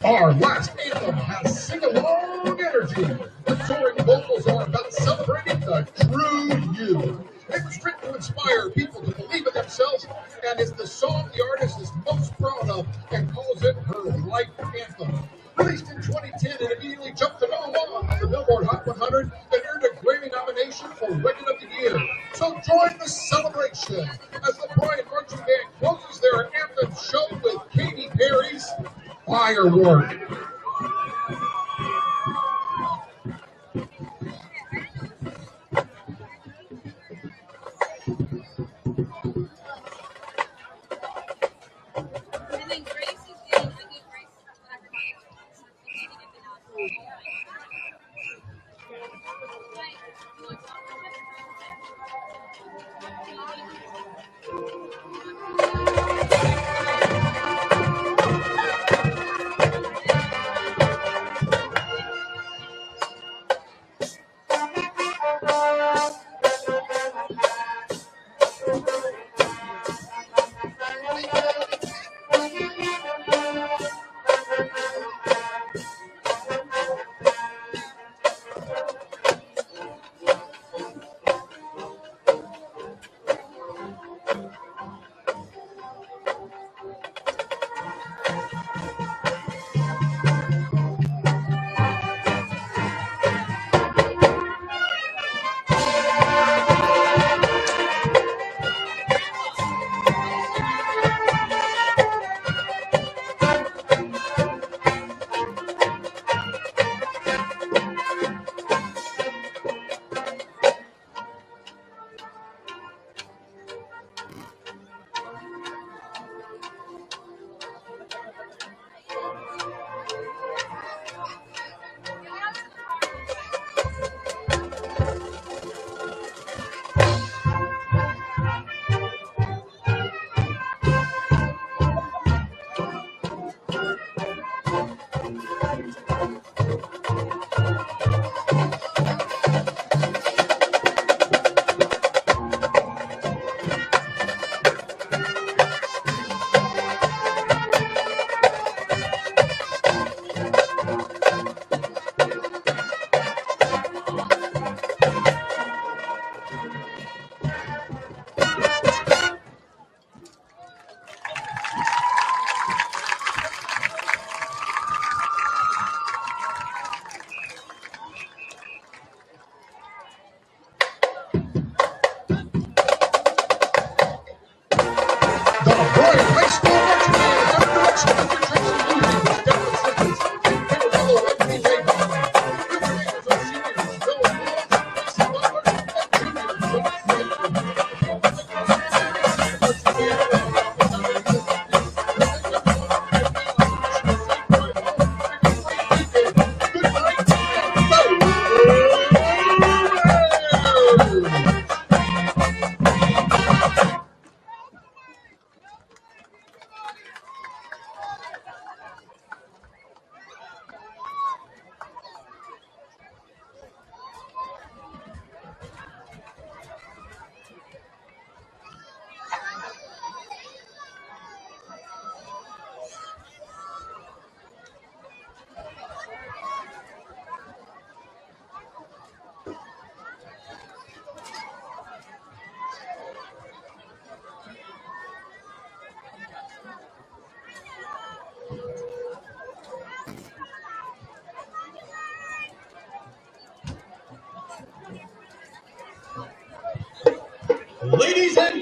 Our last anthem has sing-along energy. The soaring vocals are about celebrating the true you. It was written to inspire people to believe in themselves and is the song the artist is most proud of and calls it her life anthem. Released in 2010, it immediately jumped to number 1 on the Billboard Hot 100 and earned a Grammy nomination for Record of the Year. So join the celebration as the Bryan Marching Band closes their anthem show with Katy Perry's Firework.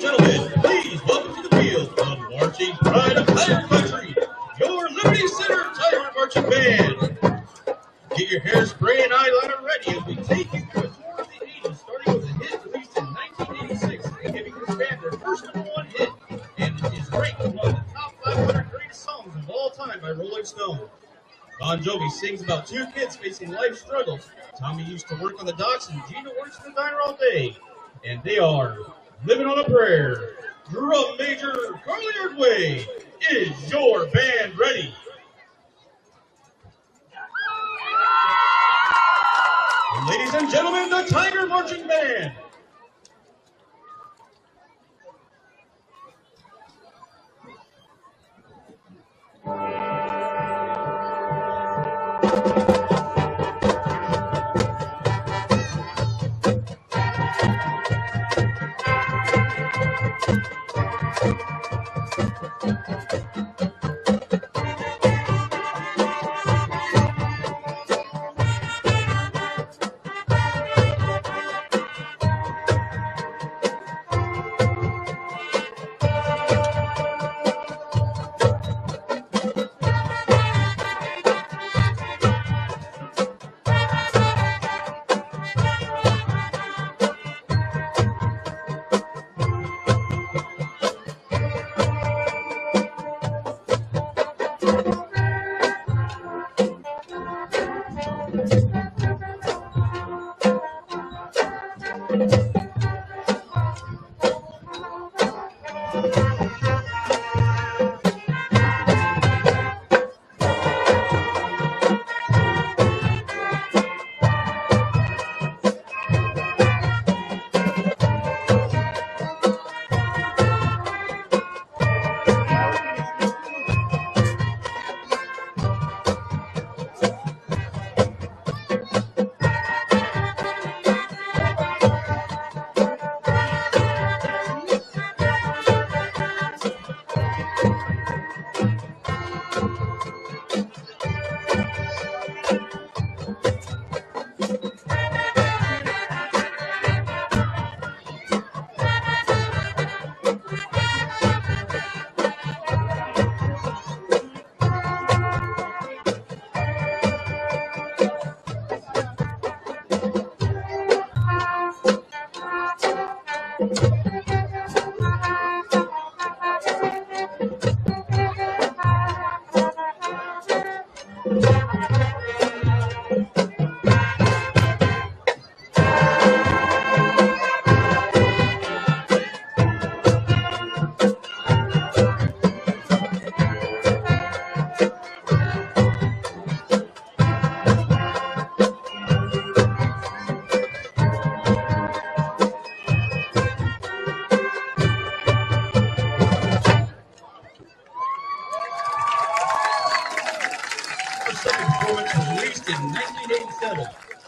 and gentlemen, please welcome to the field the marching pride of Tiger Country, your Liberty Center Tiger Marching Band. Get your hairspray and eyeliner ready as we take you through a tour of the ages, starting with a hit released in 1986 and giving this band their first #1 hit, and it is ranked one of the top 500 greatest songs of all time by Rolling Stone. Bon Jovi sings about two kids facing life struggles. Tommy used to work on the docks and Gina works in the diner all day. And they are living on a prayer. Drum Major Carly Ordway, is your band ready? And ladies and gentlemen, the Tiger Marching Band.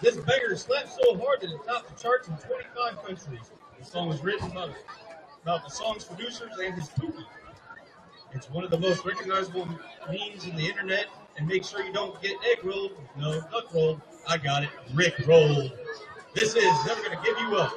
This banger slapped so hard that it topped the charts in 25 countries. The song was written about the song's producers and his pookie. It's one of the most recognizable memes in the internet, and make sure you don't get egg rolled. No, duck rolled. I got it. Rick rolled. This is Never Gonna Give You Up.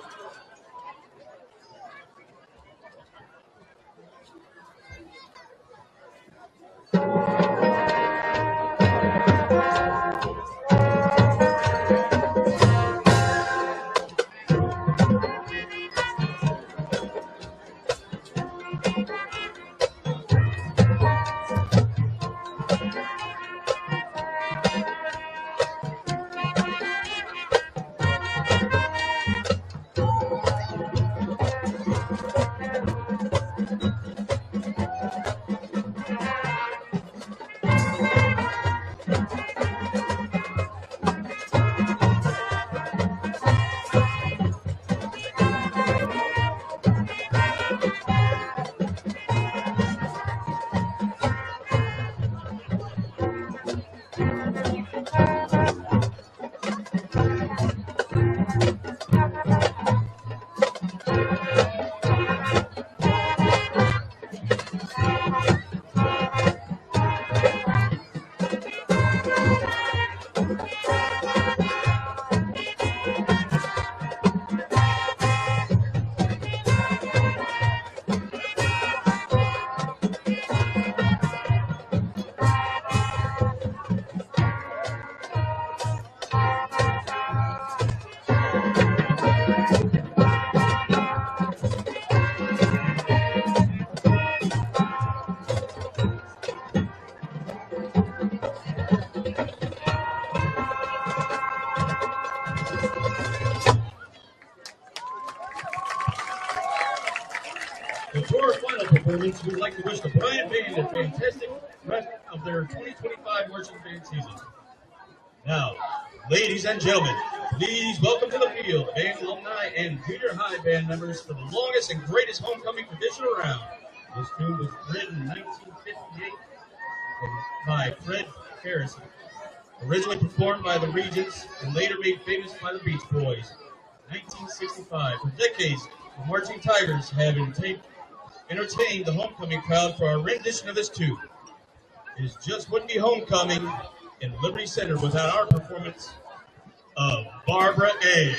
Veterans who would like to wish the Bryan Band a fantastic rest of their 2025 marching band season. Now, ladies and gentlemen, please welcome to the field band alumni and junior high band members for the longest and greatest homecoming tradition around. This tune was written in 1958 by Fred Harrison, originally performed by the Regents and later made famous by the Beach Boys. 1965. For decades, the Marching Tigers have entertained the homecoming crowd for our rendition of this tune. It just wouldn't be homecoming in Liberty Center without our performance of Barbara A.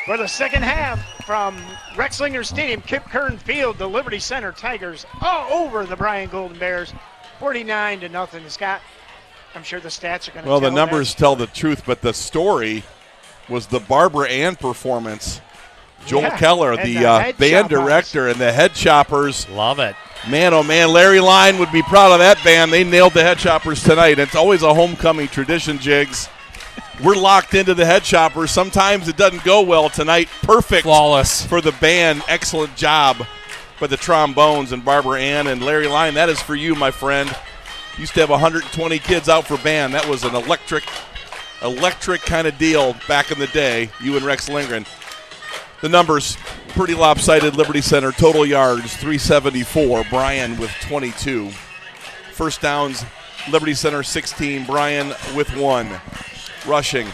For the second half from Rexlinger Stadium, Kip Kern Field, the Liberty Center Tigers all over the Bryan Golden Bears, 49-0. Scott, I'm sure the stats are going to Well, the numbers tell the truth, but the story was the Barbara Ann performance. Joel Keller, the band director, and the Head Choppers. Love it. Man, oh man, Larry Line would be proud of that band. They nailed the Head Choppers tonight. It's always a homecoming tradition, Jigs. We're locked into the Head Choppers. Sometimes it doesn't go well tonight. Perfect. Flawless. For the band. Excellent job by the trombones and Barbara Ann and Larry Line. That is for you, my friend. Used to have 120 kids out for band. That was an electric kind of deal back in the day, you and Rex Lindgren. The numbers, pretty lopsided. Liberty Center, total yards, 374. Bryan with 22. First downs, Liberty Center 16. Bryan with 1. Rushing,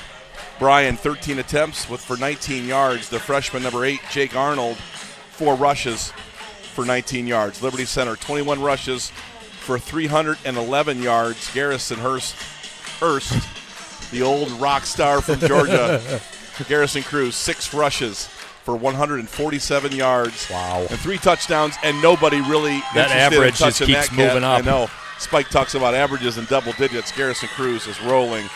Bryan 13 attempts for 19 yards. The freshman number 8, Jake Arnold, 4 rushes for 19 yards. Liberty Center 21 rushes for 311 yards. Garrison Hurst, the old rock star from Georgia. Garrison Cruz, 6 rushes for 147 yards. Wow. And 3 touchdowns, and nobody really that average just keeps moving up. I know. Spike talks about averages in double digits. Garrison Cruz is rolling.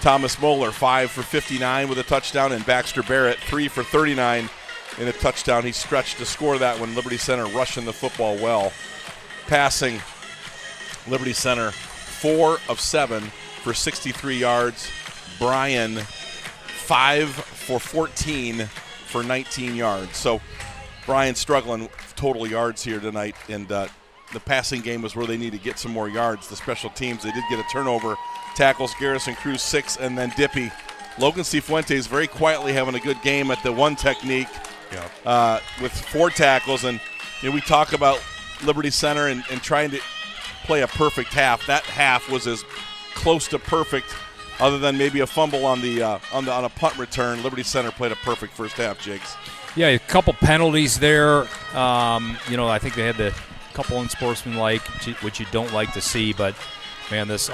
Thomas Moeller, 5 for 59 with a touchdown, and Baxter Barrett, 3 for 39 in a touchdown. He stretched to score that one. Liberty Center rushing the football well. Passing, Liberty Center, 4 of 7 for 63 yards. Bryan, 5 for 14 for 19 yards. So Bryan struggling total yards here tonight, and the passing game was where they need to get some more yards. The special teams, they did get a turnover. Tackles, Garrison Cruz 6, and then Dippy. Logan Cifuentes very quietly having a good game at the one technique with 4 tackles, and we talk about Liberty Center and trying to play a perfect half. That half was as close to perfect, other than maybe a fumble on a punt return. Liberty Center played a perfect first half, Jigs. Yeah, a couple penalties there. I think they had the couple unsportsmanlike, which you don't like to see, but man, this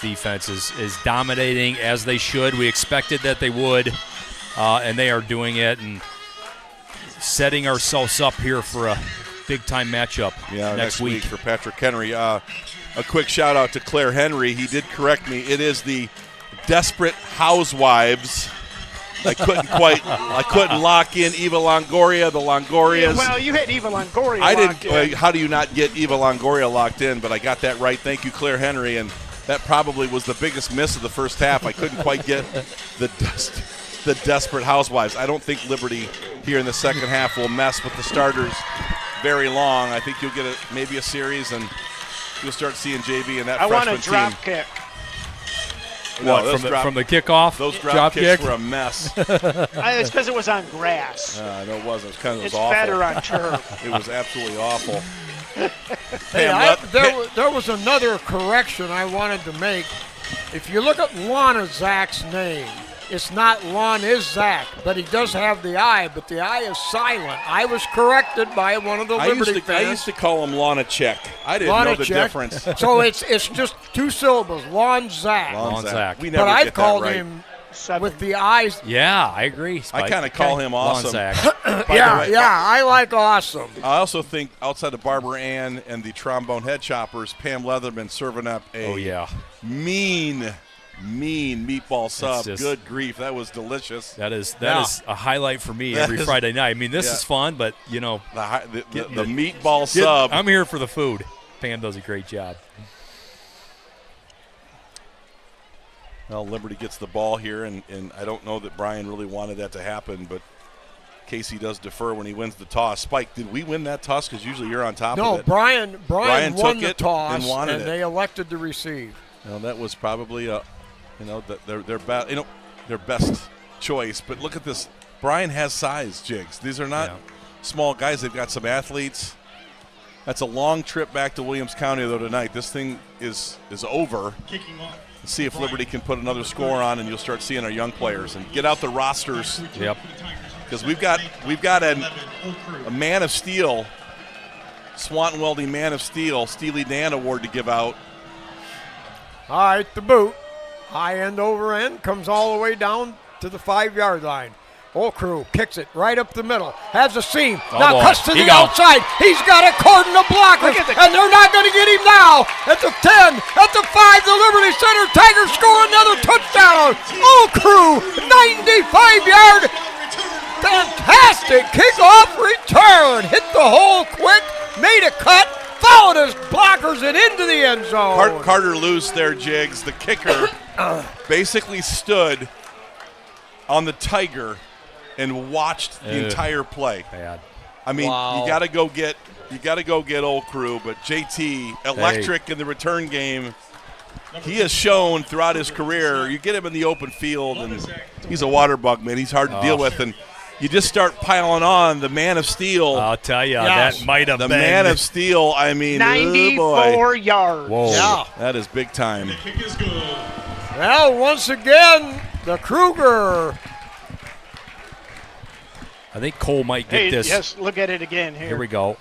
defense is dominating as they should. We expected that they would, and they are doing it and setting ourselves up here for a big-time matchup next week for Patrick Henry. A quick shout-out to Claire Henry. He did correct me. It is the Desperate Housewives. I couldn't lock in Eva Longoria, the Longorias. Well, you had Eva Longoria I locked didn't. in. How do you not get Eva Longoria locked in? But I got that right. Thank you, Claire Henry. And that probably was the biggest miss of the first half. I couldn't quite get the Desperate Housewives. I don't think Liberty here in the second half will mess with the starters very long. I think you'll get maybe a series, and you'll start seeing JV and that I freshman want a drop team. kick. What, from the kickoff? Those drop kicks were a mess. It's because it was on grass. No, it wasn't. It was It's awful. better on turf. It was absolutely awful. Hey, there was another correction I wanted to make. If you look at Lana Zach's name, it's not Lon is Zach, but he does have the I, but the I is silent. I was corrected by one of the Liberty fans. I used to call him Lana Check. I didn't know the difference. So it's just two syllables, Lon Zach. Lon Zach. We never but I've get called that right. him with the I's. Yeah, I agree, Spike. I kind of call him Awesome. Zach. I like Awesome. I also think outside of Barbara Ann and the trombone head choppers, Pam Leatherman serving up a mean meatball sub. Good grief, that was delicious. That is a highlight for me every Friday night. I mean, this is fun, but the meatball sub. I'm here for the food. Pam does a great job. Well, Liberty gets the ball here, and I don't know that Bryan really wanted that to happen, but Casey does defer when he wins the toss. Spike, did we win that toss? Because usually you're on top of it. No, Bryan won the toss, and wanted they elected to receive. Well, that was probably their best choice. But look at this. Bryan has size, Jigs. These are not small guys. They've got some athletes. That's a long trip back to Williams County, though, tonight. This thing is over. Kicking off. Let's see if Liberty can put another score on, and you'll start seeing our young players. And get out the rosters. Yep. Because we've got a Man of Steel, Swanton Welding Man of Steel, Steely Dan Award to give out. All right, the boot. High end over end, comes all the way down to the 5-yard line. Crew kicks it right up the middle. Has a seam. Now cuts to the outside. He's got a cordon of blockers, and they're not going to get him now. At the 10, at the 5, the Liberty Center Tigers score another touchdown. Crew, 95-yard. Fantastic kickoff return. Hit the hole quick, made a cut, followed his blockers and into the end zone. Carter Luce there, Jigs. The kicker basically stood on the Tiger and watched the entire play. Bad. I mean, you got to go get old Crew, but JT electric in the return game. He has shown throughout his career. You get him in the open field, and he's a water bug, man. He's hard to deal with, and you just start piling on the Man of Steel. I'll tell you, that might have been. The Man of Steel, I mean, 94 yards. Whoa. Yeah. That is big time. The kick is good. Well, once again, the Kruger. I think Cole might get this. Yes, look at it again here. Here we go.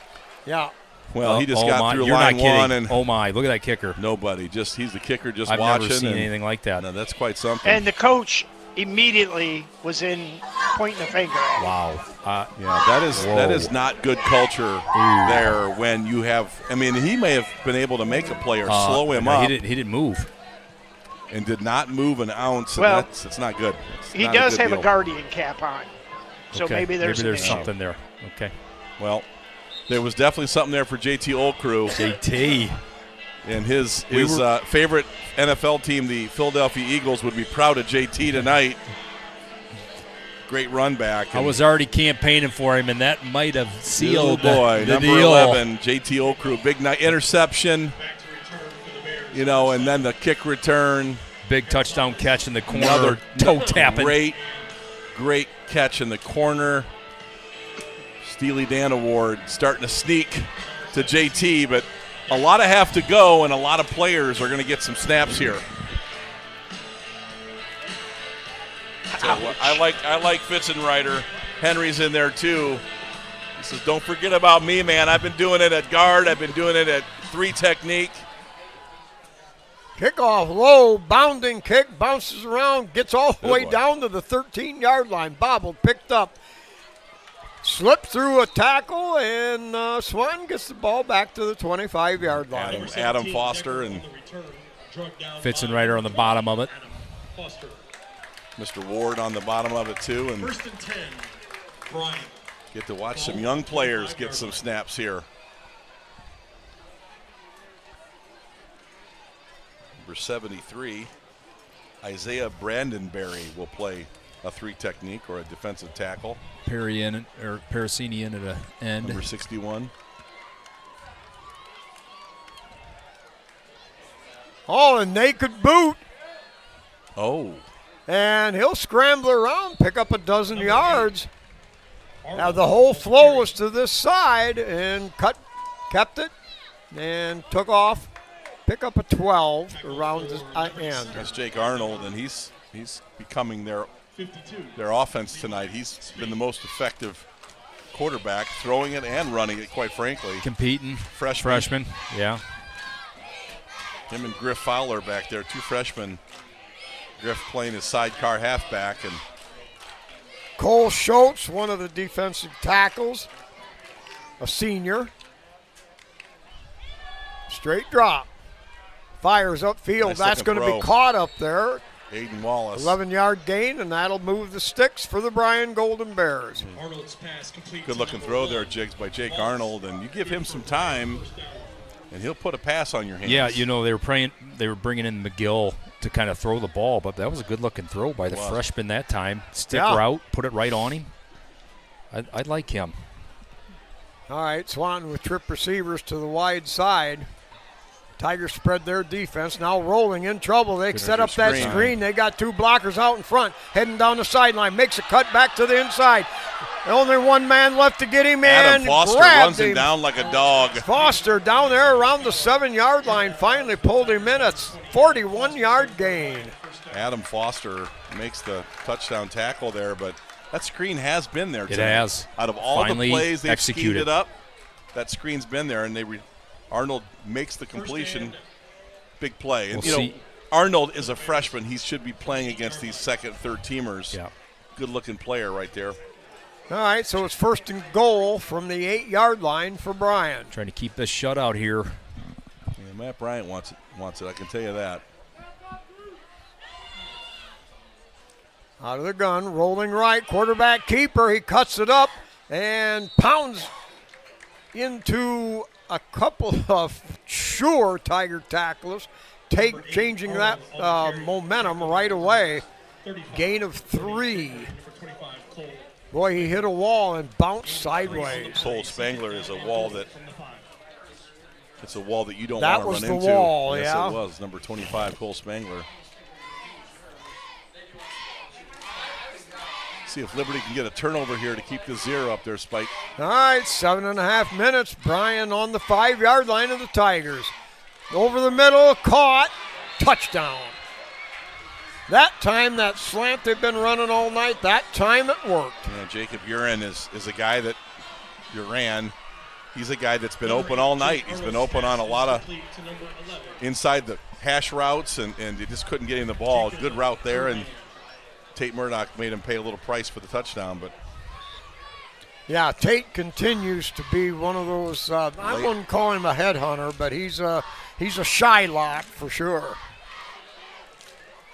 Yeah. Well, he just got through You're line not kidding. one, and oh my, look at that kicker. Nobody, he's the kicker, just I've watching. never seen anything like that. No, that's quite something. And the coach immediately was in pointing the finger at him. Wow. That is not good culture there when you have. I mean, he may have been able to make a player slow him up. He didn't move. And did not move an ounce. Well, and it's not good. He does have a guardian cap on, so maybe there's something there. Okay. Well, there was definitely something there for JT Oldcrew. JT. And his favorite NFL team, the Philadelphia Eagles, would be proud of JT tonight. Great run back. I was already campaigning for him, and that might have sealed the number deal. 11, JT Oldcrew. Big night interception. And then the kick return. Big touchdown catch in the corner. Another toe tapping. Great catch in the corner. Steely Dan Award starting to sneak to JT, but a lot of have to go, and a lot of players are going to get some snaps here. I like Fitzenreiter. Henry's in there too. He says, "Don't forget about me, man. I've been doing it at guard. I've been doing it at 3 technique." Kickoff low, bounding kick, bounces around, gets all the way boy. down to the 13-yard line. Bobbled, picked up, slipped through a tackle, and Swanton gets the ball back to the 25-yard line. Adam Foster and Fitzenreiter on the bottom of it. Mr. Ward on the bottom of it too. And 1st and 10, Bryan. get to watch some young players get some snaps here. Number 73, Isaiah Brandenberry will play a 3 technique or a defensive tackle. Parasini in at the end. Number 61. Oh, a naked boot. Oh. And he'll scramble around, pick up a dozen yards. Now the whole flow was to this side and kept it and took off. Pick up a 12 around the end. That's Jake Arnold, and he's becoming their offense tonight. He's been the most effective quarterback, throwing it and running it, quite frankly. Competing. Freshman. Yeah. Him and Griff Fowler back there, 2 freshmen. Griff playing his sidecar halfback. And Cole Schultz, one of the defensive tackles, a senior. Straight drop. Fires upfield. Nice That's going to throw. be caught up there. Aiden Wallace. 11-yard gain, and that'll move the sticks for the Bryan Golden Bears. Arnold's pass complete. Good looking throw there, Jigs, by Jake Arnold, and you give him some time, and he'll put a pass on your hands. Yeah, you know, they were bringing in McGill to kind of throw the ball, but that was a good looking throw by the freshman that time. Stick route, put it right on him. I like him. All right, Swanton with trip receivers to the wide side. Tigers spread their defense, now rolling in trouble. They set up that screen. They got 2 blockers out in front, heading down the sideline. Makes a cut back to the inside. Only one man left to get him in. Adam Foster runs him down like a dog. Foster down there around the 7-yard line finally pulled him in. It's 41-yard gain. Adam Foster makes the touchdown tackle there, but that screen has been there tonight. It has. Out of all Finally the plays they've executed. schemed it up, that screen's been there, and Arnold makes the completion. Big play. And, We'll you know, Arnold is a freshman. He should be playing against these 2nd, 3rd teamers. Yeah. Good-looking player right there. All right, so it's 1st and goal from the 8-yard line for Bryan. Trying to keep this shutout here. Yeah, Matt Bryant wants it, I can tell you that. Out of the gun, rolling right, quarterback keeper. He cuts it up and pounds into a couple of sure Tiger tacklers, changing that momentum right away. Gain of 3. Boy, he hit a wall and bounced sideways. Cole Spangler is a wall that you don't That want to run was into. the wall, yes, yeah. it was. Number 25, Cole Spangler. See if Liberty can get a turnover here to keep the 0 up there, Spike. All right, 7.5 minutes. Bryan on the 5-yard line of the Tigers. Over the middle, caught, touchdown. That time, that slant they've been running all night, that time it worked. Yeah, Jacob Urin is a guy that he's a guy that's been open all night. He's been open on a lot of inside the hash routes, and they just couldn't get him the ball. Good route there, and Tate Murdoch made him pay a little price for the touchdown. But yeah, Tate continues to be one of those, I wouldn't call him a headhunter, but he's a shy lock for sure.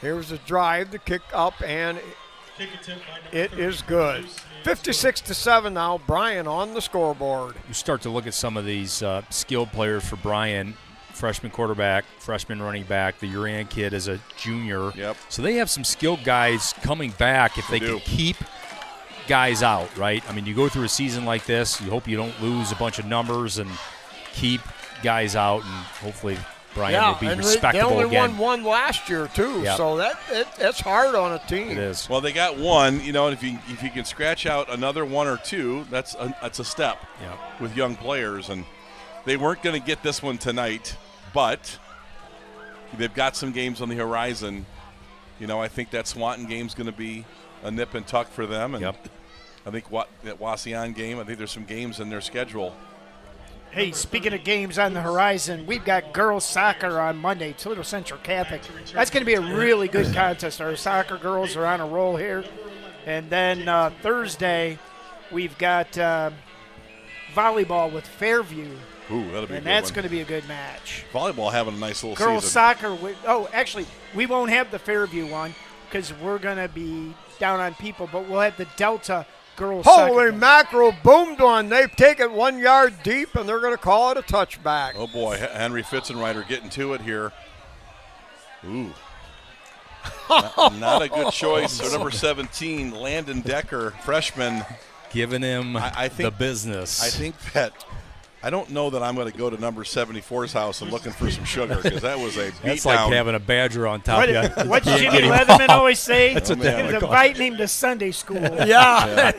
Here's the drive, the kick up, and it is good. 56-7 now, Bryan on the scoreboard. You start to look at some of these skilled players for Bryan. Freshman quarterback, freshman running back. The Uran kid is a junior. Yep. So they have some skilled guys coming back if they can keep guys out, right? I mean, you go through a season like this, you hope you don't lose a bunch of numbers and keep guys out and hopefully Bryan will be and respectable they only again. won one last year too, Yep. so that's hard on a team. It is. Well, they got one, and if you can scratch out another one or two, that's a step with young players. And they weren't going to get this one tonight, but they've got some games on the horizon. I think that Swanton game's going to be a nip and tuck for them. And I think that Wauseon game, I think there's some games in their schedule. Hey, speaking of games on the horizon, we've got girls soccer on Monday, Toledo Central Catholic. That's going to be a really good contest. Our soccer girls are on a roll here. And then Thursday, we've got volleyball with Fairview. Ooh, that'll be and a good that's one. going to be a good match. Volleyball having a nice little Girls season. soccer, actually, we won't have the Fairview one because we're going to be down on people, but we'll have the Delta girls soccer. Holy mackerel, boomed one. They take it 1 yard deep, and they're going to call it a touchback. Oh, boy, Henry Fitzenreiter getting to it here. Ooh. Not a good choice. So number 17, Landon Decker, freshman. Giving him the business. I think that I don't know that I'm going to go to number 74's house and looking for some sugar because that was a beatdown. That's like having a badger on top of you. What did Jimmy Leatherman always say? That's what they call inviting him to Sunday school. Yeah.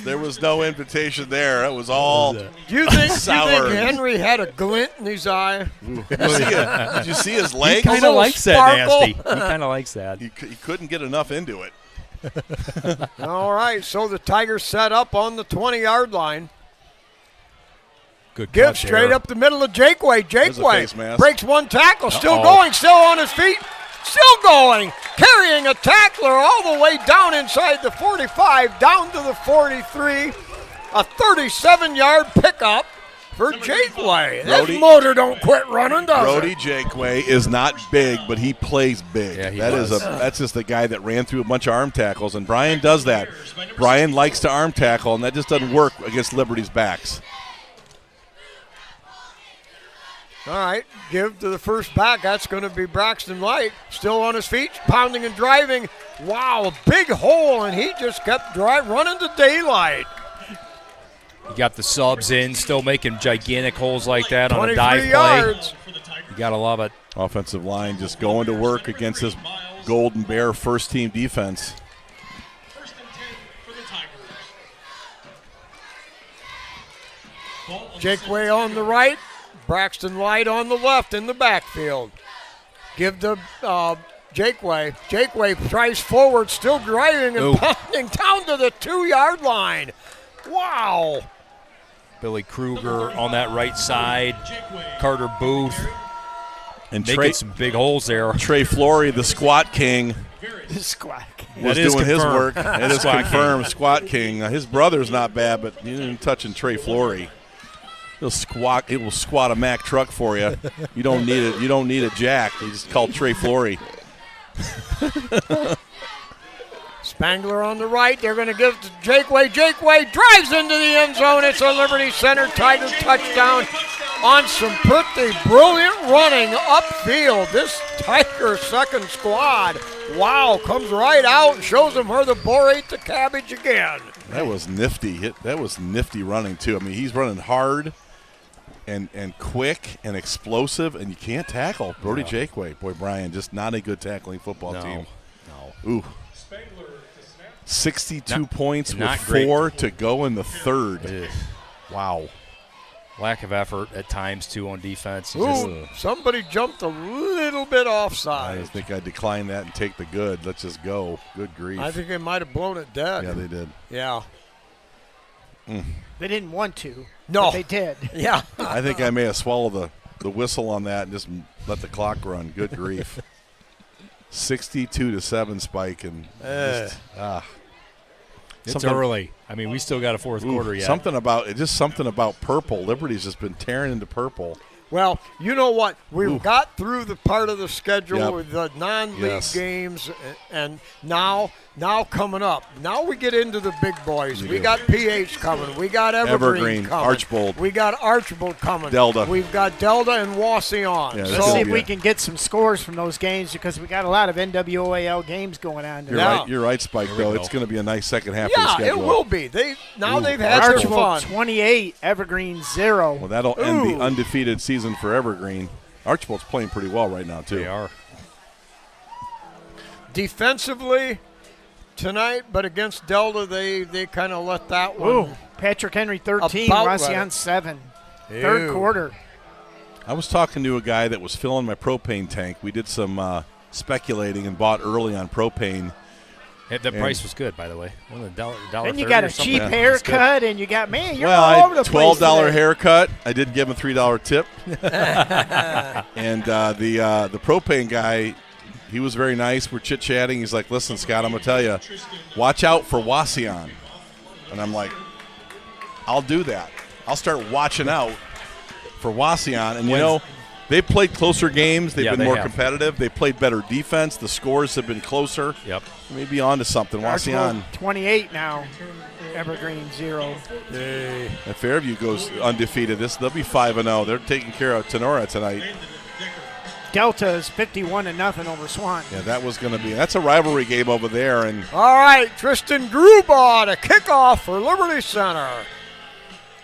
There was no invitation there. It was all Do you think sour. Henry had a glint in his eye? Did you see his leg? He kind of likes that, sparkle. Nasty. He kind of likes that. He couldn't get enough into it. All right, so the Tigers set up on the 20-yard line. Good Give cut straight there. up the middle of Jakeway. There's a face Jakeway mask. breaks one tackle, still Uh-oh. going, still on his feet, still going, carrying a tackler all the way down inside the 45, down to the 43. A 37-yard pickup for Jakeway. That Brody- motor don't quit running, does Brody it? Jakeway is not big, but he plays big. Yeah, he that's just the guy that ran through a bunch of arm tackles, and Bryan does that. Bryan likes to arm tackle, and that just doesn't work against Liberty's backs. All right, give to the first back. That's going to be Braxton Light. Still on his feet, pounding and driving. Wow, big hole, and he just kept running to daylight. You got the subs in, still making gigantic holes like that on a 23 dive yards. play. You got to love it. Offensive line just going to work against this Golden Bear first-team defense. First and 10 for the Tigers. Ball on the Jakeway on the right, Braxton Light on the left in the backfield. Give to Jakeway. Jakeway tries forward, still driving and Ooh. pounding down to the 2-yard line. Wow. Billy Kruger on that right side. Carter Booth And making some big holes there. Trey Flory, the squat king, Squad. was That is doing his confirmed. work. That is Squat king. confirmed. Squat king. His brother's not bad, but you didn't touching Trey Flory. It will squat a Mack truck for you. You don't need it. You don't need a jack. You just call Trey Flory. Spangler on the right. They're going to give to Jakeway. Jakeway drives into the end zone. It's a Liberty Center Tiger touchdown on some pretty brilliant running upfield. This Tiger second squad, wow, comes right out and shows them where the boar ate the cabbage again. That was nifty. That was nifty running, too. I mean, he's running hard and quick and explosive, and you can't tackle. Brody Jakeway. Boy, Bryan, just not a good tackling football team. No. Ooh. 62 points with not great. 4 to go in the third. Ugh. Wow. Lack of effort at times, too, on defense. You just- Ooh, somebody jumped a little bit I offside. just think I decline that and take the good. Let's just go. Good grief. I think they might have blown it dead. Yeah, they did. Yeah. They didn't want to. No. But they did. Yeah. I think I may have swallowed the whistle on that and just let the clock run. Good grief. 62-7 spike and just, It's something- early. I mean, we still got a fourth quarter yet. Something about purple. Liberty's just been tearing into purple. Well, you know what? We've got through the part of the schedule Yep. with the non-league Yes. games, and now coming up. Now we get into the big boys. We got PH coming. We got Evergreen coming. Archbold. We got Archbold coming. Delta. We've got Delta and Wauseon. Yeah, Let's So- see if we can get some scores from those games because we got a lot of NWAL games going on. You're Yeah. right. You're right, Spike. we Though go. it's going to be a nice second half of the Yeah, schedule. it will be. They've had their Archibald fun. 28, Evergreen 0. Well, that'll end the Ooh. undefeated season for Evergreen. Archibald's playing pretty well right now, too. They are. Defensively tonight, but against Delta, they kind of let that one. Ooh, Patrick Henry 13, About Rossion right. 7. Ew. Third quarter. I was talking to a guy that was filling my propane tank. We did some speculating and bought early on propane. Hey, the price was good, by the way. $1.30 And you got a or something. cheap haircut, and you got, man, you're Well, all over the place. $12 today. haircut. I did give him a $3 tip. And the propane guy, he was very nice. We're chit-chatting. He's like, listen, Scott, I'm going to tell you, watch out for Wasion. And I'm like, I'll do that. I'll start watching out for Wasion. And, you know, they've played closer games. They've been more competitive. They've played better defense. The scores have been closer. Yep. Maybe on to something. Wasion. 28 now. Evergreen 0. If Fairview goes undefeated, they'll be 5-0. They're taking care of Tenora tonight. Delta is 51-0 over Swan. Yeah, that's a rivalry game over there. And All right, Tristan Grubaugh to kickoff for Liberty Center.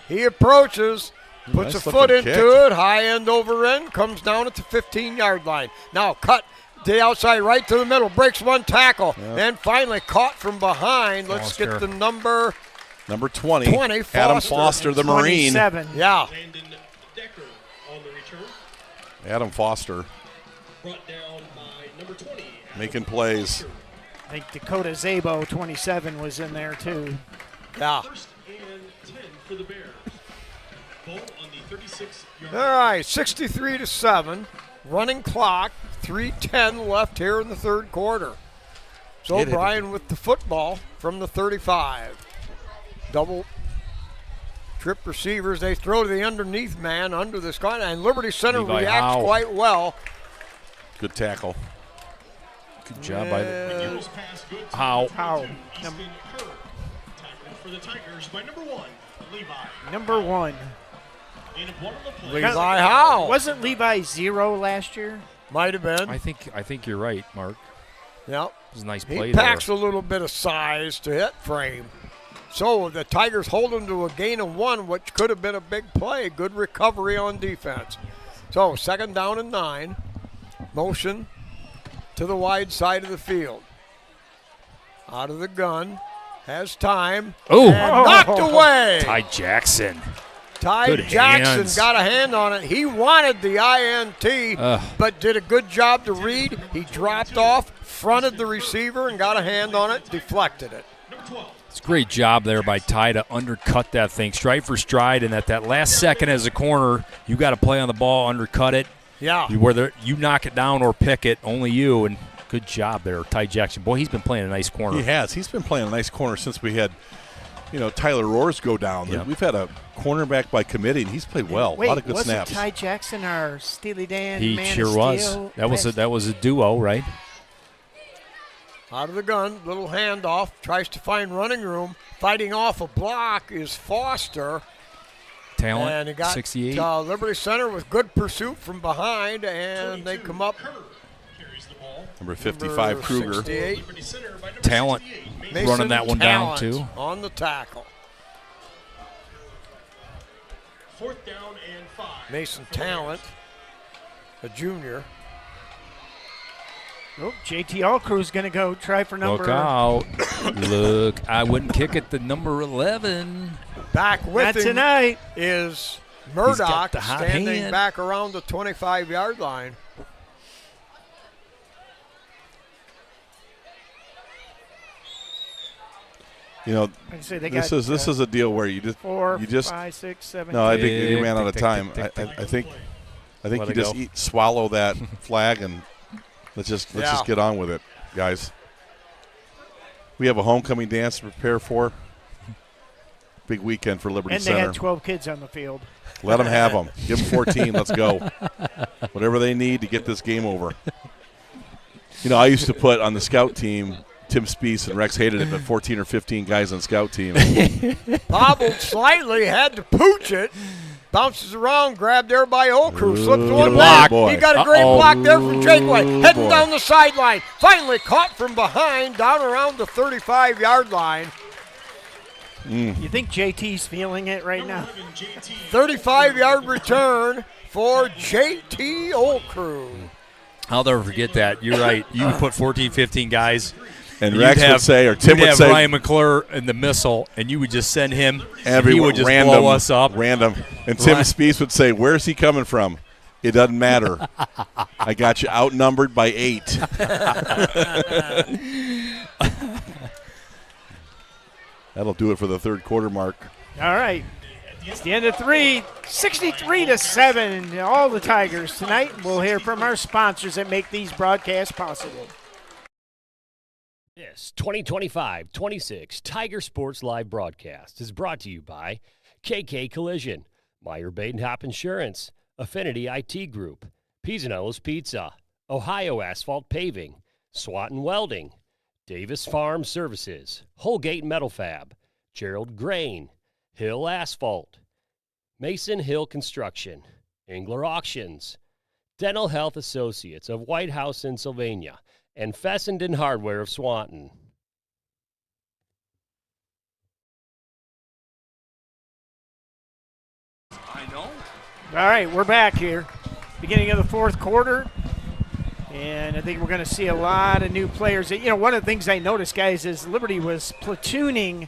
He approaches, puts nice a foot looking into kick. it, high end over end, comes down at the 15-yard line. Now cut to the outside, right to the middle, breaks one tackle, and finally caught from behind. Let's get the number 20, Adam Foster, the Marine. 27. Yeah. Landon Decker on the return. Adam Foster Brought down by number 20. making plays. I think Dakota Zabo, 27, was in there, too. Yeah. First and 10 for the Bears. Ball on the 36-yard All right, 63-7. Running clock, 3:10 left here in the third quarter. So Bryan with the football from the 35. Double trip receivers. They throw to the underneath man under the sky, and Liberty Center Levi reacts Howe. quite well. Good tackle. Good job by the Eagles pass good to Howe. Easton Kerr. Tackled for the Tigers by number 1, Levi. Number 1. And one of the plays. Levi Howe. Wasn't Levi 0 last year? Might have been. I think you're right, Mark. Yep. It was a nice He play packs there. a little bit of size to hit frame. So the Tigers hold him to a gain of 1, which could have been a big play. Good recovery on defense. So 2nd down and 9. Motion to the wide side of the field. Out of the gun. Has time. Oh. And knocked away. Ty Jackson. Ty Good Jackson hands. got a hand on it. He wanted the INT, but did a good job to read. He dropped off, fronted the receiver, and got a hand on it, deflected it. It's a great job there by Ty to undercut that thing, stride for stride, and at that last second as a corner, you got to play on the ball, undercut it. Yeah. Whether you knock it down or pick it, only you, and good job there, Ty Jackson. Boy, he's been playing a nice corner. He has. He's been playing a nice corner since we had, Tyler Roars go down. Yep. We've had a cornerback by committee, and he's played well. Wait, a lot of good wasn't snaps. Ty Jackson our Steely Dan He Man sure of was. Steel? That was a duo, right? Out of the gun, little handoff, tries to find running room. Fighting off a block is Foster. Talent, And he got 68. Liberty Center with good pursuit from behind, and they come up. Number 55, Kruger. 68. Talent Mason running that one down, Talent too. on the tackle. 4th down and 5. Mason Talent, a junior. Oh, JT Allcrew's going to go try for number. Look out. Look, I wouldn't kick it to number 11. Back with Not him tonight. is He's Murdoch got the hot standing hand. back around the 25-yard line. Like I say, they this got, is a deal where you just 4, you just 5, 6, 7. no. I think Tick, you ran out of tick, time. tick, tick, I think Let you it just go. swallow that flag and let's just get on with it, guys. We have a homecoming dance to prepare for. Big weekend for Liberty And they Center. had 12 kids on the field. Let them have them. Give them 14. Let's go. Whatever they need to get this game over. I used to put on the scout team Tim Speece and Rex hated it, but 14 or 15 guys on scout team. Bobbled slightly, had to pooch it. Bounces around, grabbed there by Okru, slips Ooh, one block. back. Boy. He got a great Uh-oh. block there from Jakeway. Heading boy. down the sideline. Finally caught from behind, down around the 35-yard line. You think JT's feeling it right now? 35-yard return for JT Oldcrew. I'll never forget that. You're right. You would put 14, 15 guys. And Rex would say, or Tim would have say, Ryan McClure in the missile, and you would just send him. everyone, he would just random, blow us up. Random. And Tim Spieth would say, where's he coming from? It doesn't matter. I got you outnumbered by 8. That'll do it for the third quarter mark. All right. It's the end of 3, 63-7. All the Tigers tonight. We'll hear from our sponsors that make these broadcasts possible. This 2025-26 Tiger Sports Live broadcast is brought to you by KK Collision, Meyer Badenhop Insurance, Affinity IT Group, Pisanello's Pizza, Ohio Asphalt Paving, Swanton Welding, Davis Farm Services, Holgate Metal Fab, Gerald Grain, Hill Asphalt, Mason Hill Construction, Engler Auctions, Dental Health Associates of White House in Sylvania, and Fessenden Hardware of Swanton. I know. All right, we're back here. Beginning of the fourth quarter. And I think we're going to see a lot of new players. You know, one of the things I noticed, guys, is Liberty was platooning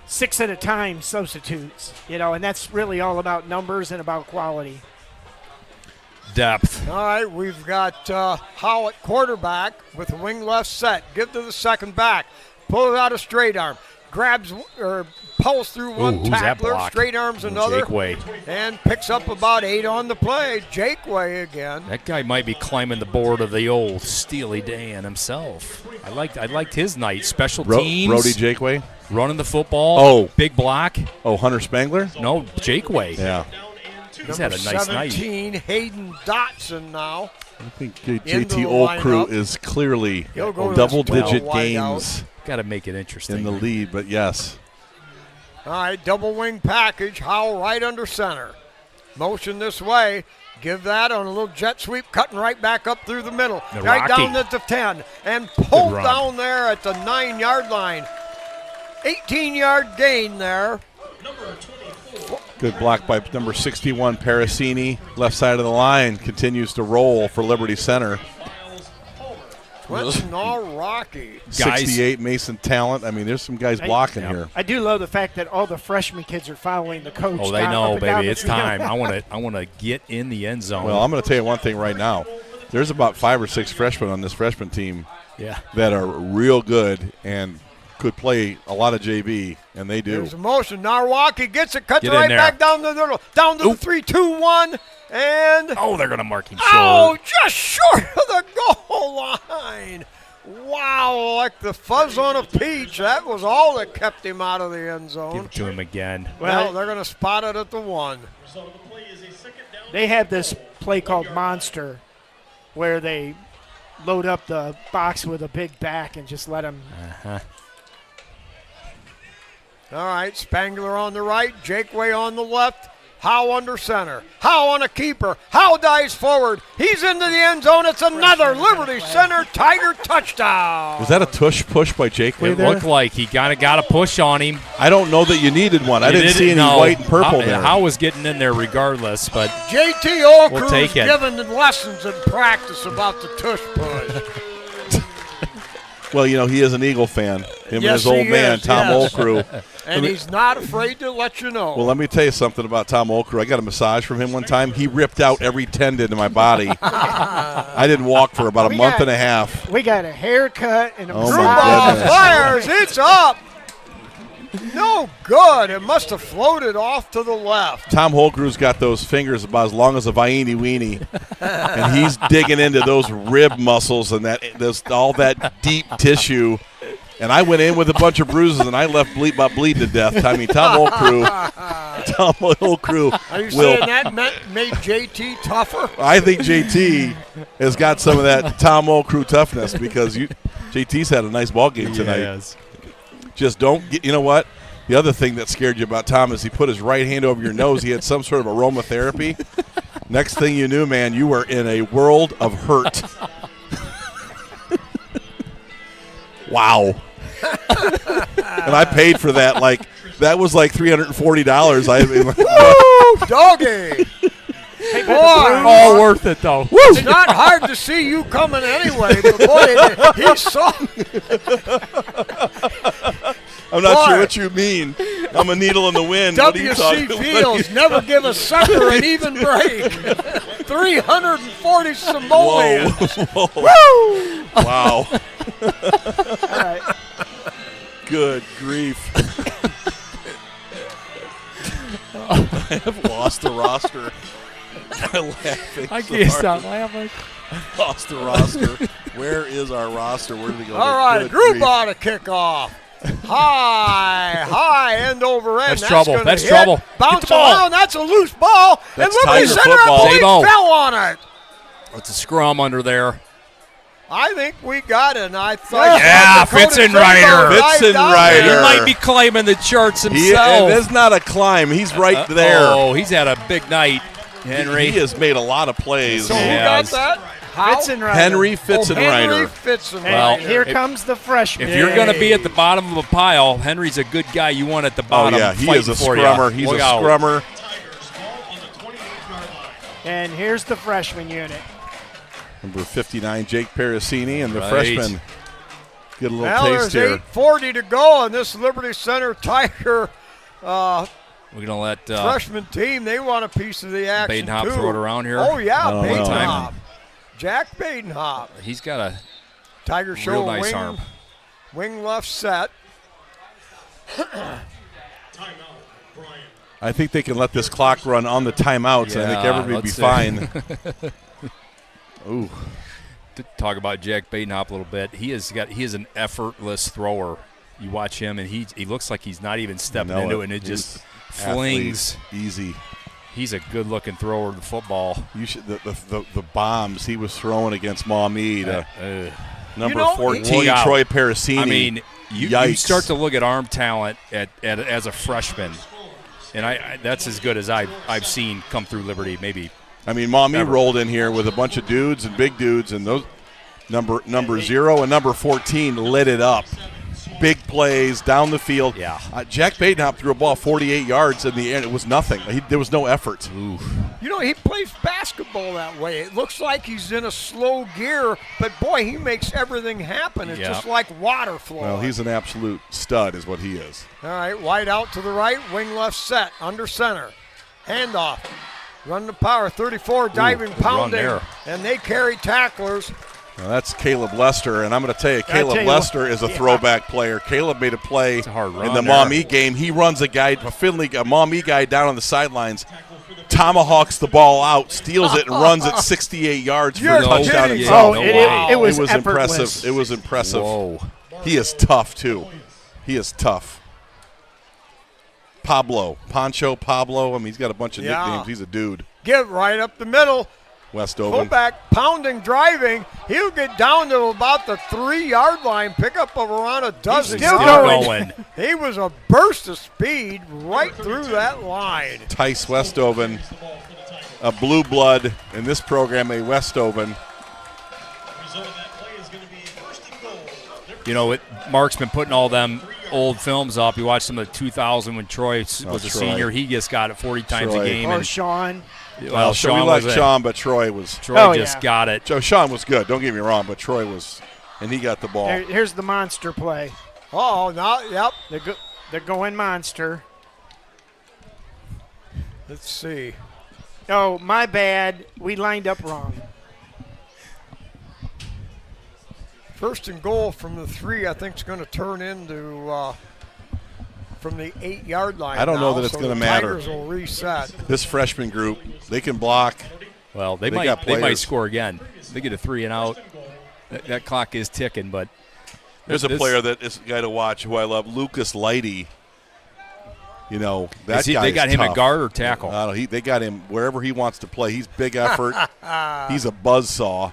6 at a time substitutes. You know, and that's really all about numbers and about quality. Depth. All right, we've got Howe at quarterback with the wing left set. Give to the second back. Pull it out a straight arm. Grabs or pulls through one who's that tackler. block? Straight arms another. Jake Way. And picks up about 8 on the play. Jake Way again. That guy might be climbing the board of the old Steely Dan himself. I liked his night. Special teams. Brody Jakeway? Running the football. Oh. Big block. Oh, Hunter Spangler? No, Jakeway. Yeah. He's had a nice night. 17, Hayden Dotson now. I think JT Oldcrew is clearly double-digit games Got to make it interesting. in the lead, but yes. All right, double wing package. Howell right under center. Motion this way. Give that on a little jet sweep, cutting right back up through the middle. Right down at the 10. And pulled down there at the 9-yard line. 18-yard gain there. Good block by number 61, Parasini. Left side of the line continues to roll for Liberty Center. Quentin Rocky. 68, Mason Talent. I mean, there's some guys blocking here. I do love the fact that all the freshman kids are following the coach. Oh, they know, baby. It's time. I want to get in the end zone. Well, I'm going to tell you one thing right now. There's about 5 or 6 freshmen on this freshman team that are real good and could play a lot of JV, and they do. There's a motion. Narwaki gets it, cuts right back down the middle, down to the 3-2-1, and they're going to mark him short. Oh, just short of the goal line. Wow, like the fuzz on a peach. That was all that kept him out of the end zone. Give it to him again. Well, they're going to spot it at the 1. They have this play called Monster, where they load up the box with a big back and just let him. All right, Spangler on the right, Jakeway on the left, Howe under center. Howe on a keeper. Howe dives forward. He's into the end zone. It's another Liberty Center Tiger touchdown. Was that a tush push by Jakeway It there? looked like he got a push on him. I don't know that you needed one. I didn't see any white and purple there. Howe was getting in there regardless, but JT Oldcrew's we'll take it. giving lessons in practice about the tush push. Well, you know, he is an Eagle fan. Him and Yes, his old he man, is, Tom yes. Oldcrew. And he's not afraid to let you know. Well, let me tell you something about Tom Oldcrew. I got a massage from him one time. He ripped out every tendon in my body. I didn't walk for about a month and a half. We got a haircut and a Oh, Through my ball goodness. fires. It's up. No good. It must have floated off to the left. Tom Oldcrew's got those fingers about as long as a Vaini weenie, and he's digging into those rib muscles and all that deep tissue. And I went in with a bunch of bruises, and I left about bleeding to death. I mean, Tom Oldcrew Are you will. saying that made JT tougher? I think JT has got some of that Tom Oldcrew toughness because JT's had a nice ball game tonight. Yes. Just don't get. You know what? The other thing that scared you about Tom is he put his right hand over your nose. He had some sort of aromatherapy. Next thing you knew, man, you were in a world of hurt. Wow. And I paid for that. That was like $340. Woo, doggy. Hey, Boy, All worth it, though. it's not hard to see you coming anyway, but boy, he saw. I'm not Boy. sure what you mean. I'm a needle in the wind. What are you W.C. talking Fields never give a sucker an even break. 340 simoleons. Whoa. Woo! Wow. All right. Good grief. I have lost the roster. I'm laughing. I so can't hard. stop laughing. Lost the roster. Where is our roster? Where did it go? All right, Good group grief. ball to kick off. High, end over end. That's trouble. gonna That's hit, trouble. Bounce Get the ball. around. That's a loose ball. That's and Liberty Tiger Center, football. I believe, Zabo. fell on it. It's a scrum under there. I think we got it. And I thought Yeah, Dakota Fitzenreiter. Zabo right down Fitzenreiter. He there. might be climbing the charts He, himself. that's not a climb. He's right there. Oh, he's had a big night, Henry. He has made a lot of plays. So who Yeah. got that? How? Fitzenreiter. Henry Henry Fitzenreiter. Fitzenreiter. Well, Here if- comes the freshman. If you're going to be at the bottom of a pile, Henry's a good guy you want at the Oh, bottom. yeah. He fighting is a for scrummer. ya. He's a Look out. scrummer. Tigers ball on the 28-yard line. And here's the freshman unit. Number 59, Jake Parasini, and the Right. freshman. Get a little Well, taste there's here. 8:40 to go on this Liberty Center Tiger We're going to let freshman team. They want a piece of the action, Badenhop too. throw it around here. Oh, yeah, I don't know. Badenhop. Jack Badenhop. he's got a Tiger show real nice wing, arm. wing left set. Timeout, Bryan. I think they can let this clock run on the timeouts. I think Yeah, everybody will be let's see. fine. Ooh. To talk about Jack Badenhop a little bit, he is an effortless thrower. You watch him, and he looks like he's not even stepping know into it. it, and it He's just athlete. flings. Easy. He's a good-looking thrower of the football. You should the bombs he was throwing against Maumee. Number You know, 14, Look out. Troy Parasini. I mean, you Yikes. start to look at arm talent as a freshman, and I that's as good as I've seen come through Liberty. Maybe I mean, Maumee Ever. rolled in here with a bunch of dudes and big dudes, and those number 0 and number 14 lit it up. Big plays down the field. Yeah. Jack Badenhop threw a ball 48 yards in the end. It was nothing. There was no effort. ooh, You know, he plays basketball that way. It looks like he's in a slow gear, but boy, he makes everything happen. It's Yeah. just like water flowing. Well, he's an absolute stud is what he is. All right, wide out to the right, wing left set, under center. Handoff. Run the power, 34, diving, good run pounding. there. And they carry tacklers. Now that's Caleb Lester, and I'm going to tell you, tell Caleb you Lester is a throwback player. Caleb made a play a hard in run the there. Maumee game. He runs a Maumee guy down on the sidelines, tomahawks the ball out, steals it, and runs it 68 yards for a You're touchdown. kidding. himself. No it way. was impressive. effortless. It was impressive. whoa, He is tough too. He is tough. Poncho Pablo. I mean, he's got a bunch of Yeah. nicknames. He's a dude. Get right up the middle. Westover. Fullback pounding, driving. He'll get down to about the 3-yard line, pick up of around a dozen still yards. going. He was a burst of speed right through that line. Tice Westoven, a blue blood in this program, a Westoven. Result of that play is going to be first and goal. you know, Mark's been putting all them old films up. You watch some of the 2000 when Troy was a Troy. senior. He just got it 40 times Troy. a game. Or and, Sean. well, we Sean like was Sean, but Troy was. Troy Oh, just yeah. got it. Sean was good. Don't get me wrong, but Troy was, and he got the ball. Here's the monster play. Oh, now, yep. They're going monster. Let's see. Oh, my bad. We lined up wrong. First and goal from the 3, I think, is going to turn into from the 8-yard line. I don't know now, that it's so gonna the matter. Tigers will reset. This freshman group, they can block. Well, They they got might players. score again. They get a 3 and out. That clock is ticking, but There's a this- player that is a guy to watch who I love, Lucas Leidy. You know, that Is he- guy they got him at tough. guard or tackle? I don't know, they got him wherever he wants to play. He's big effort. He's a buzzsaw.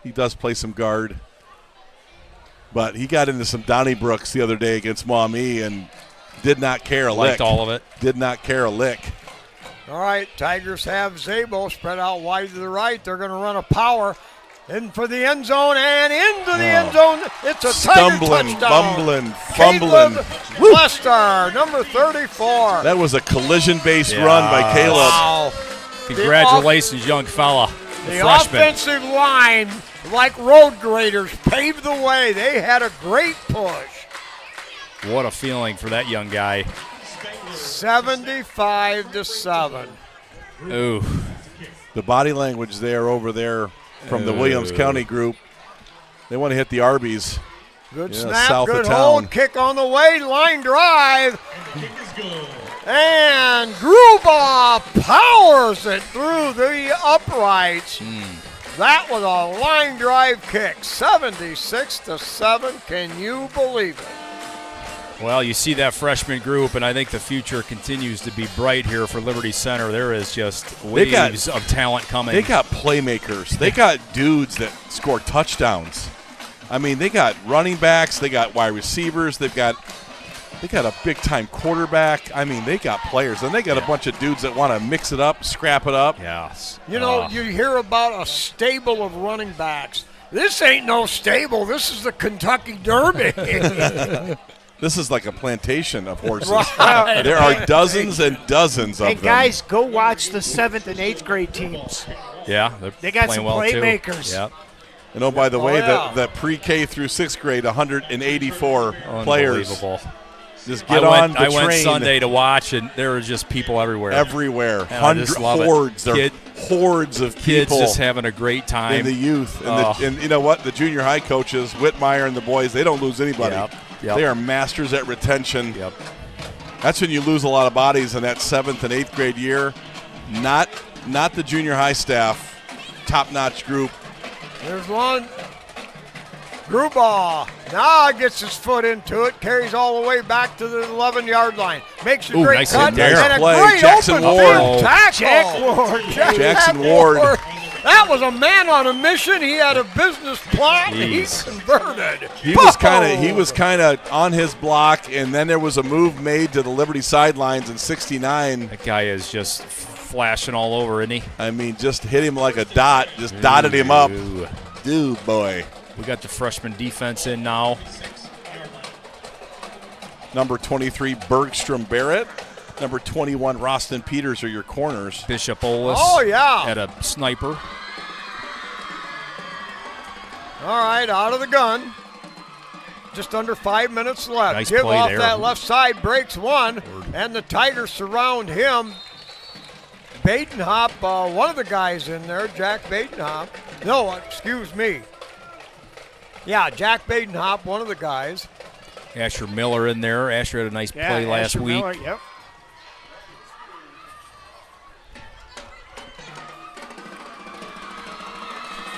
He does play some guard. But he got into some Donnybrooks the other day against Maumee and did not care a liked lick. all of it. Did not care a lick. All right, Tigers have Zabo spread out wide to the right. They're going to run a power in for the end zone and into the end zone. It's a Tiger Stumbling, touchdown. bumbling, fumbling. Caleb Lester, number 34. That was a collision-based run by Caleb. Wow. Congratulations, young fella. The Freshman. offensive line, like road graders, paved the way. They had a great push. What a feeling for that young guy. 75-7. Ooh. The body language over there from the Williams County group. They want to hit the Arby's. Good Yeah, snap, south good of hold, town. kick on the way, line drive. And Grubaugh powers it through the uprights. That was a line drive kick, 76-7. Can you believe it? Well, you see that freshman group, and I think the future continues to be bright here for Liberty Center. There is just waves of talent coming. They got playmakers. They got dudes that score touchdowns. I mean, they got running backs. They got wide receivers. They got a big-time quarterback. I mean, they got players. And they got a bunch of dudes that want to mix it up, scrap it up. Yes. You know, you hear about a stable of running backs. This ain't no stable. This is the Kentucky Derby. This is like a plantation of horses. Right. There are dozens and dozens of Hey, them. guys, go watch the 7th and 8th grade teams. Yeah, They got playing some well playmakers. Too. Yep. And oh, by the way, yeah. the pre-K through 6th grade, 184 players. Unbelievable. Just get on the I train. went Sunday to watch, and there were just people everywhere. Everywhere. And I just love it. Hordes. Hordes of Kids people. just having a great time. In the youth. And you know what? The junior high coaches, Whitmire and the boys, they don't lose anybody. Yep. They are masters at retention. Yep. That's when you lose a lot of bodies in that 7th and 8th grade year. Not the junior high staff, top-notch group. There's one. Grubaugh now gets his foot into it, carries all the way back to the 11-yard line. Makes a Ooh, great nice cut hit there. and a Play. great Jackson open Ward. field tackle. Jack Ward. Jackson Ward. That was a man on a mission. He had a business plan. Jeez. He converted. He was kind of on his block, and then there was a move made to the Liberty sidelines in 69. That guy is just flashing all over, isn't he? I mean, just hit him like a dot, just dotted him up. Ooh. Dude, boy. We got the freshman defense in now. Number 23, Bergstrom Barrett. Number 21, Roston Peters are your corners. Bishop Olis. Oh, yeah. At a sniper. All right, out of the gun. Just under 5 minutes left. Nice Give play off there. that left side, breaks one, and the Tigers surround him. Badenhop, one of the guys in there, Jack Badenhop. No, excuse me. Yeah, Jack Badenhop, one of the guys. Asher Miller in there. Asher had a nice play last Asher week. Miller, yep.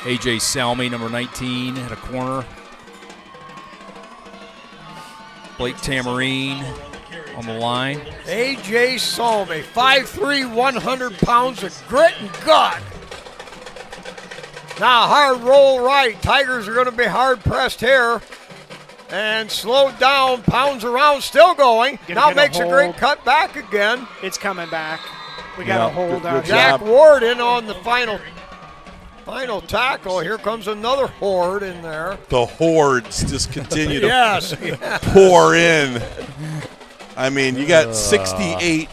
AJ Salmi, number 19, at a corner. Blake Tamarine on the line. A.J. Salmi, 5'3", 100 pounds of grit and gut. Now hard roll right. Tigers are going to be hard pressed here. And slowed down, pounds around, still going. Now makes a great cut back again. It's coming back. We got a hold out here. Jack Ward in on the final tackle. Here comes another horde in there. The hordes just continue to Yes. pour in. I mean, you got 68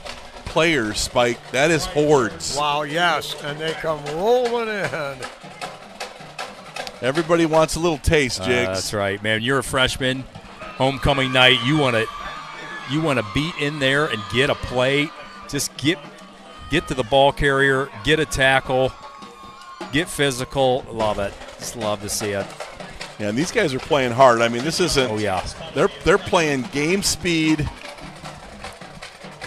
players, Spike. That is hordes. Wow, yes. And they come rolling in. Everybody wants a little taste, Jigs. That's right, man. You're a freshman, homecoming night. You want to beat in there and get a play. Just get to the ball carrier, get a tackle, get physical. Love it. Just love to see it. Yeah, and these guys are playing hard. I mean, this isn't. Oh yeah. They're playing game speed.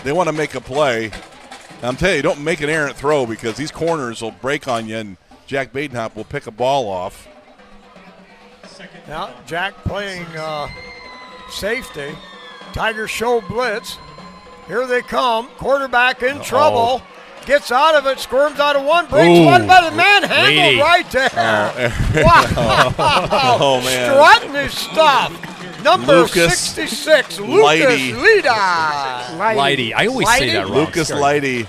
They want to make a play. And I'm telling you, don't make an errant throw because these corners will break on you, and Jack Badenhop will pick a ball off. Now, Jack playing safety. Tigers show blitz. Here they come. Quarterback in trouble. Gets out of it, squirms out of one, breaks one by the manhandle lady. right there. Wow. Oh, man. Strutting his stuff. Number Lucas 66, Lucas Lighty. Lighty. I always say that wrong. Lucas Sorry. Lighty.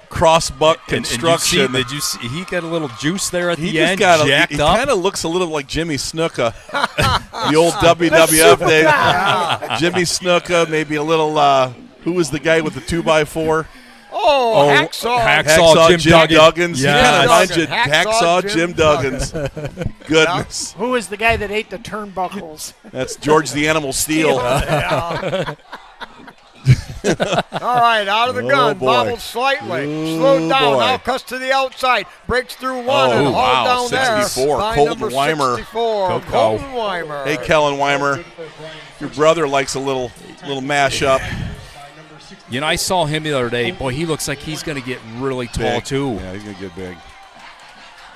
Crossbuck And construction. did you see he got a little juice there at He the just end, got jacked he up? kind of looks a little like Jimmy Snuka, the old WWF days. Jimmy Snuka, maybe a little. Who was the guy with the 2x4? Oh, Oh, Hacksaw Jim Duggins. Yeah. You kind of Duggan. mentioned Hacksaw Jim Duggins. Goodness. Who was the guy that ate the turnbuckles? That's George the Animal Steel. Yeah. All right, out of the Oh, gun, boy. bobbled slightly, Ooh, slowed down, boy. now cuts to the outside, breaks through one and Oh, hauled wow, down 64, there by Colton number Weimer. 64, Colton Weimer. Hey, Kellen Weimer. Your brother likes a little mashup. You know, I saw him the other day. Boy, he looks like he's going to get really tall, Big. too. Yeah, he's going to get big.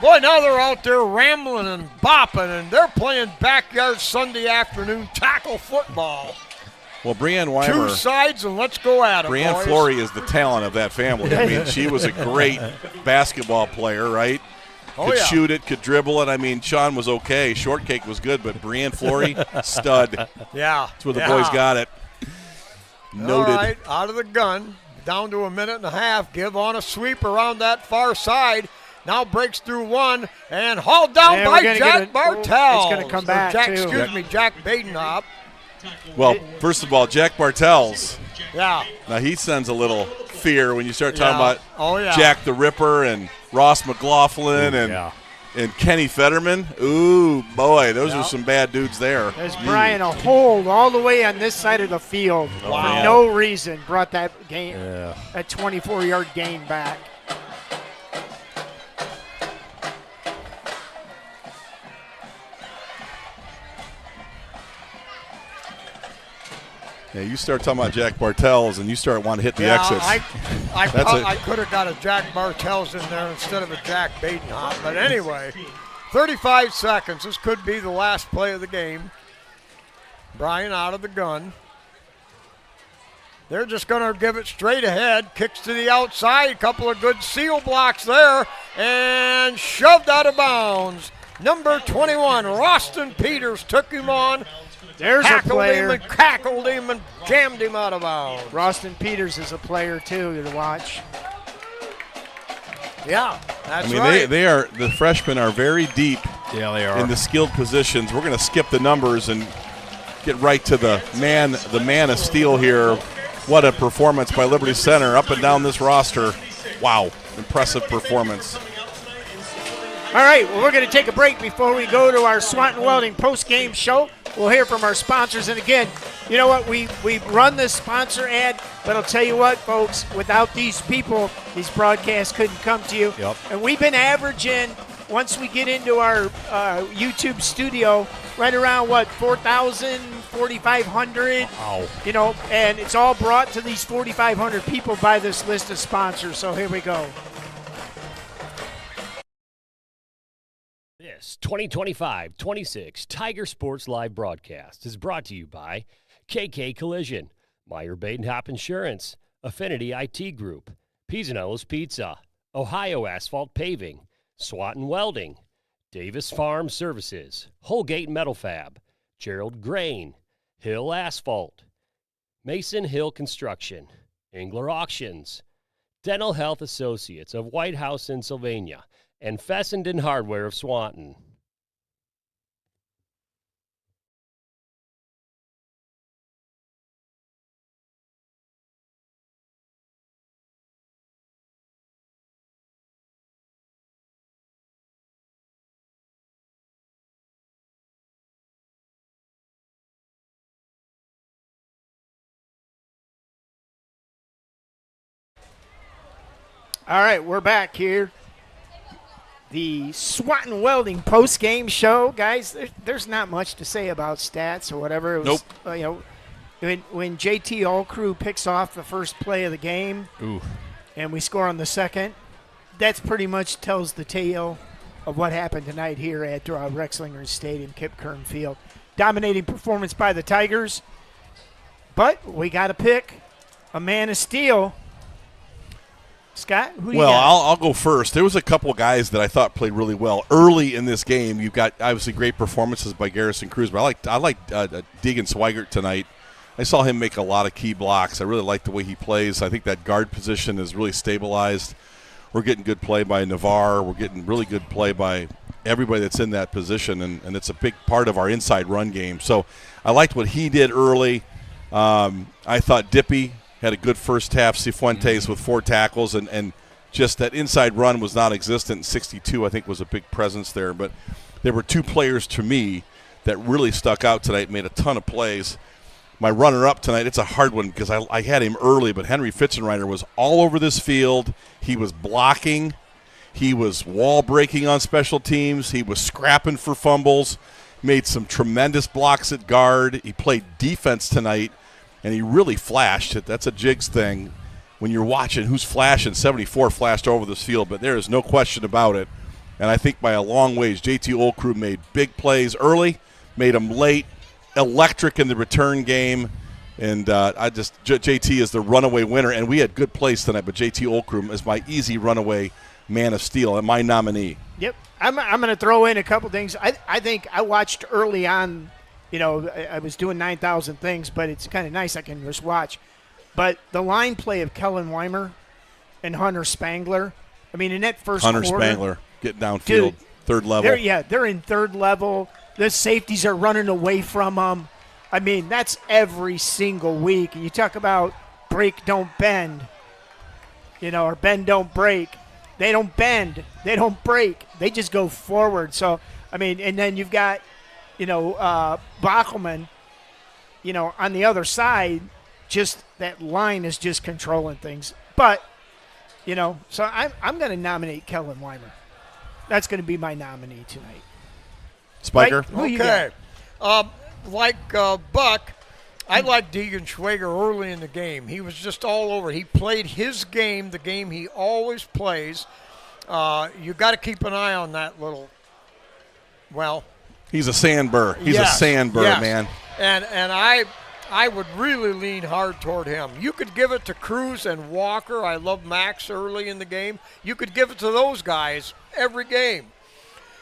Boy, now they're out there rambling and bopping, and they're playing backyard Sunday afternoon tackle football. Well, Bryan Weimer. 2 sides, and let's go at it, Brianne boys. Flory is the talent of that family. I mean, she was a great basketball player, right? Oh, Could yeah. shoot it, could dribble it. I mean, Sean was okay. Shortcake was good, but Brianne Flory, stud. Yeah. That's where the boys got it. Noted. All right, out of the gun, down to 1.5 minutes. Give on a sweep around that far side. Now breaks through one and hauled down Yeah, we're by gonna Jack get Bartels. it's gonna come back, Jack, too. excuse me, Jack Badenhop. Well, first of all, Jack Bartels. Yeah. Now, he sends a little fear when you start talking Yeah. about Oh, yeah. Jack the Ripper and Ross McLaughlin and Kenny Fetterman. Ooh, boy, those are some bad dudes there. There's Bryan a hold all the way on this side of the field for no reason. Brought that game, that 24-yard gain back. Yeah, you start talking about Jack Bartels and you start wanting to hit the exits. I could have got a Jack Bartels in there instead of a Jack Badenhop. But anyway, 35 seconds. This could be the last play of the game. Bryan out of the gun. They're just going to give it straight ahead. Kicks to the outside. Couple of good seal blocks there. And shoved out of bounds. Number 21, Roston Peters, took him on. There's a player. Him and cackled him and jammed him out of bounds. Roston Peters is a player, too, to watch. Yeah, that's I mean, right. they are, the freshmen are very deep Yeah, they are. in the skilled positions. We're going to skip the numbers and get right to the man of steel here. What a performance by Liberty Center up and down this roster. Wow, impressive performance. All right, well, we're going to take a break before we go to our Swanton Welding post-game show. We'll hear from our sponsors. And again, you know what? We run this sponsor ad, but I'll tell you what, folks, without these people, these broadcasts couldn't come to you. Yep. And we've been averaging, once we get into our YouTube studio, right around, 4,000, 4,500. Wow. You know, and it's all brought to these 4,500 people by this list of sponsors. So here we go. This 2025-26 Tiger Sports Live broadcast is brought to you by KK Collision, Meyer Badenhop Insurance, Affinity IT Group, Pisanello's Pizza, Ohio Asphalt Paving, Swanton Welding, Davis Farm Services, Holgate Metal Fab, Gerald Grain, Hill Asphalt, Mason Hill Construction, Engler Auctions, Dental Health Associates of White House in Sylvania, and Fessenden Hardware of Swanton. All right, we're back here. The Swanton Welding post-game show, guys. There's not much to say about stats or whatever. It was, Nope. When JT All-Crew picks off the first play of the game, and we score on the second, that's pretty much tells the tale of what happened tonight here at Rexlinger Stadium, Kip Kern Field. Dominating performance by the Tigers, but we got to pick a man of steel. Scott, who do you got? I'll go first. There was a couple guys that I thought played really well early in this game. You've got obviously great performances by Garrison Cruz, but I like Deegan Swigert tonight. I saw him make a lot of key blocks. I really like the way he plays. I think that guard position is really stabilized. We're getting good play by Navarre. We're getting really good play by everybody that's in that position, and it's a big part of our inside run game. So I liked what he did early. I thought Dippy had a good first half. Cifuentes with 4 tackles, and just that inside run was non-existent. 62, I think, was a big presence there. But there were 2 players to me that really stuck out tonight, made a ton of plays. My runner-up tonight, it's a hard one because I had him early, but Henry Fitzenreiter was all over this field. He was blocking. He was wall breaking on special teams. He was scrapping for fumbles, made some tremendous blocks at guard. He played defense tonight, and he really flashed. That's a Jigs thing. When you're watching who's flashing, 74 flashed over this field, but there is no question about it. And I think by a long ways, JT Olcrew made big plays early, made them late, electric in the return game, and JT is the runaway winner. And we had good plays tonight, but JT Olcrew is my easy runaway man of steel and my nominee. Yep. I'm going to throw in a couple things. I think I watched early on, I was doing 9,000 things, but it's kind of nice I can just watch. But the line play of Kellen Weimer and Hunter Spangler, in that first Hunter quarter. Spangler getting downfield, dude, third level. They're in third level. The safeties are running away from them. That's every single week. And you talk about break, don't bend, or bend, don't break. They don't bend. They don't break. They just go forward. So, and then you've got, Bockelman, on the other side, just that line is just controlling things. But, so I'm going to nominate Kellen Weimer. That's going to be my nominee tonight. Spiker? Mike, okay. Buck, I like Deegan Schwager early in the game. He was just all over. He played his game, the game he always plays. You got to keep an eye on that little, he's a sandburr. He's a sandburr, man. And I would really lean hard toward him. You could give it to Cruz and Walker. I love Max early in the game. You could give it to those guys every game.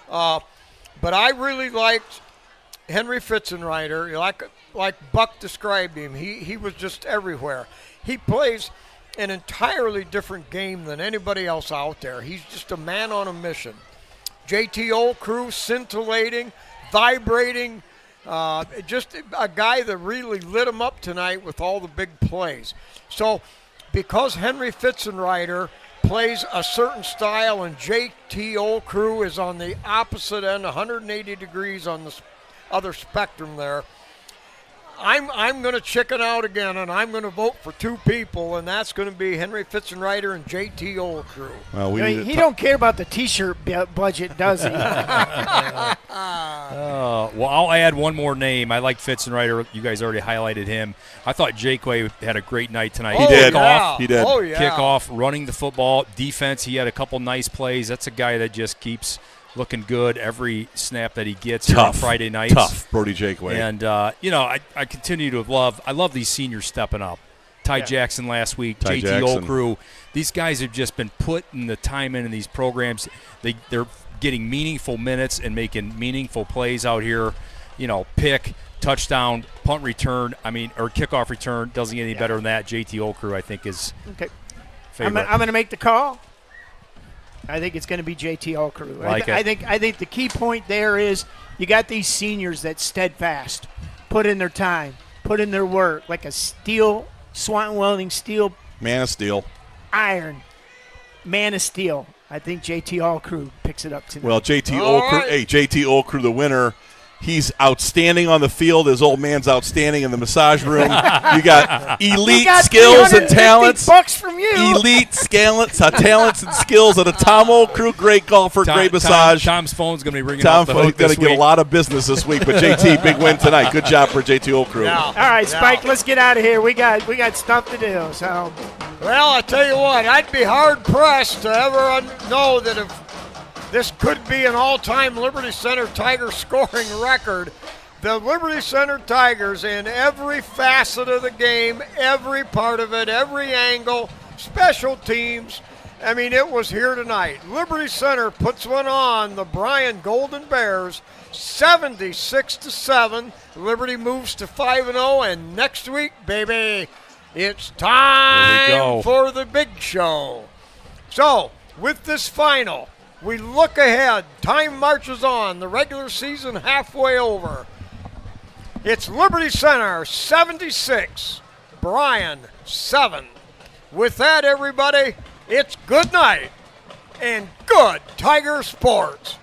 But I really liked Henry Fitzenreiter, like Buck described him. He was just everywhere. He plays an entirely different game than anybody else out there. He's just a man on a mission. JT Olcrew, scintillating, vibrating, just a guy that really lit him up tonight with all the big plays. So because Henry Fitzenreiter plays a certain style and JT Olcrew is on the opposite end, 180 degrees on the other spectrum there, I'm going to chicken out again, and I'm going to vote for 2 people, and that's going to be Henry Fitzenreiter and JT Olcrew. Well, he don't care about the T-shirt budget, does he? Well, I'll add one more name. I like Fitzenreiter. You guys already highlighted him. I thought Jakeway had a great night tonight. He did. Kickoff, He did. Oh, yeah. Kickoff, running the football, defense. He had a couple nice plays. That's a guy that just keeps looking good every snap that he gets here on Friday nights. Tough, Brody Jakeway. And, I continue to love these seniors stepping up. Ty Jackson last week, Ty JT Jackson. Olcrew. These guys have just been putting the time in these programs. They're getting meaningful minutes and making meaningful plays out here. Pick, touchdown, punt return, or kickoff return. Doesn't get any better than that. JT Olcrew, I think, is favorite. I'm going to make the call. I think it's going to be JT Olcrew. I think the key point there is you got these seniors that steadfast, put in their time, put in their work, like a steel, Swanton Welding steel. Man of steel. Iron. Man of steel. I think JT Olcrew picks it up tonight. Well, JT Olcrew, the winner. He's outstanding on the field. His old man's outstanding in the massage room. You got elite skills and talents. $350 from you. Elite talents and skills at a Tom Olcrew, great golfer, great massage. Tom's phone's going to be ringing off the hook going this to get week. a lot of business this week, but JT, big win tonight. Good job for JT Olcrew. Yeah. All right, Spike, let's get out of here. We got stuff to do. So, Well, I tell you what, I'd be hard-pressed to ever know that if this could be an all-time Liberty Center Tiger scoring record. The Liberty Center Tigers in every facet of the game, every part of it, every angle, special teams. It was here tonight. Liberty Center puts one on the Bryan Golden Bears, 76-7. Liberty moves to 5-0, and next week, baby, it's time for the big show. So, with this final, we look ahead. Time marches on. The regular season halfway over. It's Liberty Center 76, Bryan 7. With that, everybody, it's good night and good Tiger Sports.